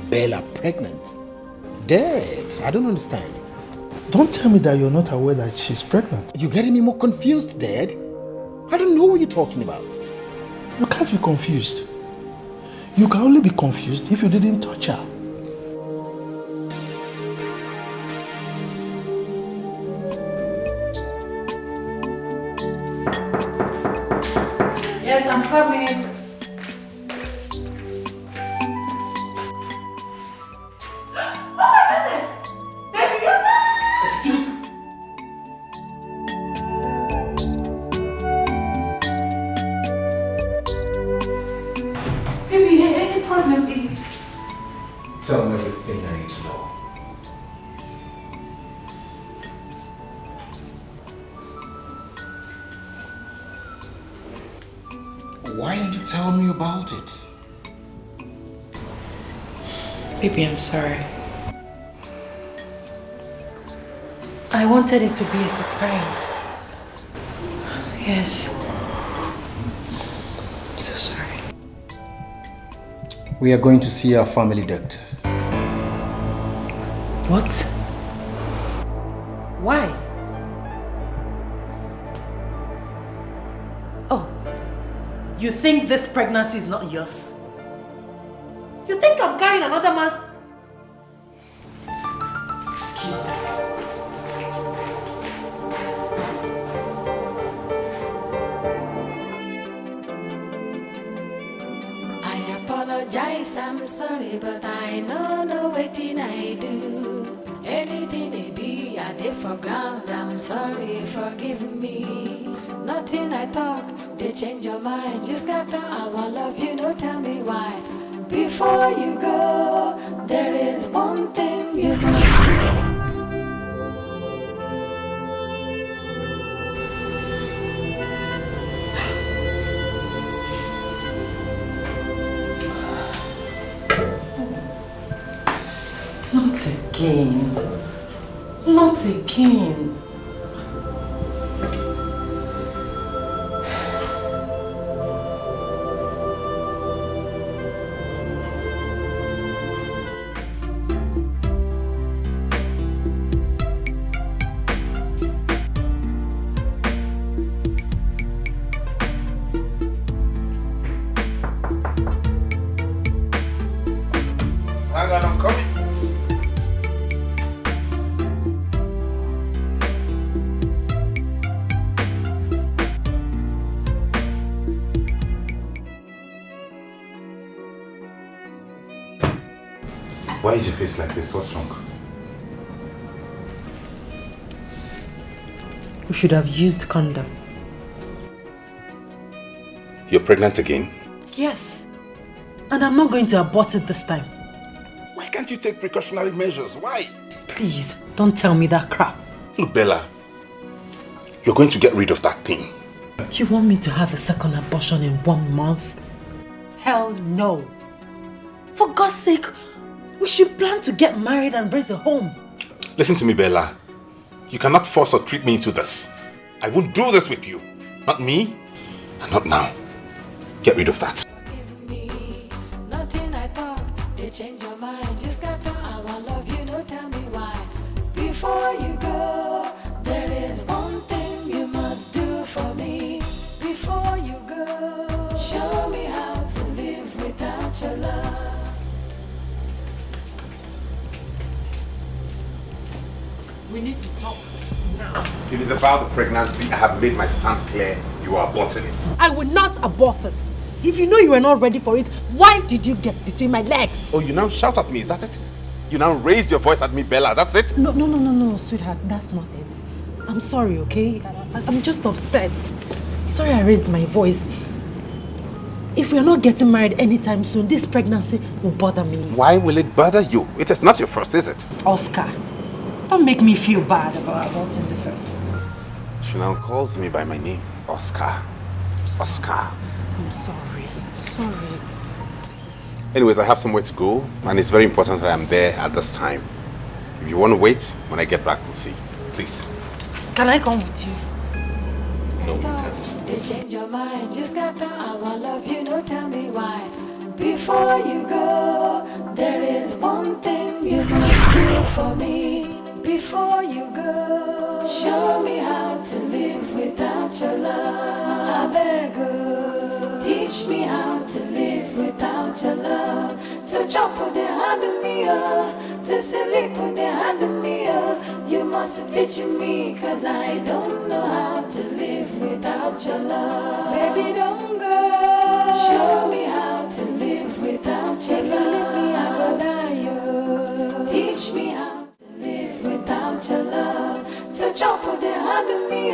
Bella pregnant? Dad, I don't understand. Don't tell me that you're not aware that she's pregnant. You're getting me more confused, Dad. I don't know what you're talking about. You can't be confused. You can only be confused if you didn't touch her. Yes, I'm coming. Oh my goodness! Baby, you're back! Excuse me. Baby, any problem, baby? Tell me everything I need to know. Why didn't you tell me about it? Baby, I'm sorry. I wanted it to be a surprise. Yes. I'm so sorry. We are going to see our family doctor. What? Why? Oh, you think this pregnancy is not yours? You think I'm carrying another man's... Excuse me. I apologize, I'm sorry, but I know wetin I do. Anything they be, I did for ground, I'm sorry, forgive me. Nothing I talk, they change your mind. You scatter our love, you know, tell me why. Before you go, there is one thing you must do. Not again. Not again. Why is your face like this? What's wrong? We should have used condom. You're pregnant again? Yes. And I'm not going to abort it this time. Why can't you take precautionary measures? Why? Please, don't tell me that crap. Look, Bella, you're going to get rid of that thing. You want me to have a second abortion in 1 month? Hell no. For God's sake, we should plan to get married and raise a home. Listen to me, Bella. You cannot force or trick me into this. I won't do this with you. Not me, and not now. Get rid of that. Nothing I talk, they change your mind. Just got the I love you, no tell me why. Before you go, there is one thing you must do for me. Before you go, show me how to live without your love. We need to talk now. If it's about the pregnancy, I have made my stand clear. You are aborting it. I will not abort it. If you know you were not ready for it, why did you get between my legs? Oh, you now shout at me, is that it? You now raise your voice at me, Bella, that's it? No, sweetheart, that's not it. I'm sorry, okay? I'm just upset. Sorry I raised my voice. If we're not getting married anytime soon, this pregnancy will bother me. Why will it bother you? It is not your first, is it? Oscar, don't make me feel bad about aborting the first. She now calls me by my name, Oscar. Oscar. I'm sorry. Anyways, I have somewhere to go, and it's very important that I'm there at this time. If you want to wait, when I get back, we'll see. Please. Can I come with you? No, you can't. They change your mind. Just got the I love you, no tell me why. Before you go, there is one thing you must do for me. Before you go, show me how to live without your love. I beg you, teach me how to live without your love. To jump with the hand of me, to sleep with the hand of me. You must teach me, cause I don't know how to live without your love. Baby, don't go. Show me how to live without your love. If you leave me, I go die, yo. Teach me how without your love, to jump with the hand of me,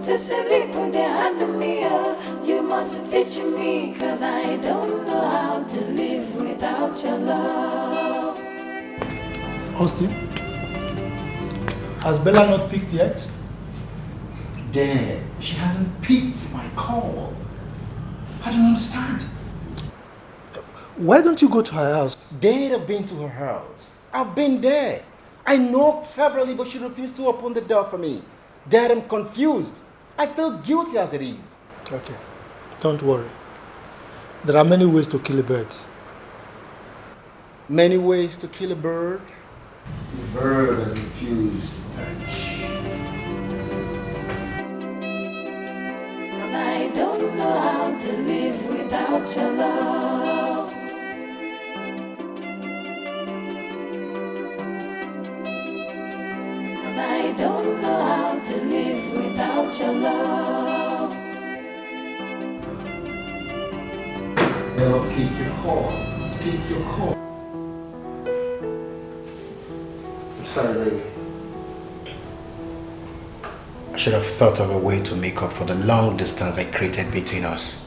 to sleep with the hand of me, you must teach me, cause I don't know how to live without your love. Austin, has Bella not picked yet? Dad, she hasn't picked my call. I don't understand. Why don't you go to her house? Dad, I've been to her house. I've been there. I knocked severally, but she refused to open the door for me. Dad, I'm confused. I feel guilty as it is. Okay, don't worry. There are many ways to kill a bird. Many ways to kill a bird? This bird has refused to perish. Cause I don't know how to live without your love. I don't know how to live without your love. Now pick your call. Pick your call. I'm sorry, baby. I should have thought of a way to make up for the long distance I created between us.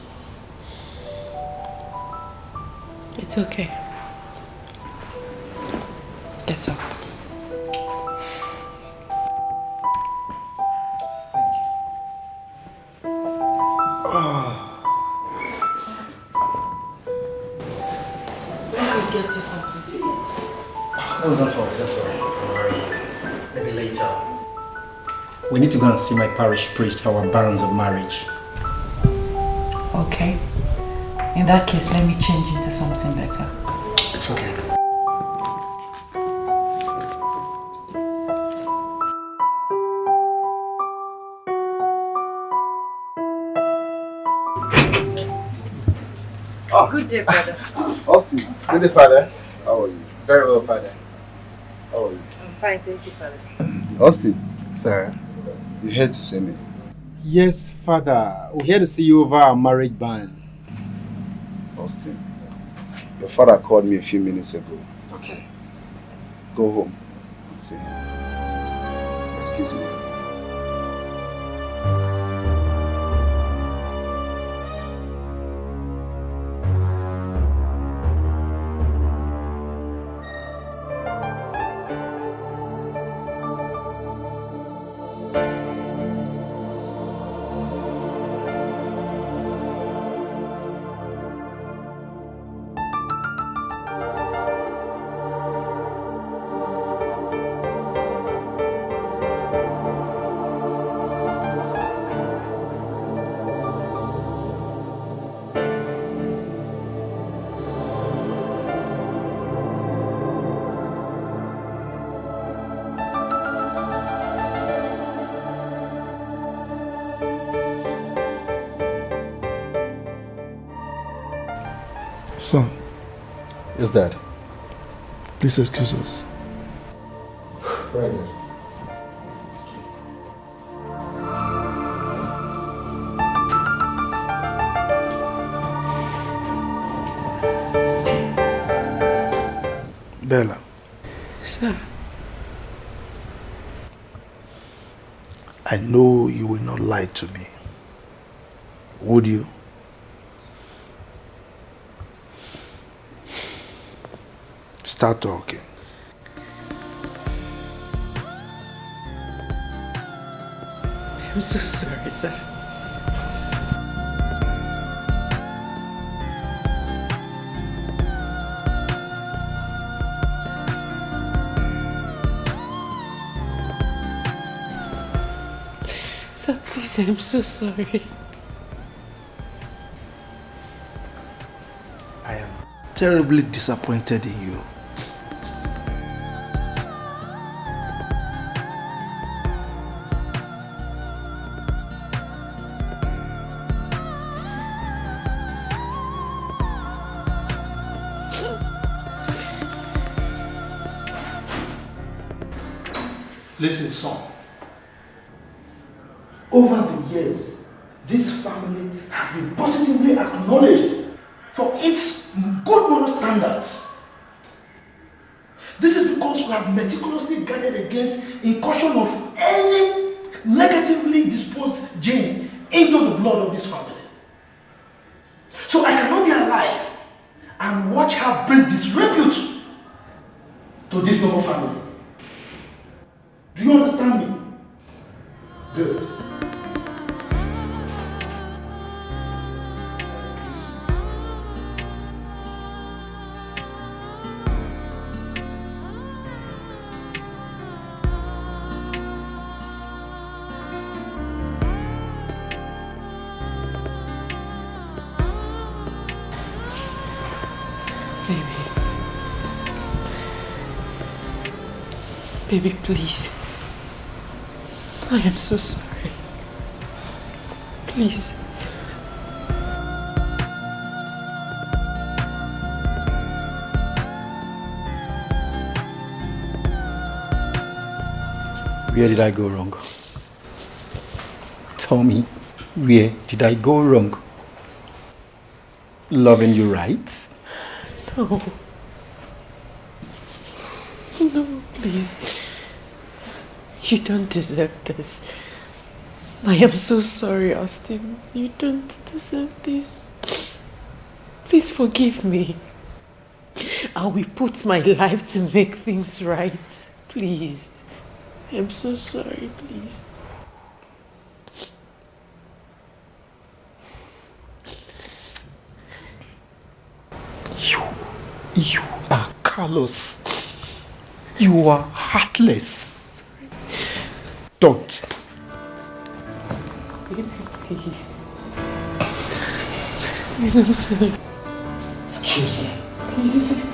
It's okay. Get up. Get you something to eat. No, don't worry. Maybe later. We need to go and see my parish priest for our banns of marriage. Okay. In that case, let me change into something better. It's okay. Oh. Good day, brother. Austin, good day, father. How are you? Very well, father. How are you? I'm fine, thank you, father. Austin. Sir. You're here to see me? Yes, father. We're here to see you over our marriage ban. Austin, your father called me a few minutes ago. Okay. go home and see him. Excuse me. Son. Yes, Dad. Please excuse us. Right, Dad. Bella. Sir. I know you will not lie to me. Would you? Start talking. I'm so sorry, sir. Sir, please, I'm so sorry. I am terribly disappointed in you. Listen, son. Over the years, this family has been positively acknowledged for its good moral standards. This is because we have meticulously guarded against incursion of any negatively disposed gene into the blood of this family. So I cannot be alive and watch her bring disrepute to this noble family. Do you understand me? Good. Baby, please. I am so sorry. Please. Where did I go wrong? Tell me, where did I go wrong? Loving you right? No. No, please. You don't deserve this. I am so sorry, Austin. You don't deserve this. Please forgive me. I will put my life to make things right. Please. I'm so sorry, please. You are callous. You are heartless. Sorry. Don't. Please. Please, I'm sorry. Excuse me. Please.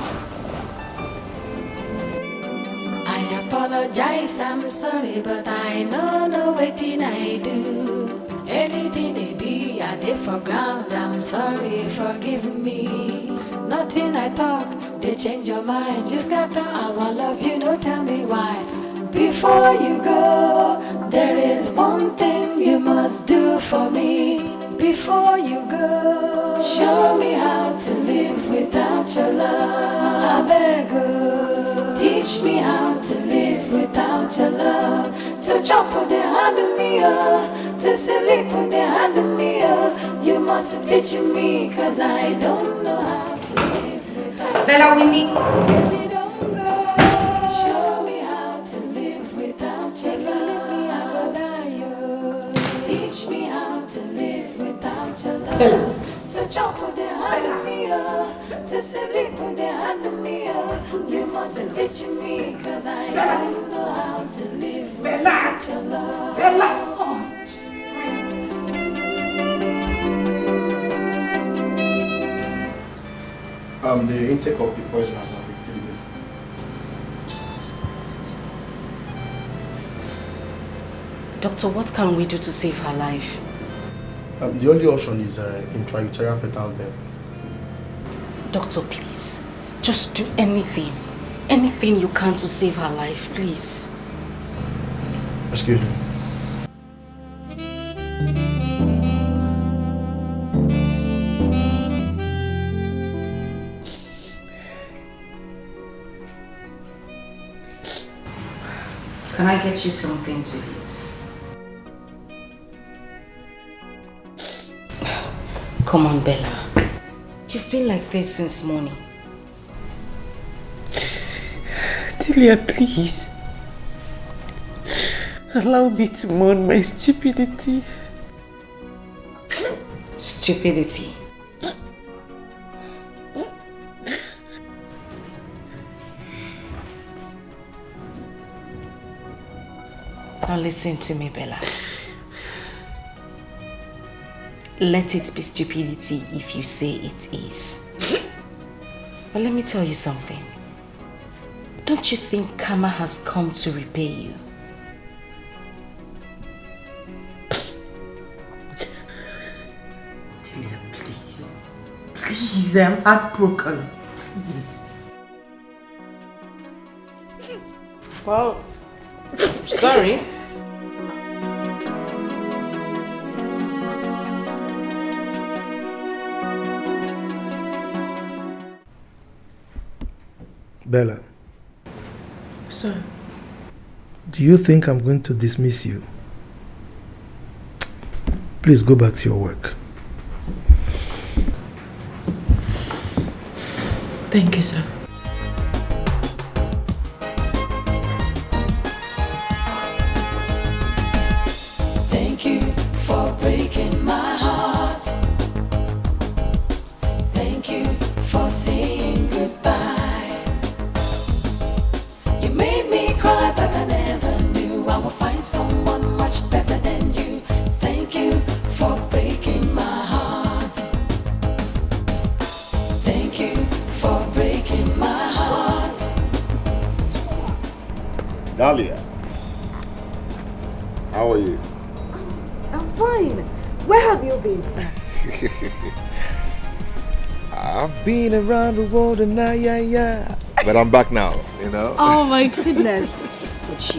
I apologize, I'm sorry, but I know no waiting I do. Anything they be, I did for ground, I'm sorry, forgive me. Nothing I talk, they change your mind. Just got the our love, you know, tell me why. Before you go, there is one thing you must do for me. Before you go, show me how to live without your love. I beg you, teach Teach me how to live without your love. To jump with the hand of me, to sleep with the hand of me. You must teach me, cause I don't know how to live without Bella, we need. Baby, don't go. Show me how to live without your love. I will die. Teach me how to live without your love. Bella. To jump with the hand of me, to sleep with the hand of me. You must teach me, cause I don't know how to live without your love. Bella. The intake of the poison has not been pretty good. Jesus Christ. Doctor, what can we do to save her life? The only option is intrauterine fetal death. Doctor, please. Just do anything. Anything you can to save her life, please. Excuse me. Can I get you something to eat? Come on, Bella. You've been like this since morning. Delia, please. Allow me to mourn my stupidity. Stupidity. Now listen to me, Bella. Let it be stupidity if you say it is. But let me tell you something. Don't you think karma has come to repay you? Delia, please. Please, I'm heartbroken. Please. Well, sorry. Bella. Sir. Do you think I'm going to dismiss you? Please go back to your work. Thank you, sir. Thank you for breaking my heart. Thank you for saying goodbye. You made me cry, but I never knew I would find someone much better than you. Thank you for breaking my heart. Thank you for breaking my heart. Dahlia, how are you? I'm fine. Where have you been? I've been around the world and yeah. But I'm back now, you know? Oh my goodness. But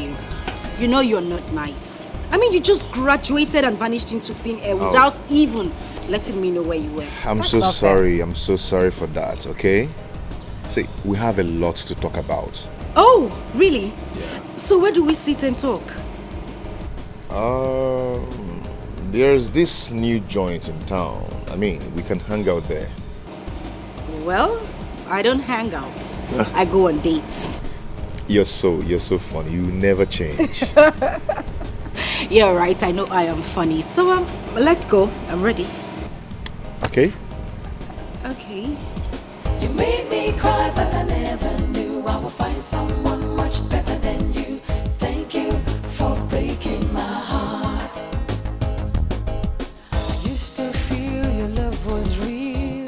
you know you're not nice. I mean, you just graduated and vanished into thin air without even letting me know where you were. I'm That's so not fair. sorry. I'm so sorry for that, okay? See, we have a lot to talk about. Oh, really? Yeah. So where do we sit and talk? There's this new joint in town. I mean, we can hang out there. Well, I don't hang out. I go on dates. You're so funny. You never change. You're right. I know I am funny. So let's go. I'm ready. Okay? Okay. You made me cry, but I never knew I would find someone much better than you. Thank you for breaking my heart. I used to feel your love was real.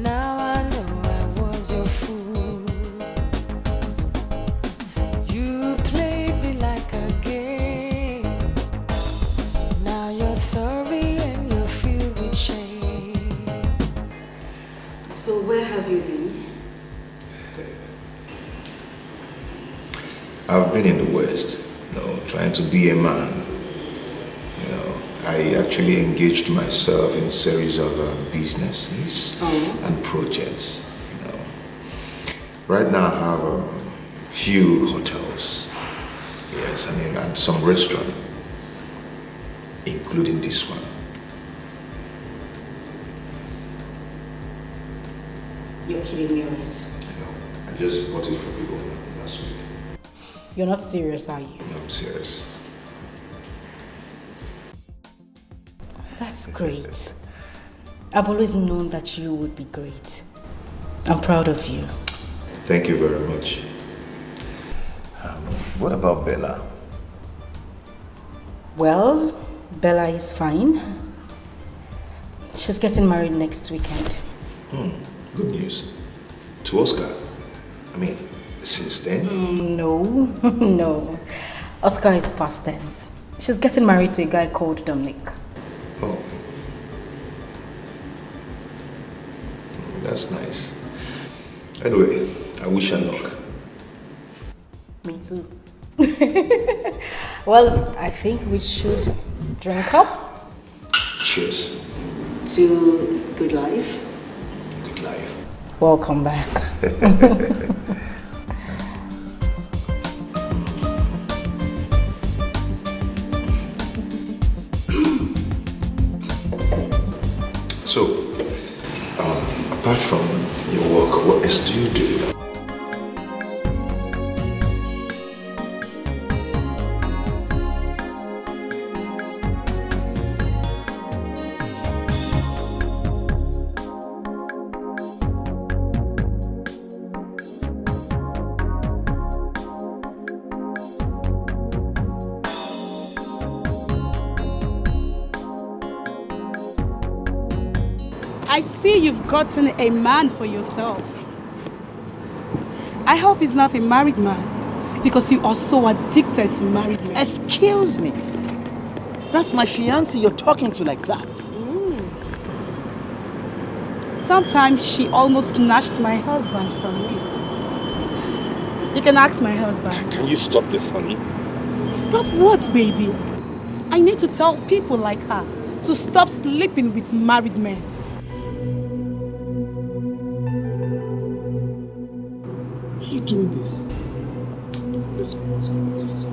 Now I know I was your fool. You played me like a game. Now you're sorry and you're filled with shame. So where have you been? I've been in the West, trying to be a man. I actually engaged myself in a series of businesses and projects. Right now I have a few hotels. Yes, and some restaurants, including this one. You're kidding me, right? I just bought it for people last week. You're not serious, are you? No, I'm serious. That's great. I've always known that you would be great. I'm proud of you. Thank you very much. What about Bella? Well, Bella is fine. She's getting married next weekend. Good news. To Oscar. I mean, since then? No, no. Oscar is past tense. She's getting married to a guy called Dominic. Oh. That's nice. Anyway, I wish her luck. Me too. Well, I think we should drink up. Cheers. To good life. Good life. Welcome back. So, apart from your work, what else do you do? I see you've gotten a man for yourself. I hope he's not a married man, because you are so addicted to married men. Excuse me. That's my fiancé you're talking to like that. Sometimes she almost snatched my husband from me. You can ask my husband. Can you stop this, honey? Stop what, baby? I need to tell people like her to stop sleeping with married men. Why are you doing this? Let's go, let's go, let's go.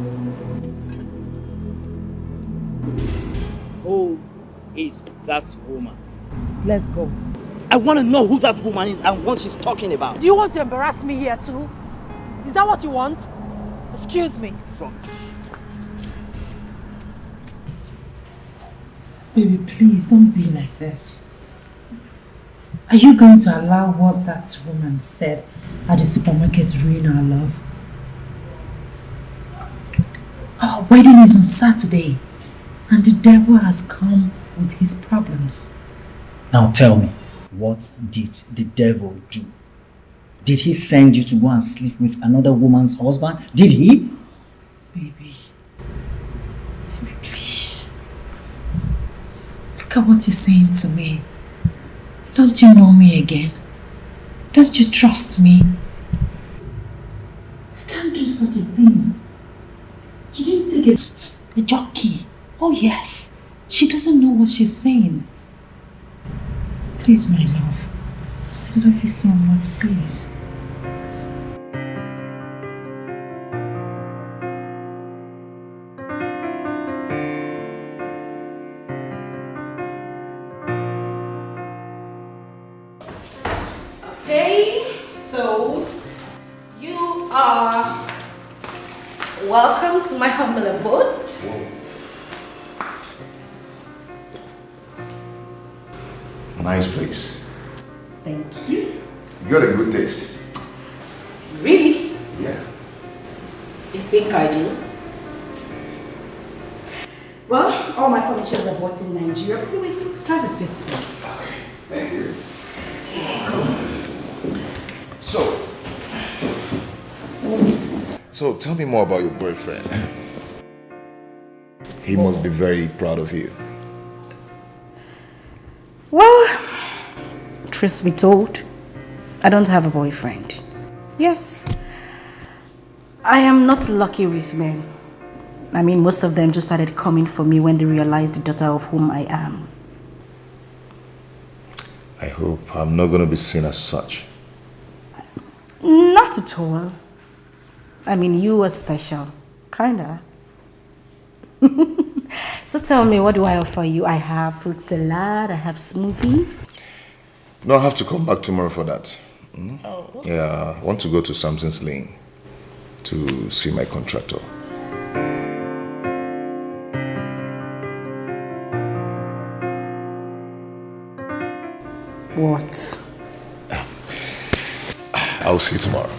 Who is that woman? Let's go. I want to know who that woman is and what she's talking about. Do you want to embarrass me here too? Is that what you want? Excuse me. Baby, please don't be like this. Are you going to allow what that woman said at the supermarket ruin our love? Our wedding is on Saturday, and the devil has come with his problems. Now tell me, what did the devil do? Did he send you to go and sleep with another woman's husband? Did he? Baby, please. Look at what you're saying to me. Don't you know me again? Don't you trust me? I can't do such a thing. You didn't take a jockey. Oh yes, she doesn't know what she's saying. Please, my love. I love you so much, please. Okay, so you are welcome to my humble abode. Nice place. Thank you. You got a good taste. Really? Yeah. You think I do? Well, all my furnitures are bought in Nigeria. Anyway, have a seat, please. Thank you. So tell me more about your boyfriend. He must be very proud of you. Well, truth be told, I don't have a boyfriend. Yes, I am not lucky with men. I mean, most of them just started coming for me when they realized the daughter of whom I am. I hope I'm not going to be seen as such. Not at all. I mean, you were special. Kinda. So tell me, what do I offer you? I have fruit salad, I have smoothie. No, I have to come back tomorrow for that. Oh. Yeah, I want to go to Samson's Lane to see my contractor. What? I'll see you tomorrow.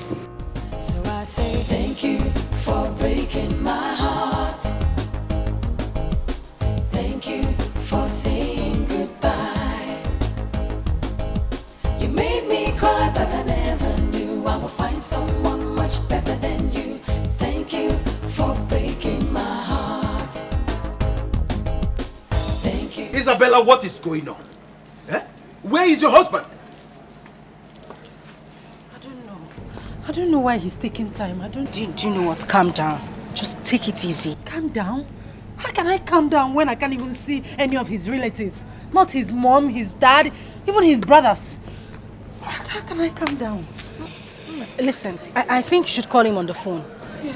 So I say thank you for breaking my heart. Thank you for saying goodbye. You made me cry, but I never knew I would find someone much better than you. Thank you for breaking my heart. Thank you. Isabella, what is going on? Eh? Where is your husband? I don't know why he's taking time. Do you know what? Calm down. Just take it easy. Calm down? How can I calm down when I can't even see any of his relatives? Not his mom, his dad, even his brothers. How can I calm down? Listen, I think you should call him on the phone. Yeah.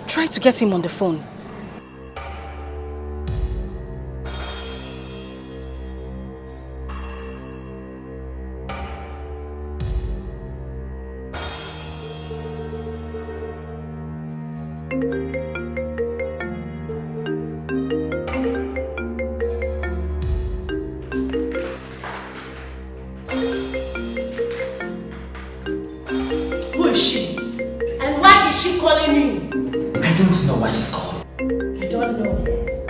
Try to get him on the phone. Who is she? And why is she calling you? I don't know why she's calling. You don't know, yes.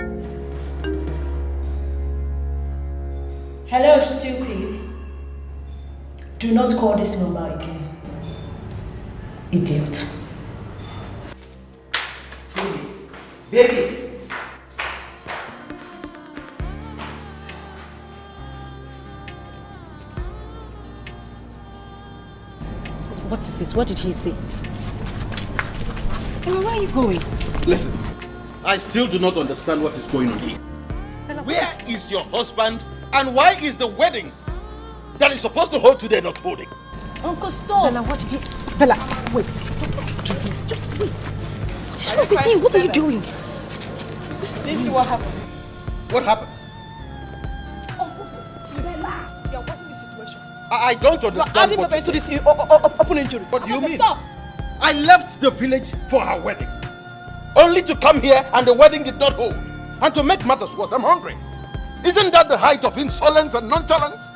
Hello, stupid. Do not call this number again. Idiot. Baby! What is this? What did he say? Emma, where are you going? Listen, I still do not understand what is going on here. Where is your husband and why is the wedding that is supposed to hold today not holding? Uncle, stop. Bella, what did you... Bella, wait. Don't do this. Just wait. What is wrong with you? What are you doing? This is what happened. What happened? Bella, you are watching the situation. I don't understand You are what adding you to this open injury. What do you mean? Stop. I left the village for her wedding, only to come here and the wedding did not hold. And to make matters worse, I'm hungry. Isn't that the height of insolence and nonchalance?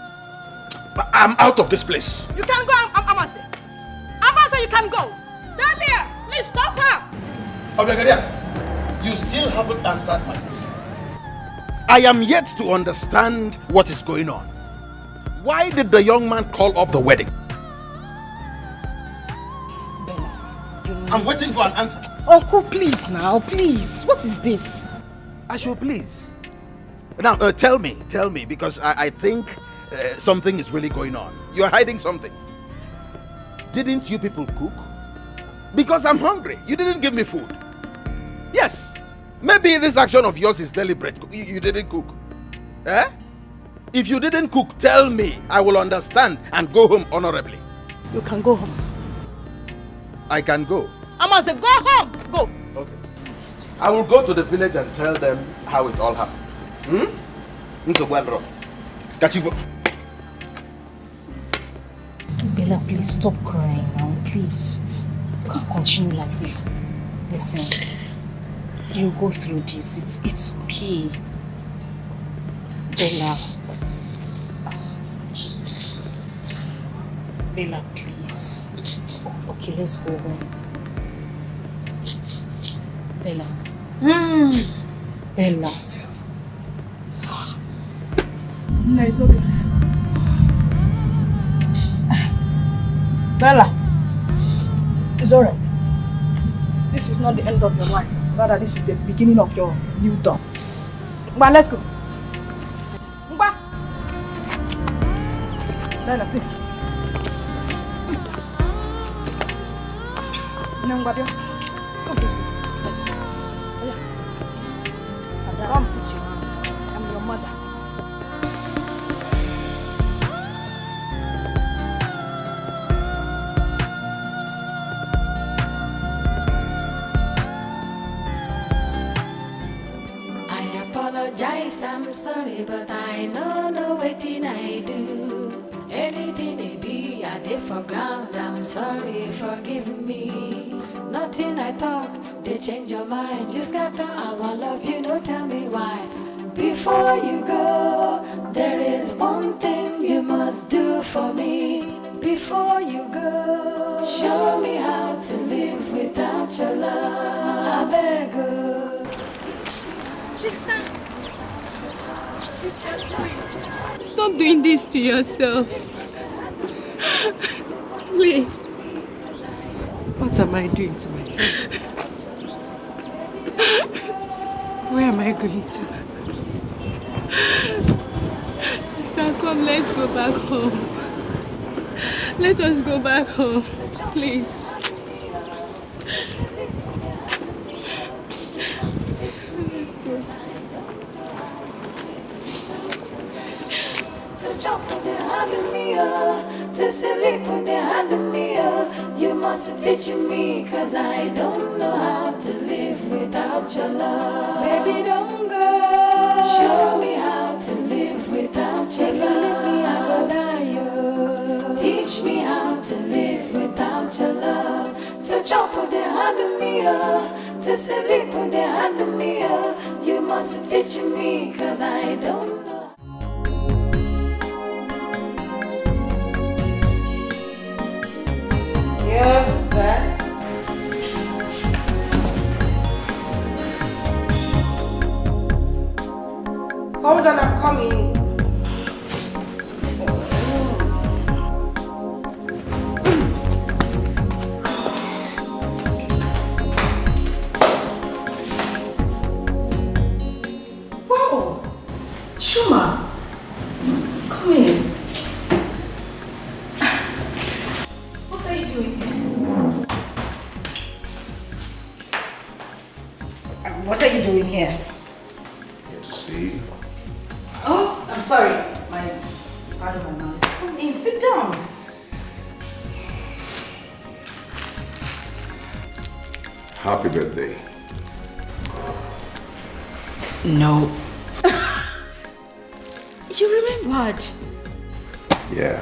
I'm out of this place. You can go, Amase. Amase, you can go. Dahlia, please stop her. Obegadia, you still haven't answered my question. I am yet to understand what is going on. Why did the young man call off the wedding? I'm waiting for an answer. Uncle, please now, please. What is this? I should please. Now, tell me, because I think something is really going on. You're hiding something. Didn't you people cook? Because I'm hungry. You didn't give me food. Yes. Maybe this action of yours is deliberate. You didn't cook. Eh? If you didn't cook, tell me. I will understand and go home honorably. You can go home. I can go. Amase, go home. Go. Okay. I will go to the village and tell them how it all happened. Bella, please stop crying now, please. You can't continue like this. Listen, you go through this. It's okay. Bella. Jesus Christ. Bella, please. Okay, let's go home. Bella. Bella. No, it's okay. Bella, it's alright. This is not the end of your life. Rather, this is the beginning of your new dawn. But let's go. Mba. Bella, please. No, Mba, come, please. Let's go. Come, put your arm. I'm your mother. but I know waiting I do. Anything they be, I did for ground. I'm sorry, forgive me. Nothing I talk, they change your mind. Just got the I love you, no tell me why. Before you go, there is one thing you must do for me. Before you go, show me how to live without your love. I beg you. Sister, stop doing this to yourself. Please. What am I doing to myself? Where am I going to? Sister, come, let's go back home. Let us go back home, please. Let's go. To jump with the hand of me, to sleep with the hand of me, you must teach me, cause I don't know how to live without your love. Baby, don't go. Show me how to live without your love. If you leave me, I go die, yo. Teach me how to live without your love. To jump with the hand of me, to sleep with the hand of me, you must teach me, cause I don't know. Yeah, who's that? Hold on, I'm coming. Wow, Chuma, come in. What are you doing here? What are you doing here? Here to see. Oh, I'm sorry. My part of my mouth is come in. Sit down. Happy birthday. No. You remembered? Yeah.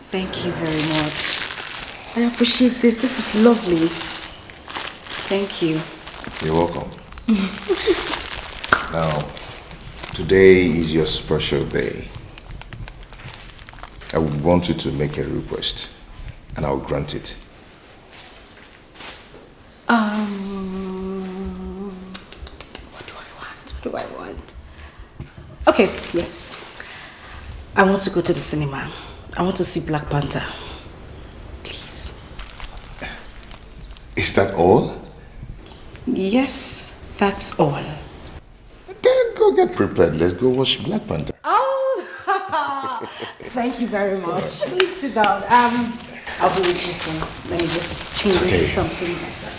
Thank you very much. I appreciate this. This is lovely. Thank you. You're welcome. Now, today is your special day. I would want you to make a request, and I'll grant it. What do I want? Okay, yes. I want to go to the cinema. I want to see Black Panther. Please. Is that all? Yes, that's all. Then go get prepared. Let's go watch Black Panther. Oh, thank you very much. Please sit down. I'll be with you soon. Let me just change into something better.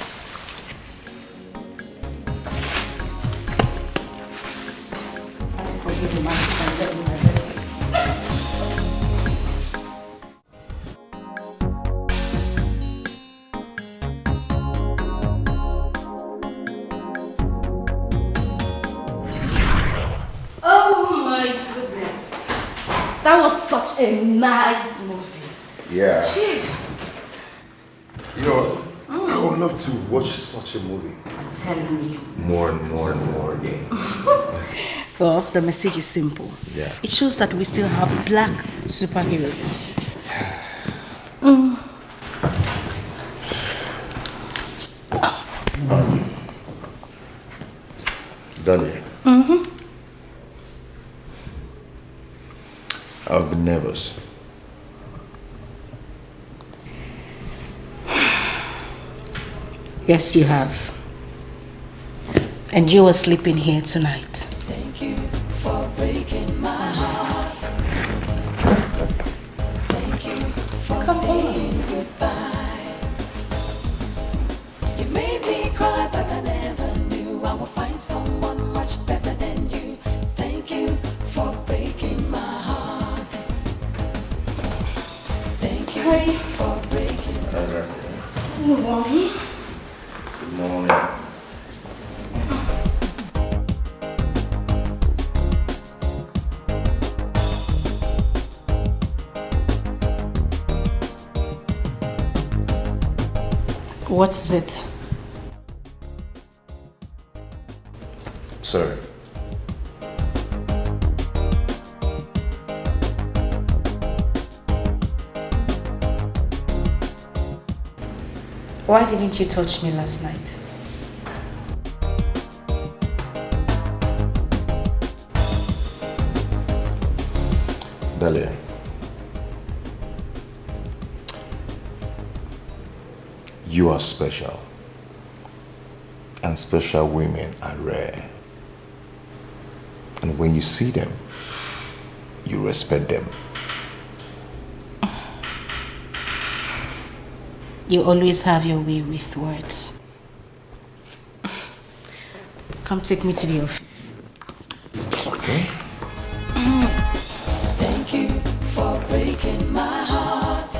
I just forgive you, man. Oh my goodness. That was such a nice movie. Yeah. Jeez. You know what? I would love to watch such a movie. I'm telling you. More and more and more again. Well, the message is simple. Yeah. It shows that we still have black superheroes. Dahlia, Mm-hmm. I've been nervous. Yes, you have. And you were sleeping here tonight. Thank you for breaking my heart. Thank you for saying goodbye. You made me cry, but I never knew I would find someone much better than you. Thank you for breaking my heart. Thank you for breaking my heart. Good morning. Good morning. What is it? Sorry. Why didn't you touch me last night? Dahlia. You are special. And special women are rare. And when you see them, you respect them. You always have your way with words. Come take me to the office. Okay. Thank you for breaking my heart.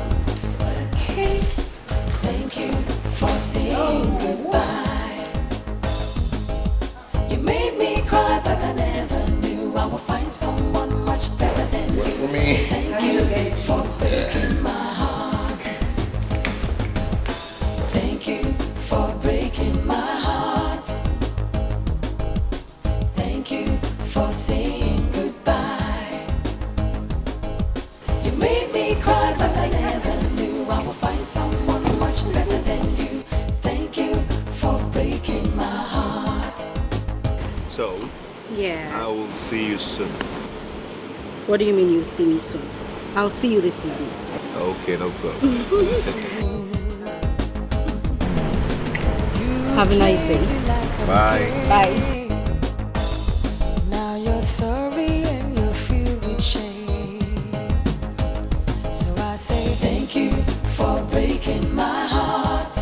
Thank you for saying goodbye. You made me cry, but I never knew I would find someone much better than you. Thank you for breaking my heart. Thank you for breaking my heart. Thank you for saying goodbye. You made me cry, but I never knew I would find someone much better than you. Thank you for breaking my heart. So, Yeah. I will see you soon. What do you mean you'll see me soon? I'll see you this evening. Okay, no problem. Have a nice day. Bye. Bye. Now you're sorry and you're filled with shame. So I say thank you for breaking my heart.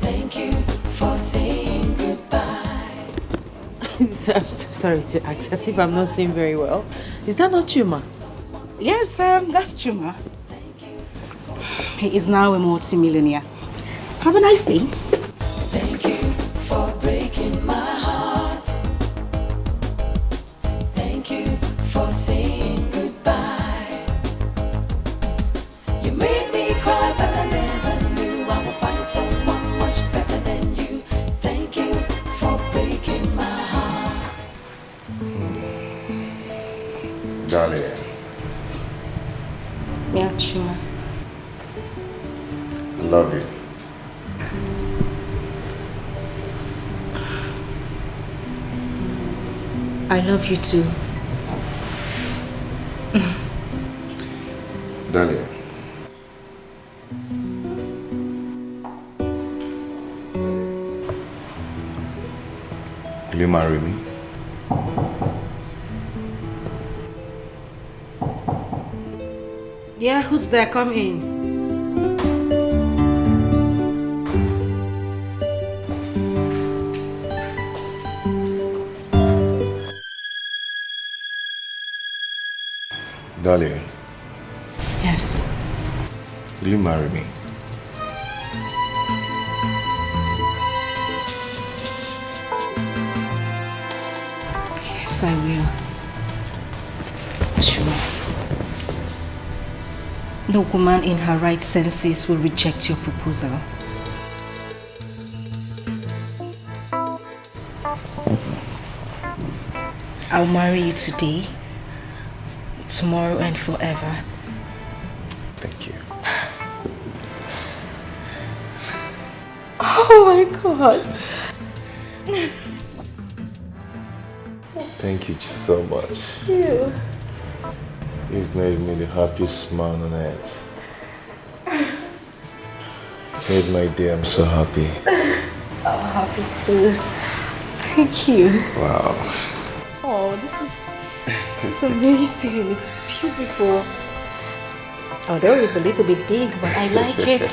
Thank you for saying goodbye. I'm so sorry to act as if I'm not saying very well. Is that not Chuma? Yes, that's Chuma. He is now a multi-millionaire. Have a nice day. Thank you for breaking my heart. Thank you for saying goodbye. You made me cry, but I never knew I would find someone much better than you. Thank you for breaking my heart. Dahlia. Yeah, Chuma. I love you. I love you too. Dahlia. Will you marry me? Yeah, who's there? Come in. Dahlia, Yes. will you marry me? Yes, I will. Chuma. No woman in her right senses will reject your proposal. I'll marry you today, tomorrow and forever. Thank you. Oh my God. Thank you so much. You. You've made me the happiest man on earth. Made my day, I'm so happy. I'm happy too. Thank you. Wow. Oh, this is amazing. It's beautiful. Although it's a little bit big, but I like it.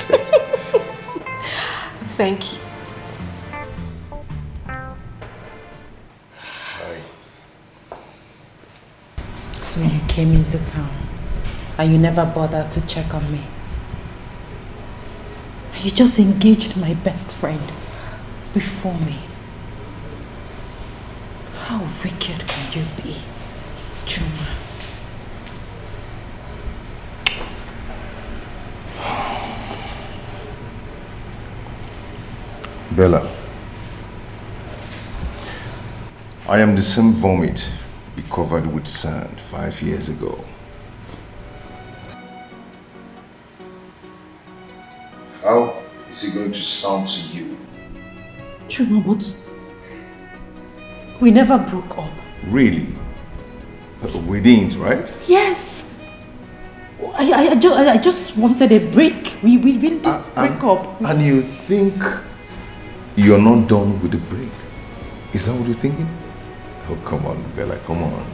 Thank you. So you came into town and you never bothered to check on me. And you just engaged my best friend before me. How wicked can you be, Chuma? Bella, I am the same vomit you covered with sand 5 years ago. How is it going to sound to you? Chuma, but we never broke up. Really? We didn't, right? Yes. I just wanted a break. We didn't break up. And you think you're not done with the break? Is that what you're thinking? Oh, come on, Bella, come on.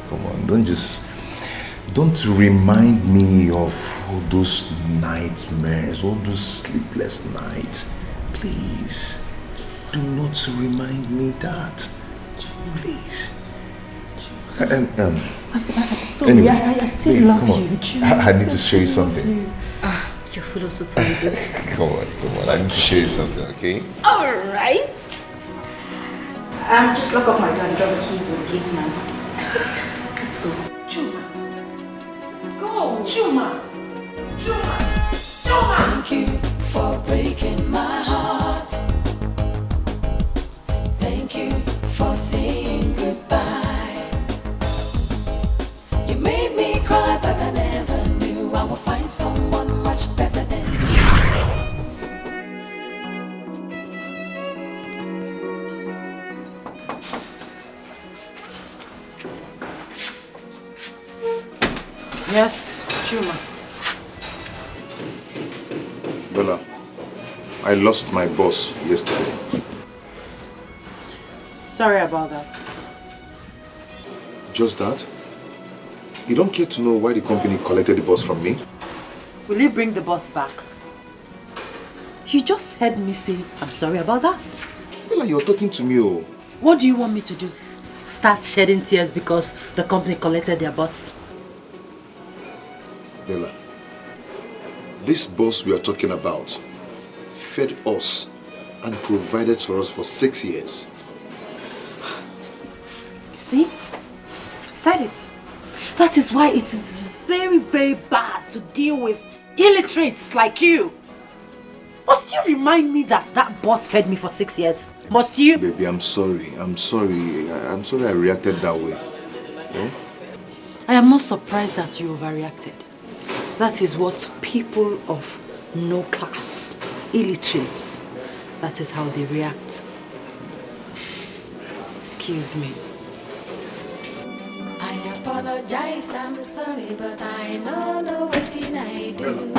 Don't remind me of all those nightmares, all those sleepless nights. Please, do not remind me that. Please. I'm sorry, Anyway, I still babe, love come on. you. Chuma, I need to show you something. You're full of surprises. Come on. I need to show you something, okay? Alright. Just lock up my door and drop the keys on the gate man. Let's go. Chuma. Let's go. Chuma. Thank you for breaking my heart. Thank you for saying goodbye. You made me cry, but I never knew I would find someone much better than you. Yes, Chuma. Bella, I lost my boss yesterday. Sorry about that. Just that? You don't care to know why the company collected the boss from me? Will you bring the boss back? You just heard me say, I'm sorry about that. Bella, you're talking to me, oh. What do you want me to do? Start shedding tears because the company collected their boss? Bella, this boss we are talking about fed us and provided for us for 6 years. See? I said it. That is why it is very, very bad to deal with illiterates like you. Must you remind me that that boss fed me for 6 years? Must you? Baby, I'm sorry I reacted that way. Eh? I am not surprised that you overreacted. That is what people of no class, illiterates, that is how they react. Excuse me. I apologize, I'm sorry, but I know no waiting I do.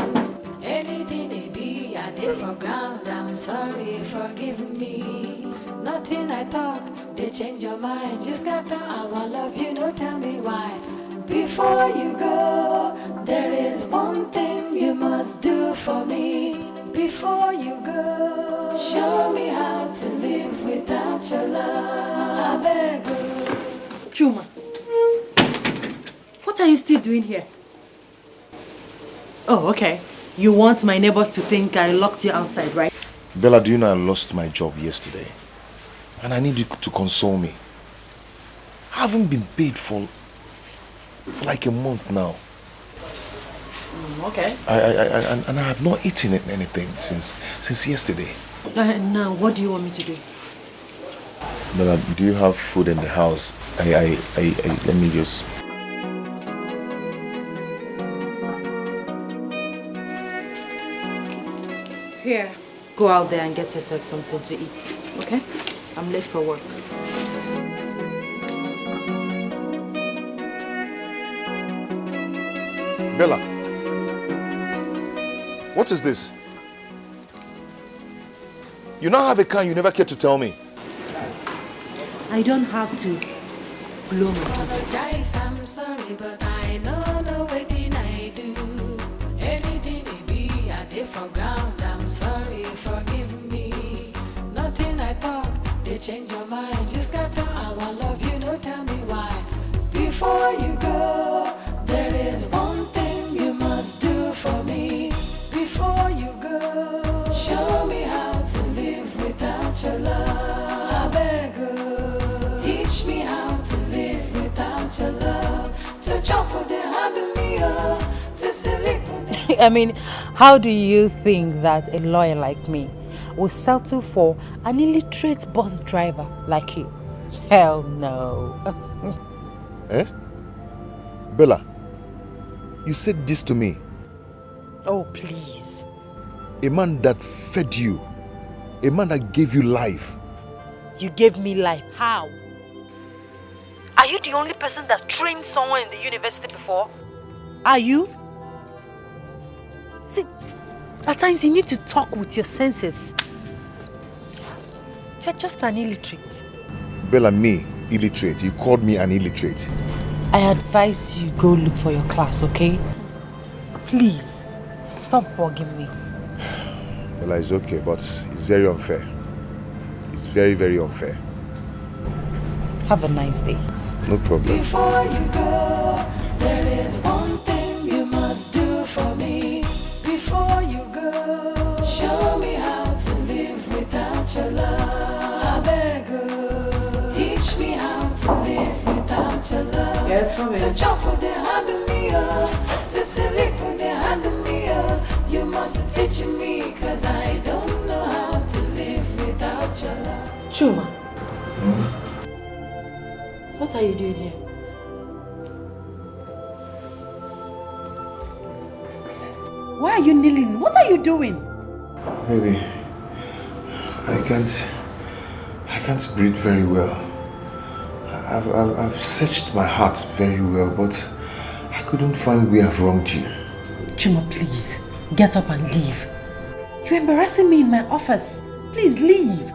Anything they be, I did for ground, I'm sorry, forgive me. Nothing I talk, they change your mind. Just got the I love you, no tell me why. Before you go, there is one thing you must do for me. Before you go, show me how to live without your love. I beg you. Chuma, what are you still doing here? Oh, okay. You want my neighbors to think I locked you outside, right? Bella, do you know I lost my job yesterday? And I need you to console me. I haven't been paid for like a month now. Okay. And I have not eaten anything since yesterday. Now, what do you want me to do? Bella, do you have food in the house? Let me just... Here, go out there and get yourself something to eat, okay? I'm late for work. Bella, what is this? You now have a car you never cared to tell me. I don't have to blow my Apologize, I'm sorry, but I know no waiting I do. Anything it be, I did for ground, I'm sorry, forgive me. Nothing I talk, they change your mind. Just got the I love you, no tell me why. Before you go, there is one thing you must do for me. Before you go, show me how to live without your love. I beg you, teach me how to live without your love. To jump with the hand of me, to sleep with the... I mean, how do you think that a lawyer like me will settle for an illiterate bus driver like you. Hell no. Eh? Bella, you said this to me. Oh, please. A man that fed you. A man that gave you life. You gave me life. How? Are you the only person that trained someone in the university before? Are you? See, at times you need to talk with your senses. You're just an illiterate. Bella, me, illiterate. You called me an illiterate. I advise you go look for your class, okay? Please, stop bugging me. Bella, it's okay, but it's very unfair. It's very, very unfair. Have a nice day. No problem. Before you go, there is one thing you must do for me. Before you go, show me how to live without your love. I beg you, teach me how to live without your love. Yes, come in. To jump with the hand of me, to sleep with the hand of me. You must teach me, cause I don't know how to live without your love. Chuma. What are you doing here? Why are you kneeling? What are you doing? Baby, I can't breathe very well. I've searched my heart very well, but I couldn't find where I've wronged you. Chuma, please, get up and leave. You're embarrassing me in my office. Please leave.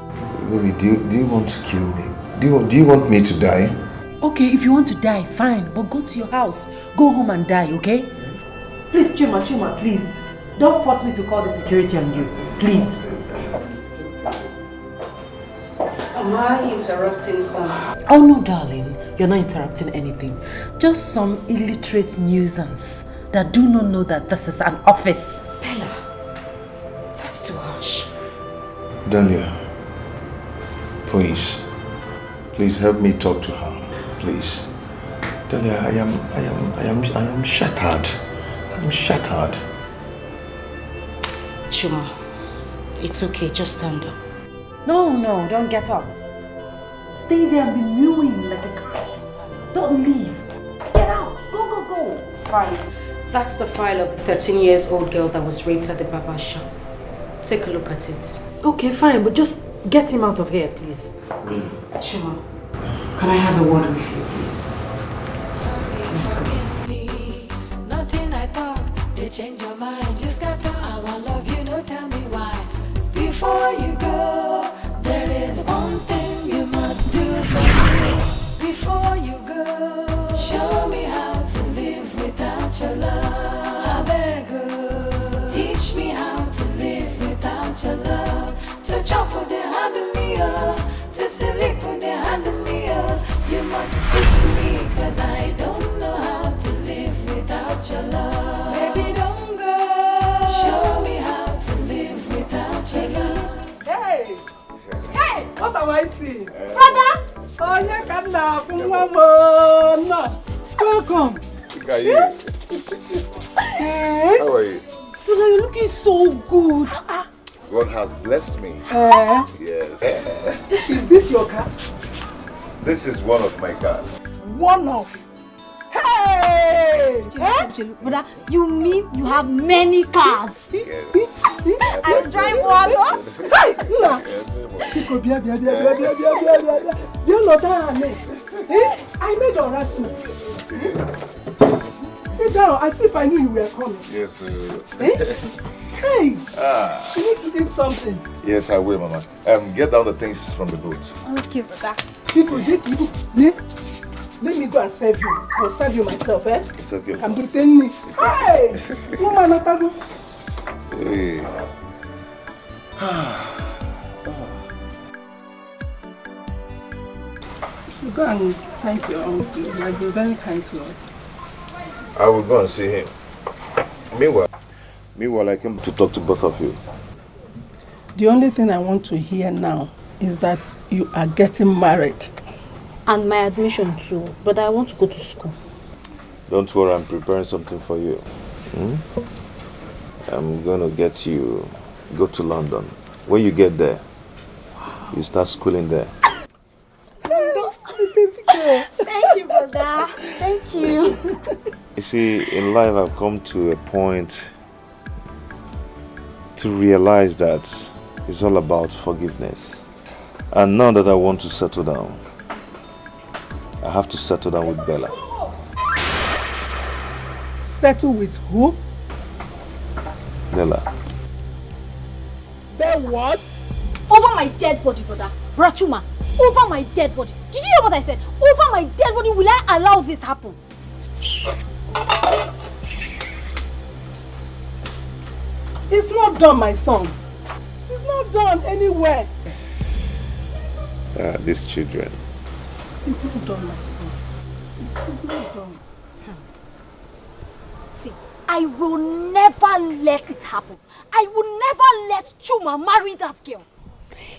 Baby, do you want to kill me? Do you want me to die? Okay, if you want to die, fine, but go to your house. Go home and die, okay? Please, Chuma, please. Don't force me to call the security on you. Please. Am I interrupting some? Oh no, darling. You're not interrupting anything. Just some illiterate nuisance that do not know that this is an office. Bella, that's too harsh. Dahlia, please help me talk to her. Please. Dahlia, I am shattered. I'm shattered. Chuma, it's okay, just stand up. No, don't get up. Stay there and be mewing like a cat. Don't leave. Get out. Go. It's fine. That's the file of the 13-year-old girl that was raped at the barber shop. Take a look at it. Okay, fine, but just get him out of here, please. Chuma, can I have a word with you, please? Let's go. Nothing I talk, they change your mind. Just got the I love you, no tell me why. Before you go, there is one thing you must do for me. Before you go, show me how to live without your love. I beg you, teach me how to live without your love. To jump with the hand of me, to sleep with the hand of me. You must teach me, cause I don't know how to live without your love. Baby, don't go. Show me how to live without your love. Hey! What am I seeing? Brother! Oh, you can now. Welcome. Look at you. How are you? Brother, you're looking so good. God has blessed me. Yes. Is this your car? This is one of my cars. One of. Hey! Brother, you mean you have many cars? Yes. I drive one. Hey! I made your rasu. Sit down. I see if I knew you were coming. Yes, sir. Hey! You need to eat something. Yes, I will, Mama. Get down the things from the boat. Okay, brother. Let me go and serve you. I'll serve you myself, eh? It's okay. I'm pretending. Hey! Woman, Otago. Hey. You go and thank your uncle. He has been very kind to us. I will go and see him. Meanwhile, I came to talk to both of you. The only thing I want to hear now is that you are getting married. And my admission too. But I want to go to school. Don't worry, I'm preparing something for you. I'm going to get you, go to London. When you get there, you start schooling there. Thank you, brother. Thank you. You see, in life I've come to a point to realize that it's all about forgiveness. And now that I want to settle down, I have to settle down with Bella. Settle with who? Bella. Then what? Over my dead body, brother. Chuma, over my dead body. Did you hear what I said? Over my dead body, will I allow this happen? It's not done, my son. It's not done anywhere. These children. It's not done, my son. It's not done. See, I will never let it happen. I will never let Chuma marry that girl.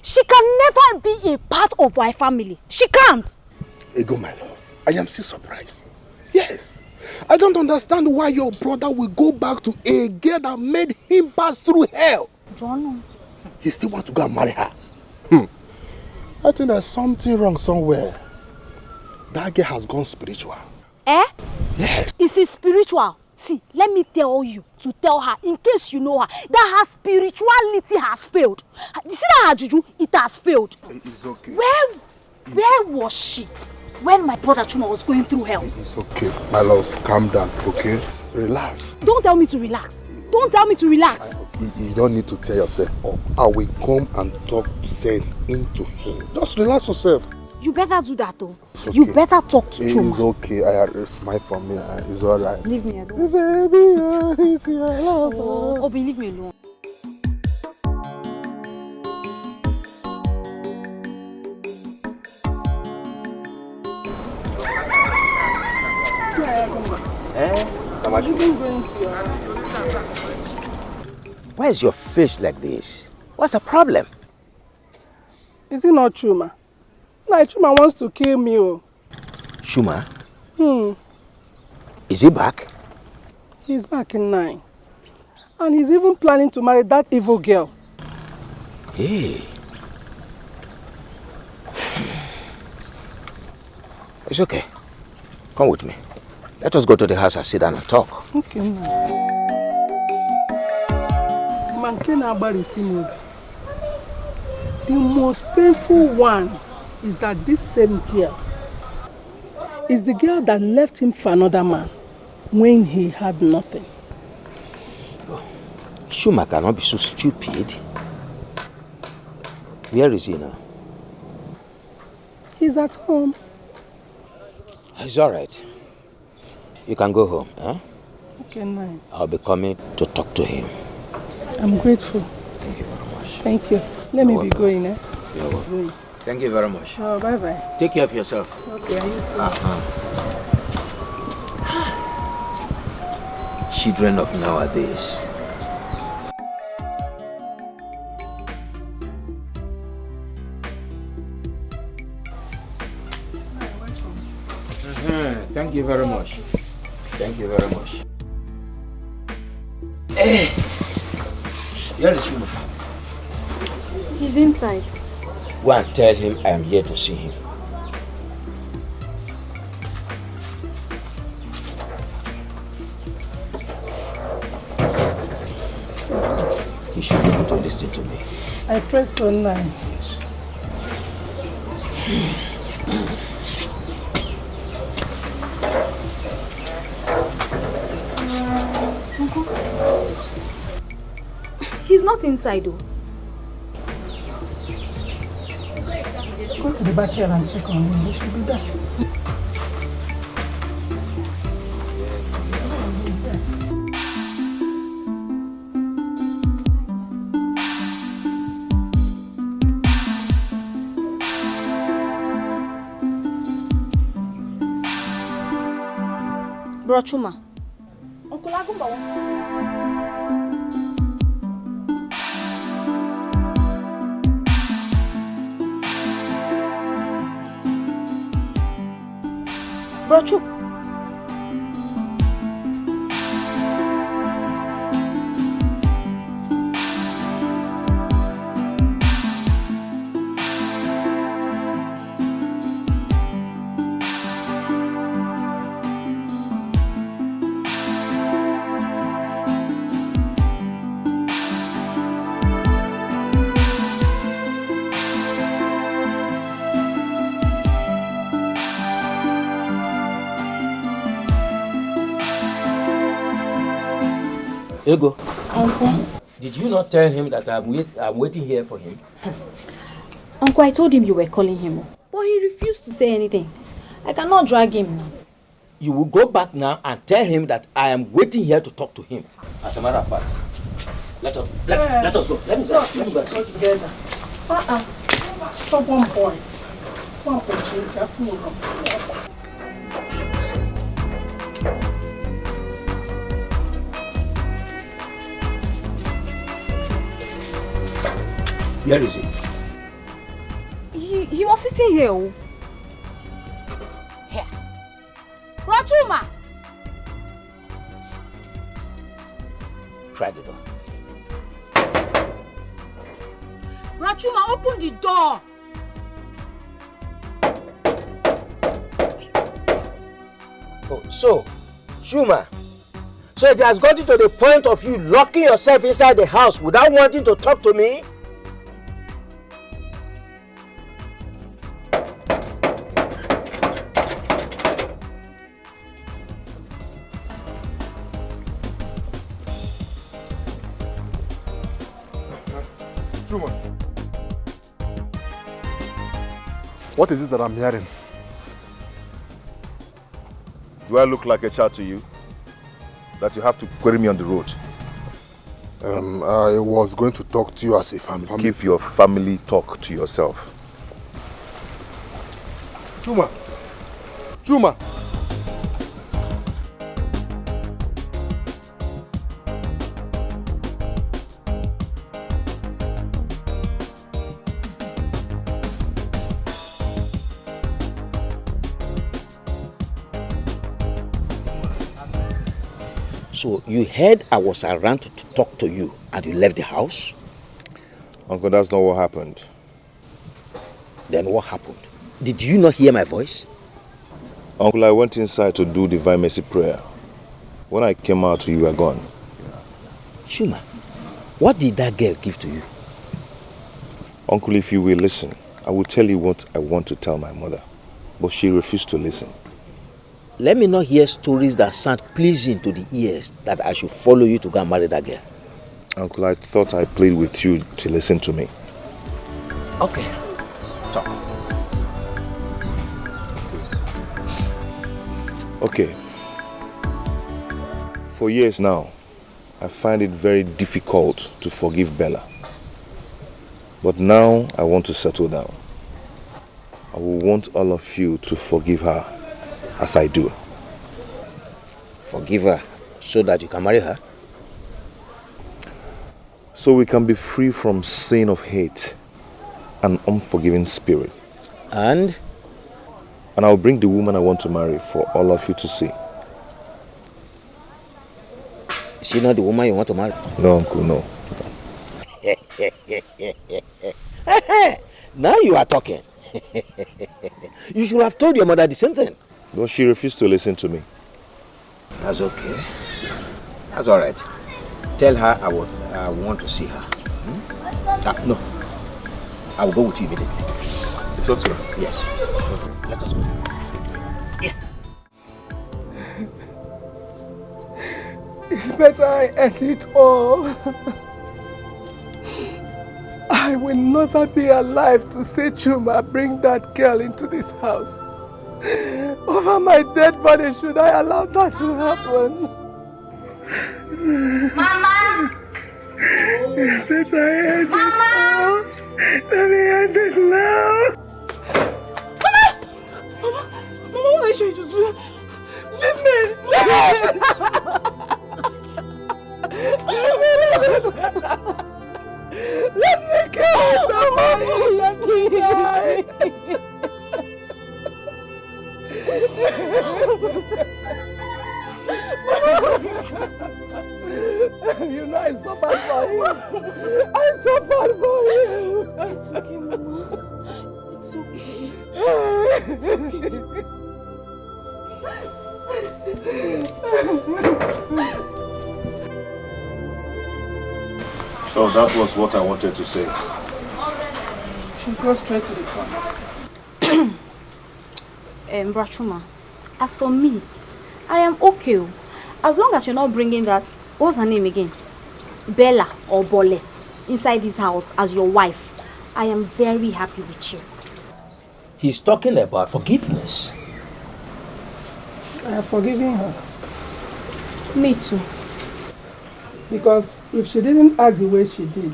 She can never be a part of my family. She can't. Ego, my love, I am still surprised. Yes. I don't understand why your brother will go back to a girl that made him pass through hell. Don't know. He still wants to go and marry her. I think there's something wrong somewhere. That girl has gone spiritual. Eh? Yes. Is it spiritual? See, let me tell you to tell her, in case you know her, that her spirituality has failed. You see that her juju? It has failed. It's okay. Where was she when my brother Chuma was going through hell? It's okay. My love, calm down, okay? Relax. Don't tell me to relax. Don't tell me to relax. You don't need to tear yourself up. I will come and talk sense into him. Just relax yourself. You better do that though. Okay. You better talk to Chuma. It's okay. It's my family. It's alright. Leave me alone. Baby, it's your love. Oh, Obi, leave me alone. Why is your face like this? What's the problem? Is it not Chuma? No, Chuma wants to kill me. Oh. Chuma? Hmm. Is he back? He's back in 9. And he's even planning to marry that evil girl. Hey. It's okay. Come with me. Let us go to the house and sit down and talk. Okay, man. The most painful one is that this same girl is the girl that left him for another man when he had nothing. Chuma cannot be so stupid. Where is he now? He's at home. It's all right. You can go home. Huh? Okay, nice. I'll be coming to talk to him. I'm grateful. Thank you very much. Thank you. Let me be going, eh? You're welcome. Thank you very much. Oh, bye-bye. Take care of yourself. Okay, you too. Children of nowadays. Thank you very much. Thank you very much. Hey! Where is Chuma? He's inside. Go and tell him I am here to see him. He should be able to listen to me. I pray so nice. Uncle. He's not inside though. Go to the backyard and check on him. He should be there. Bro Chuma, Uncle Agumba wants to see you. Bro Chuma. Ego. Uncle. Did you not tell him that I'm waiting here for him? Uncle, I told him you were calling him, but he refused to say anything. I cannot drag him. You will go back now and tell him that I am waiting here to talk to him. As a matter of fact, let us go. Let me go. Go together. Stop one boy. One boy. Where is he? He was sitting here. Here. Chuma! Try the door. Chuma, open the door! Oh, so, Chuma, so it has gotten to the point of you locking yourself inside the house without wanting to talk to me? Chuma, what is it that I'm hearing? Do I look like a child to you? That you have to query me on the road? I was going to talk to you as a family. Keep your family talk to yourself. Chuma! Chuma! So you heard I was around to talk to you and you left the house? Uncle, that's not what happened. Then what happened? Did you not hear my voice? Uncle, I went inside to do Divine Mercy prayer. When I came out, you were gone. Chuma, what did that girl give to you? Uncle, if you will listen, I will tell you what I want to tell my mother. But she refused to listen. Let me not hear stories that sound pleasing to the ears that I should follow you to go and marry that girl. Uncle, I thought I played with you to listen to me. Okay, talk. Okay. For years now, I find it very difficult to forgive Bella. But now I want to settle down. I will want all of you to forgive her as I do. Forgive her so that you can marry her? So we can be free from sin of hate and unforgiving spirit. And I'll bring the woman I want to marry for all of you to see. Is she not the woman you want to marry? No, Uncle, no. Now you are talking. You should have told your mother the same thing. But she refused to listen to me. That's okay. That's all right. Tell her I want to see her. No. I will go with you immediately. It's okay. Yes. It's okay. Let us go. Yeah. It's better I end it all. I will never be alive to see Chuma bring that girl into this house. Over my dead body, should I allow that to happen? Mama! It's better I end it all. Let me end it now. Mama, what are you trying to do? Leave me! Let me kill someone! Let me die! You know I suffered for you. I suffered for you. It's okay, Mama. It's okay. It's okay. So that was what I wanted to say. Should go straight to the point. Chuma, as for me, I am okay. As long as you're not bringing that what's her name again? Bella or Bole, inside this house as your wife, I am very happy with you. He's talking about forgiveness. I have forgiven her. Me too. Because if she didn't act the way she did,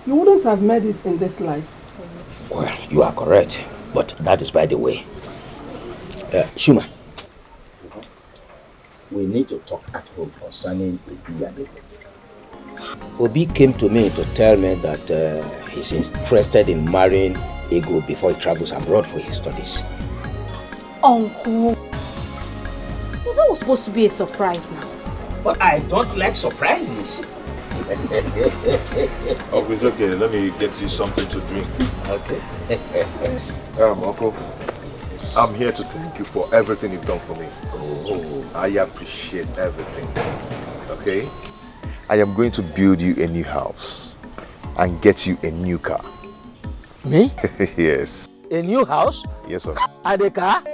you wouldn't have made it in this life. Well, you are correct, but that is by the way. Chuma, we need to talk at home concerning Obi and Ego. Obi came to me to tell me that he's interested in marrying Ego before he travels abroad for his studies. Uncle, well, that was supposed to be a surprise now. But I don't like surprises. Oh, it's okay. Let me get you something to drink. Okay. Uncle, I'm here to thank you for everything you've done for me. Oh, I appreciate everything. Okay? I am going to build you a new house and get you a new car. Me? Yes. A new house? Yes, sir. And a car? I'm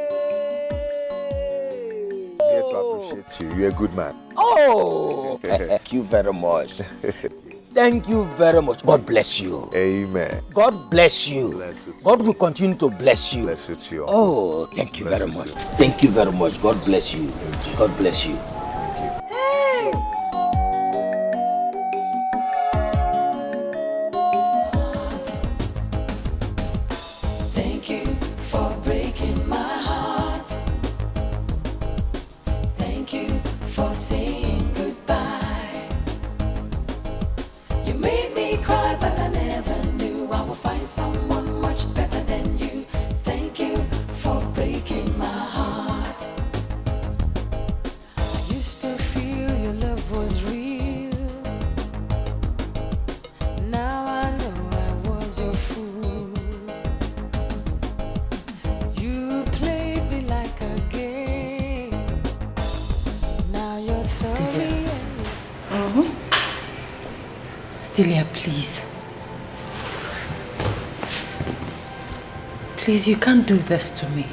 here to appreciate you. You're a good man. Oh! Thank you very much. Thank you very much. God bless you. Amen. God bless you. Bless you too. God will continue to bless you. Bless you too. Oh, thank you very much. Thank you very much. God bless you. God bless you. Hey! Thank you for breaking my heart. Thank you for saying goodbye. You made me cry, but I never knew I would find someone much better than you. Thank you for breaking my heart. I used to feel your love was real. Now I know I was your fool. You played me like a game. Now you're sorry. Delia, please. Please, you can't do this to me.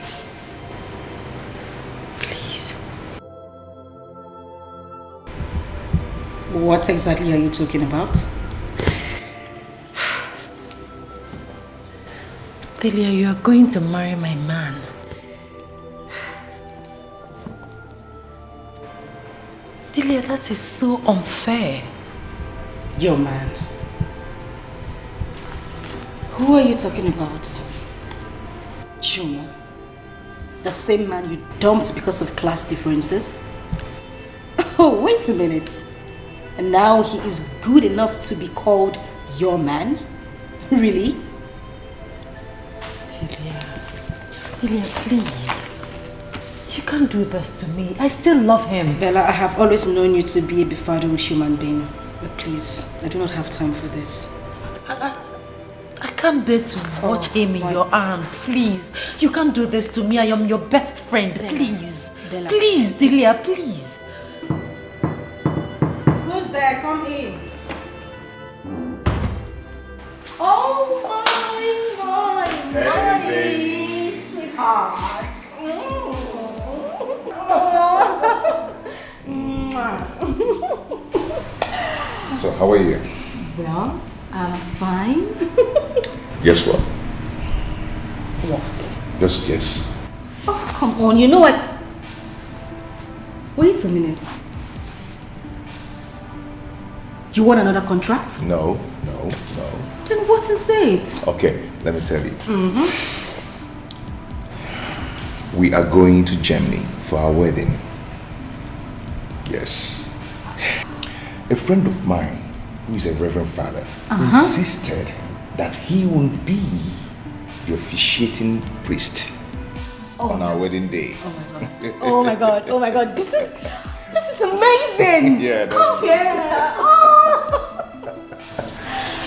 Please. What exactly are you talking about? Delia, you are going to marry my man. Delia, that is so unfair. Your man. Who are you talking about? Chuma? The same man you dumped because of class differences? Oh, wait a minute. And now he is good enough to be called your man? Really? Delia, please. You can't do this to me. I still love him. Bella, I have always known you to be a befuddled human being. But please, I do not have time for this. I can't bear to watch him in your arms. Please. You can't do this to me. I am your best friend. Bella. Please. Bella. Please, Delia, please. Who's there? Come in. Oh my baby. sweetheart. So, how are you? Well, I'm fine. Guess what? What? Just guess. Oh, come on. You know what? Wait a minute. You want another contract? No. Then what is it? Okay, let me tell you. We are going to Germany for our wedding. Yes. A friend of mine, who is a reverend father, insisted that he will be the officiating priest on our wedding day. Oh my god. Oh my god. This is amazing. Yeah. Oh yeah.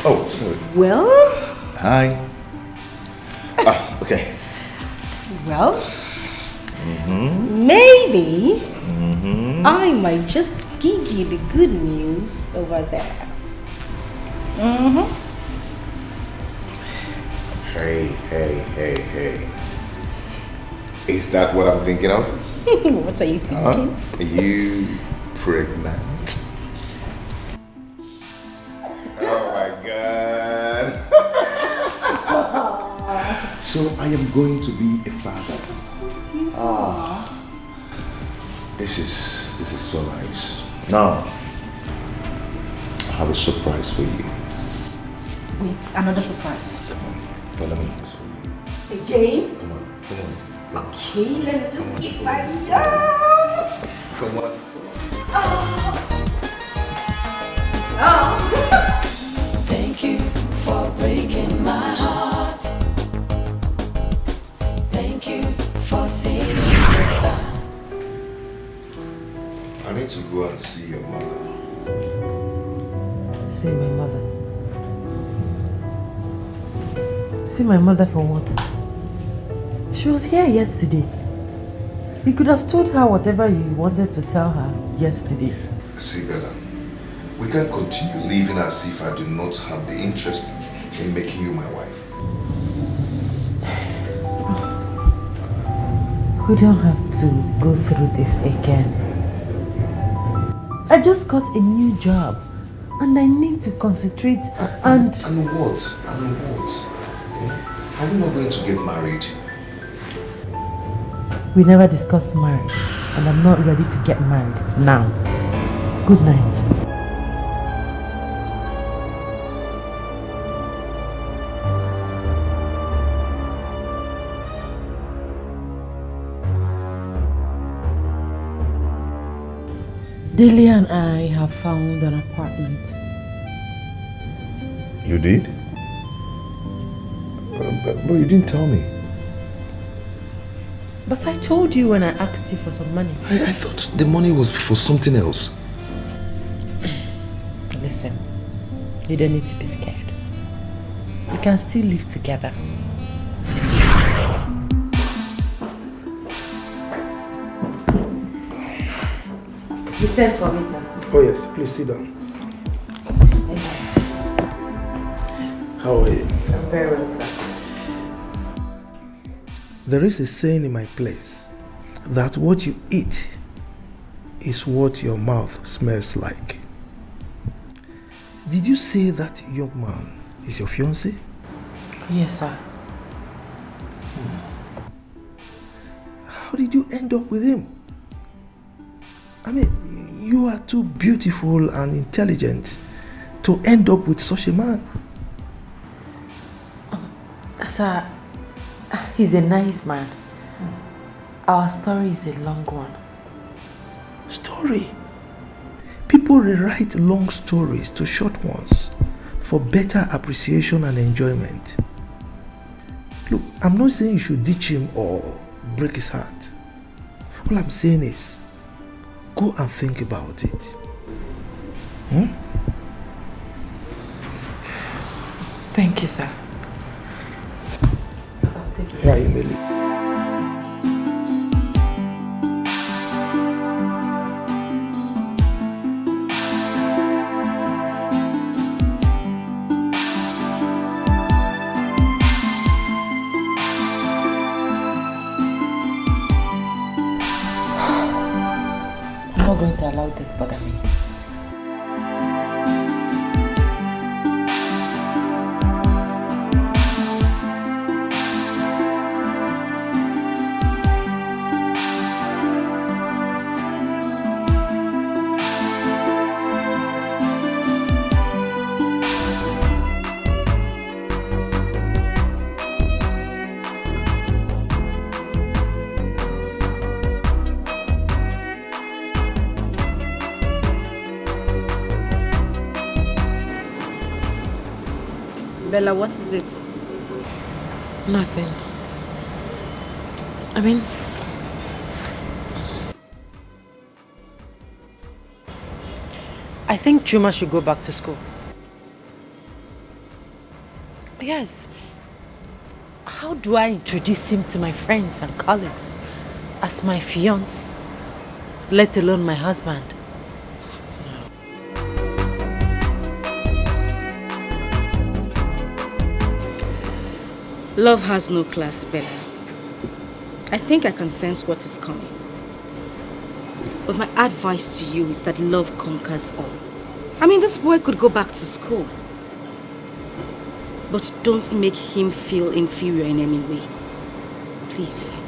Oh, sorry. Well. Hi. Okay. Well. Maybe I might just give you the good news over there. Hey. Is that what I'm thinking of? What are you thinking? Are you pregnant? God. So I am going to be a father. This is so nice. Now, I have a surprise for you. Wait, another surprise. Follow me. Again? Come on. Okay, let me just keep my yarn. Come on. Thank you for breaking my heart. Thank you for saying goodbye. I need to go and see your mother. See my mother. See my mother for what? She was here yesterday. You could have told her whatever you wanted to tell her yesterday. See, Bella, we can't continue living as if I do not have the interest in making you my wife. We don't have to go through this again. I just got a new job and I need to concentrate and... And what? Are we not going to get married? We never discussed marriage and I'm not ready to get married now. Good night. Delia and I have found an apartment. You did? But you didn't tell me. But I told you when I asked you for some money. I thought the money was for something else. Listen, you don't need to be scared. We can still live together. You sent for me, sir. Oh yes, please sit down. How are you? I'm very well, sir. There is a saying in my place that what you eat is what your mouth smells like. Did you say that young man is your fiancé? Yes, sir. How did you end up with him? I mean, you are too beautiful and intelligent to end up with such a man. Sir, he's a nice man. Our story is a long one. Story? People rewrite long stories to short ones for better appreciation and enjoyment. Look, I'm not saying you should ditch him or break his heart. All I'm saying is, go and think about it. Thank you, sir. I'll take it. Yeah, you may leave. I'm not going to allow this bother me. Bella, what is it? Nothing. I mean... I think Chuma should go back to school. Yes. How do I introduce him to my friends and colleagues as my fiancé, let alone my husband? Love has no class, Bella. I think I can sense what is coming. But my advice to you is that love conquers all. I mean, this boy could go back to school. But don't make him feel inferior in any way. Please.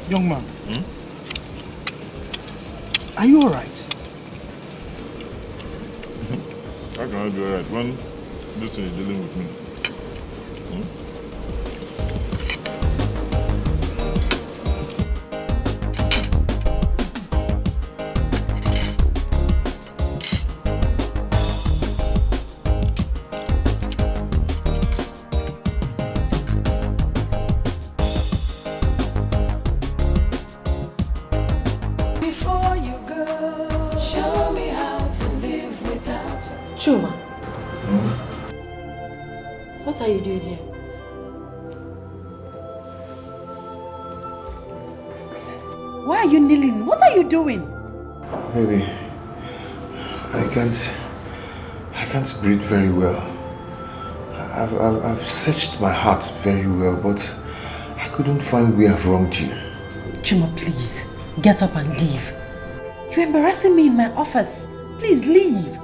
Young man, are you alright? How can I be alright when this thing is dealing with me? Before you go, show me how to live without you. Chuma. What are you doing here? Why are you kneeling? What are you doing? Baby, I can't breathe very well. I've searched my heart very well, but I couldn't find where I've wronged you. Chuma, please, get up and leave. You're embarrassing me in my office. Please leave.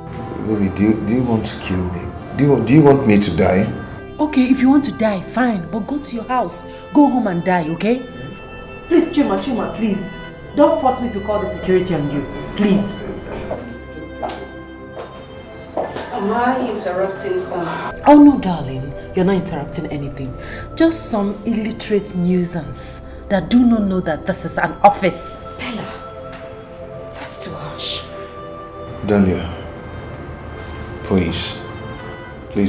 Baby, do you want to kill me? Do you want me to die? Okay, if you want to die, fine, but go to your house. Go home and die, okay? Please, Chuma, please. Don't force me to call the security on you. Please. Am I interrupting some? Oh no, darling. You're not interrupting anything. Just some illiterate nuisance that do not know that this is an office. Bella, that's too harsh. Dahlia, please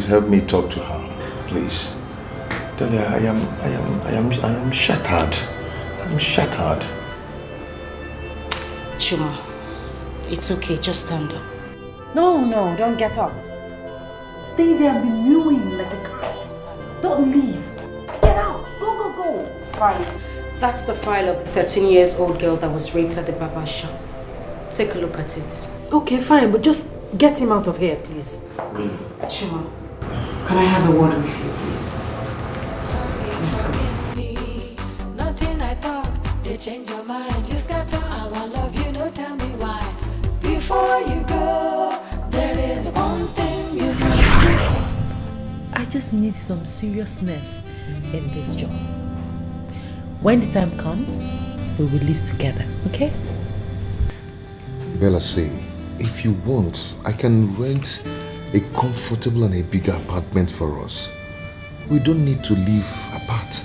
help me talk to her. Please. Dahlia, I am shattered. I'm shattered. Chuma, it's okay, just stand up. No, don't get up. Stay there and be mewing like a cat. Don't leave. Get out. Go. It's fine. That's the file of the 13-year-old girl that was raped at the barber shop. Take a look at it. Okay, fine, but just get him out of here, please. Chuma, can I have a word with you, please? Let's go. Nothing I talk, they change your mind. Just got down, I want love you, no tell me why. Before you go, there is one thing you must do. I just need some seriousness in this job. When the time comes, we will live together, okay? Bella, say, if you want, I can rent a comfortable and a bigger apartment for us. We don't need to live apart.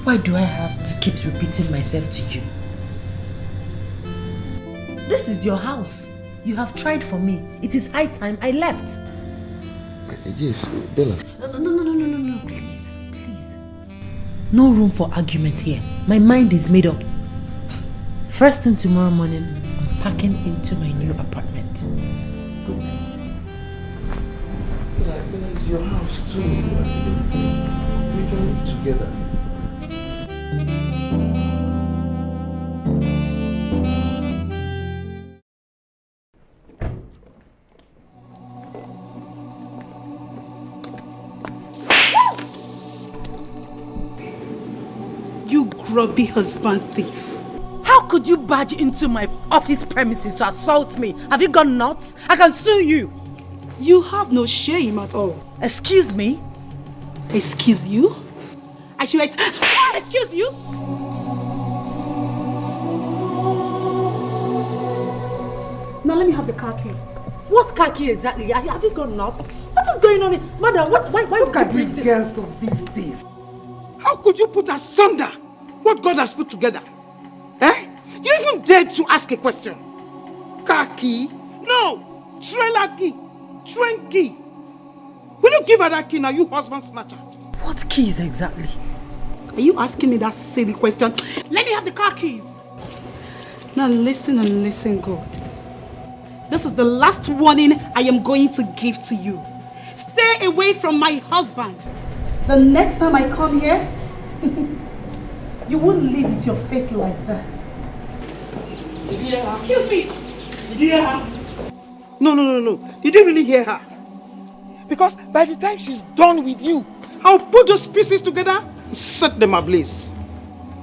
Why do I have to keep repeating myself to you? This is your house. You have tried for me. It is high time I left. Yes, Bella. No, please. No room for argument here. My mind is made up. First thing tomorrow morning, I'm packing into my new apartment. Good night. Bella, it's your house too. We can live together. You grubby husband thief. How could you barge into my office premises to assault me? Have you gone nuts? I can sue you. You have no shame at all. Excuse me? Excuse you? I should excuse you? Now let me have the car keys. What car key exactly? Have you gone nuts? What is going on? Madam, why Look at these girls of these days. How could you put asunder what God has put together? Eh? You even dared to ask a question. Car key? No! Trailer key! Train key! Will you give her that key now, you husband snatcher? What keys exactly? Are you asking me that silly question? Let me have the car keys. Now listen and listen good. This is the last warning I am going to give to you. Stay away from my husband. The next time I come here, you won't leave with your face like this. Did you hear her? Excuse me. Did you hear her? No. You didn't really hear her. Because by the time she's done with you, I'll put those pieces together and set them ablaze.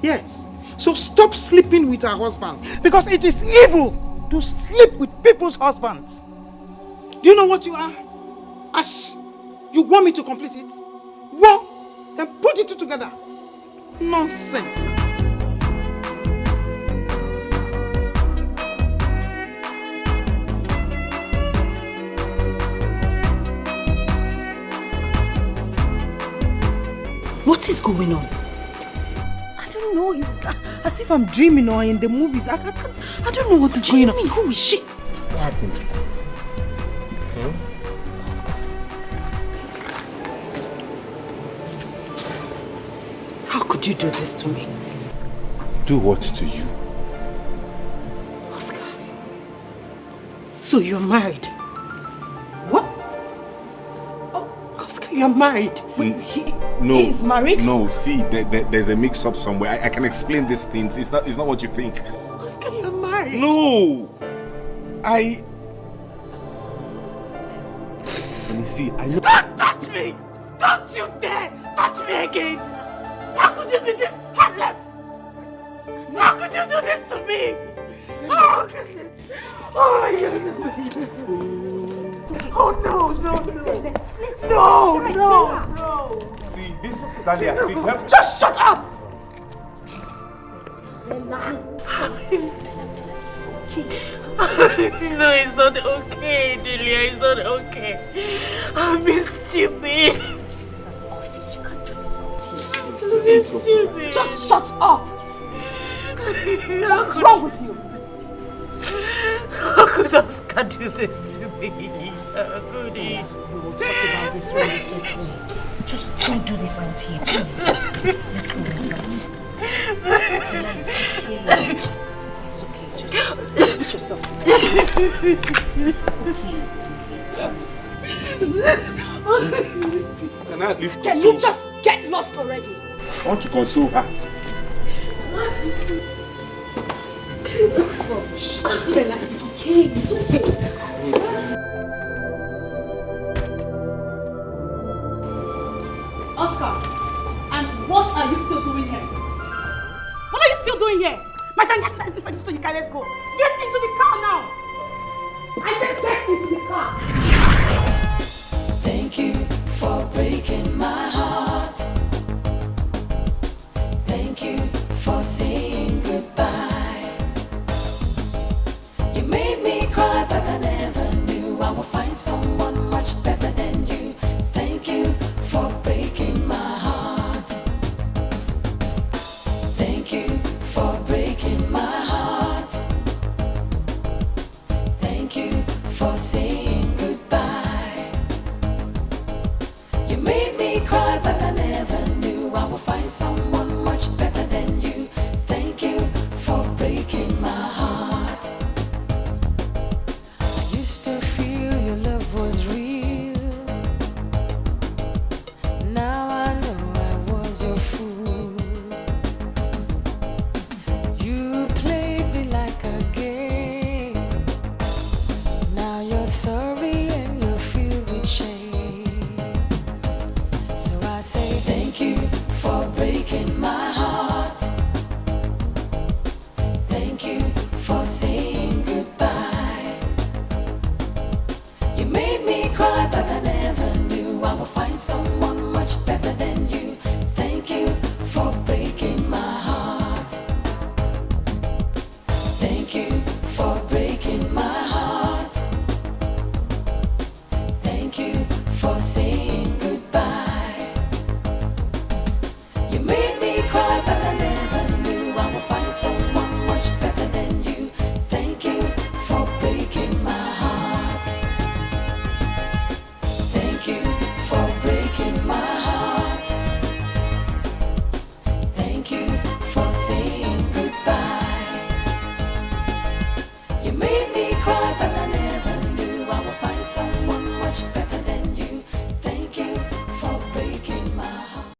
Yes. So stop sleeping with her husband. Because it is evil to sleep with people's husbands. Do you know what you are? Ash, you want me to complete it? Well, then put it together. Nonsense. What is going on? I don't know. It's as if I'm dreaming or in the movies. I don't know what is going on. Who is she? What happened? Oscar. How could you do this to me? Do what to you? Oscar. So you're married? What? Oh, Oscar, you're married. Wait, he's married? No, see, there's a mix-up somewhere. I can explain these things. It's not what you think. Oscar, you're married. No! Let me see, I know. Don't touch me! Don't you dare touch me again! How could you be this heartless? How could you do this to me? Oh, goodness. Oh, my goodness. Oh, no. See, this, Talia, see, Just shut up! It's okay. No, it's not okay, Delia. It's not okay. I've been stupid. This is an office. You can't do this out here. I've been stupid. Just shut up! What's wrong with you? How could Oscar do this to me? How could he? We will talk about this when we get home. Just don't do this out here, please. Let's go inside. It's okay. Just put yourself together. It's okay. Can I at least Can you just get lost already? I want to console her. Rubbish. Bella, it's okay. It's okay. Oscar, and what are you still doing here? What are you still doing here? My friend, get inside so you can let's go. Get into the car now. I said get into the car. Thank you for breaking my heart. Thank you for saying goodbye. You made me cry, but I never knew I would find someone much better than you. Thank you for breaking my heart. Thank you for breaking my heart. Thank you for saying goodbye. You made me cry, but I never knew I would find someone much better than you. Thank you for breaking my heart. I used to feel your love was real. Now I know I was your fool. You played me like a game. Now you're sorry and you're filled with shame. So I say thank you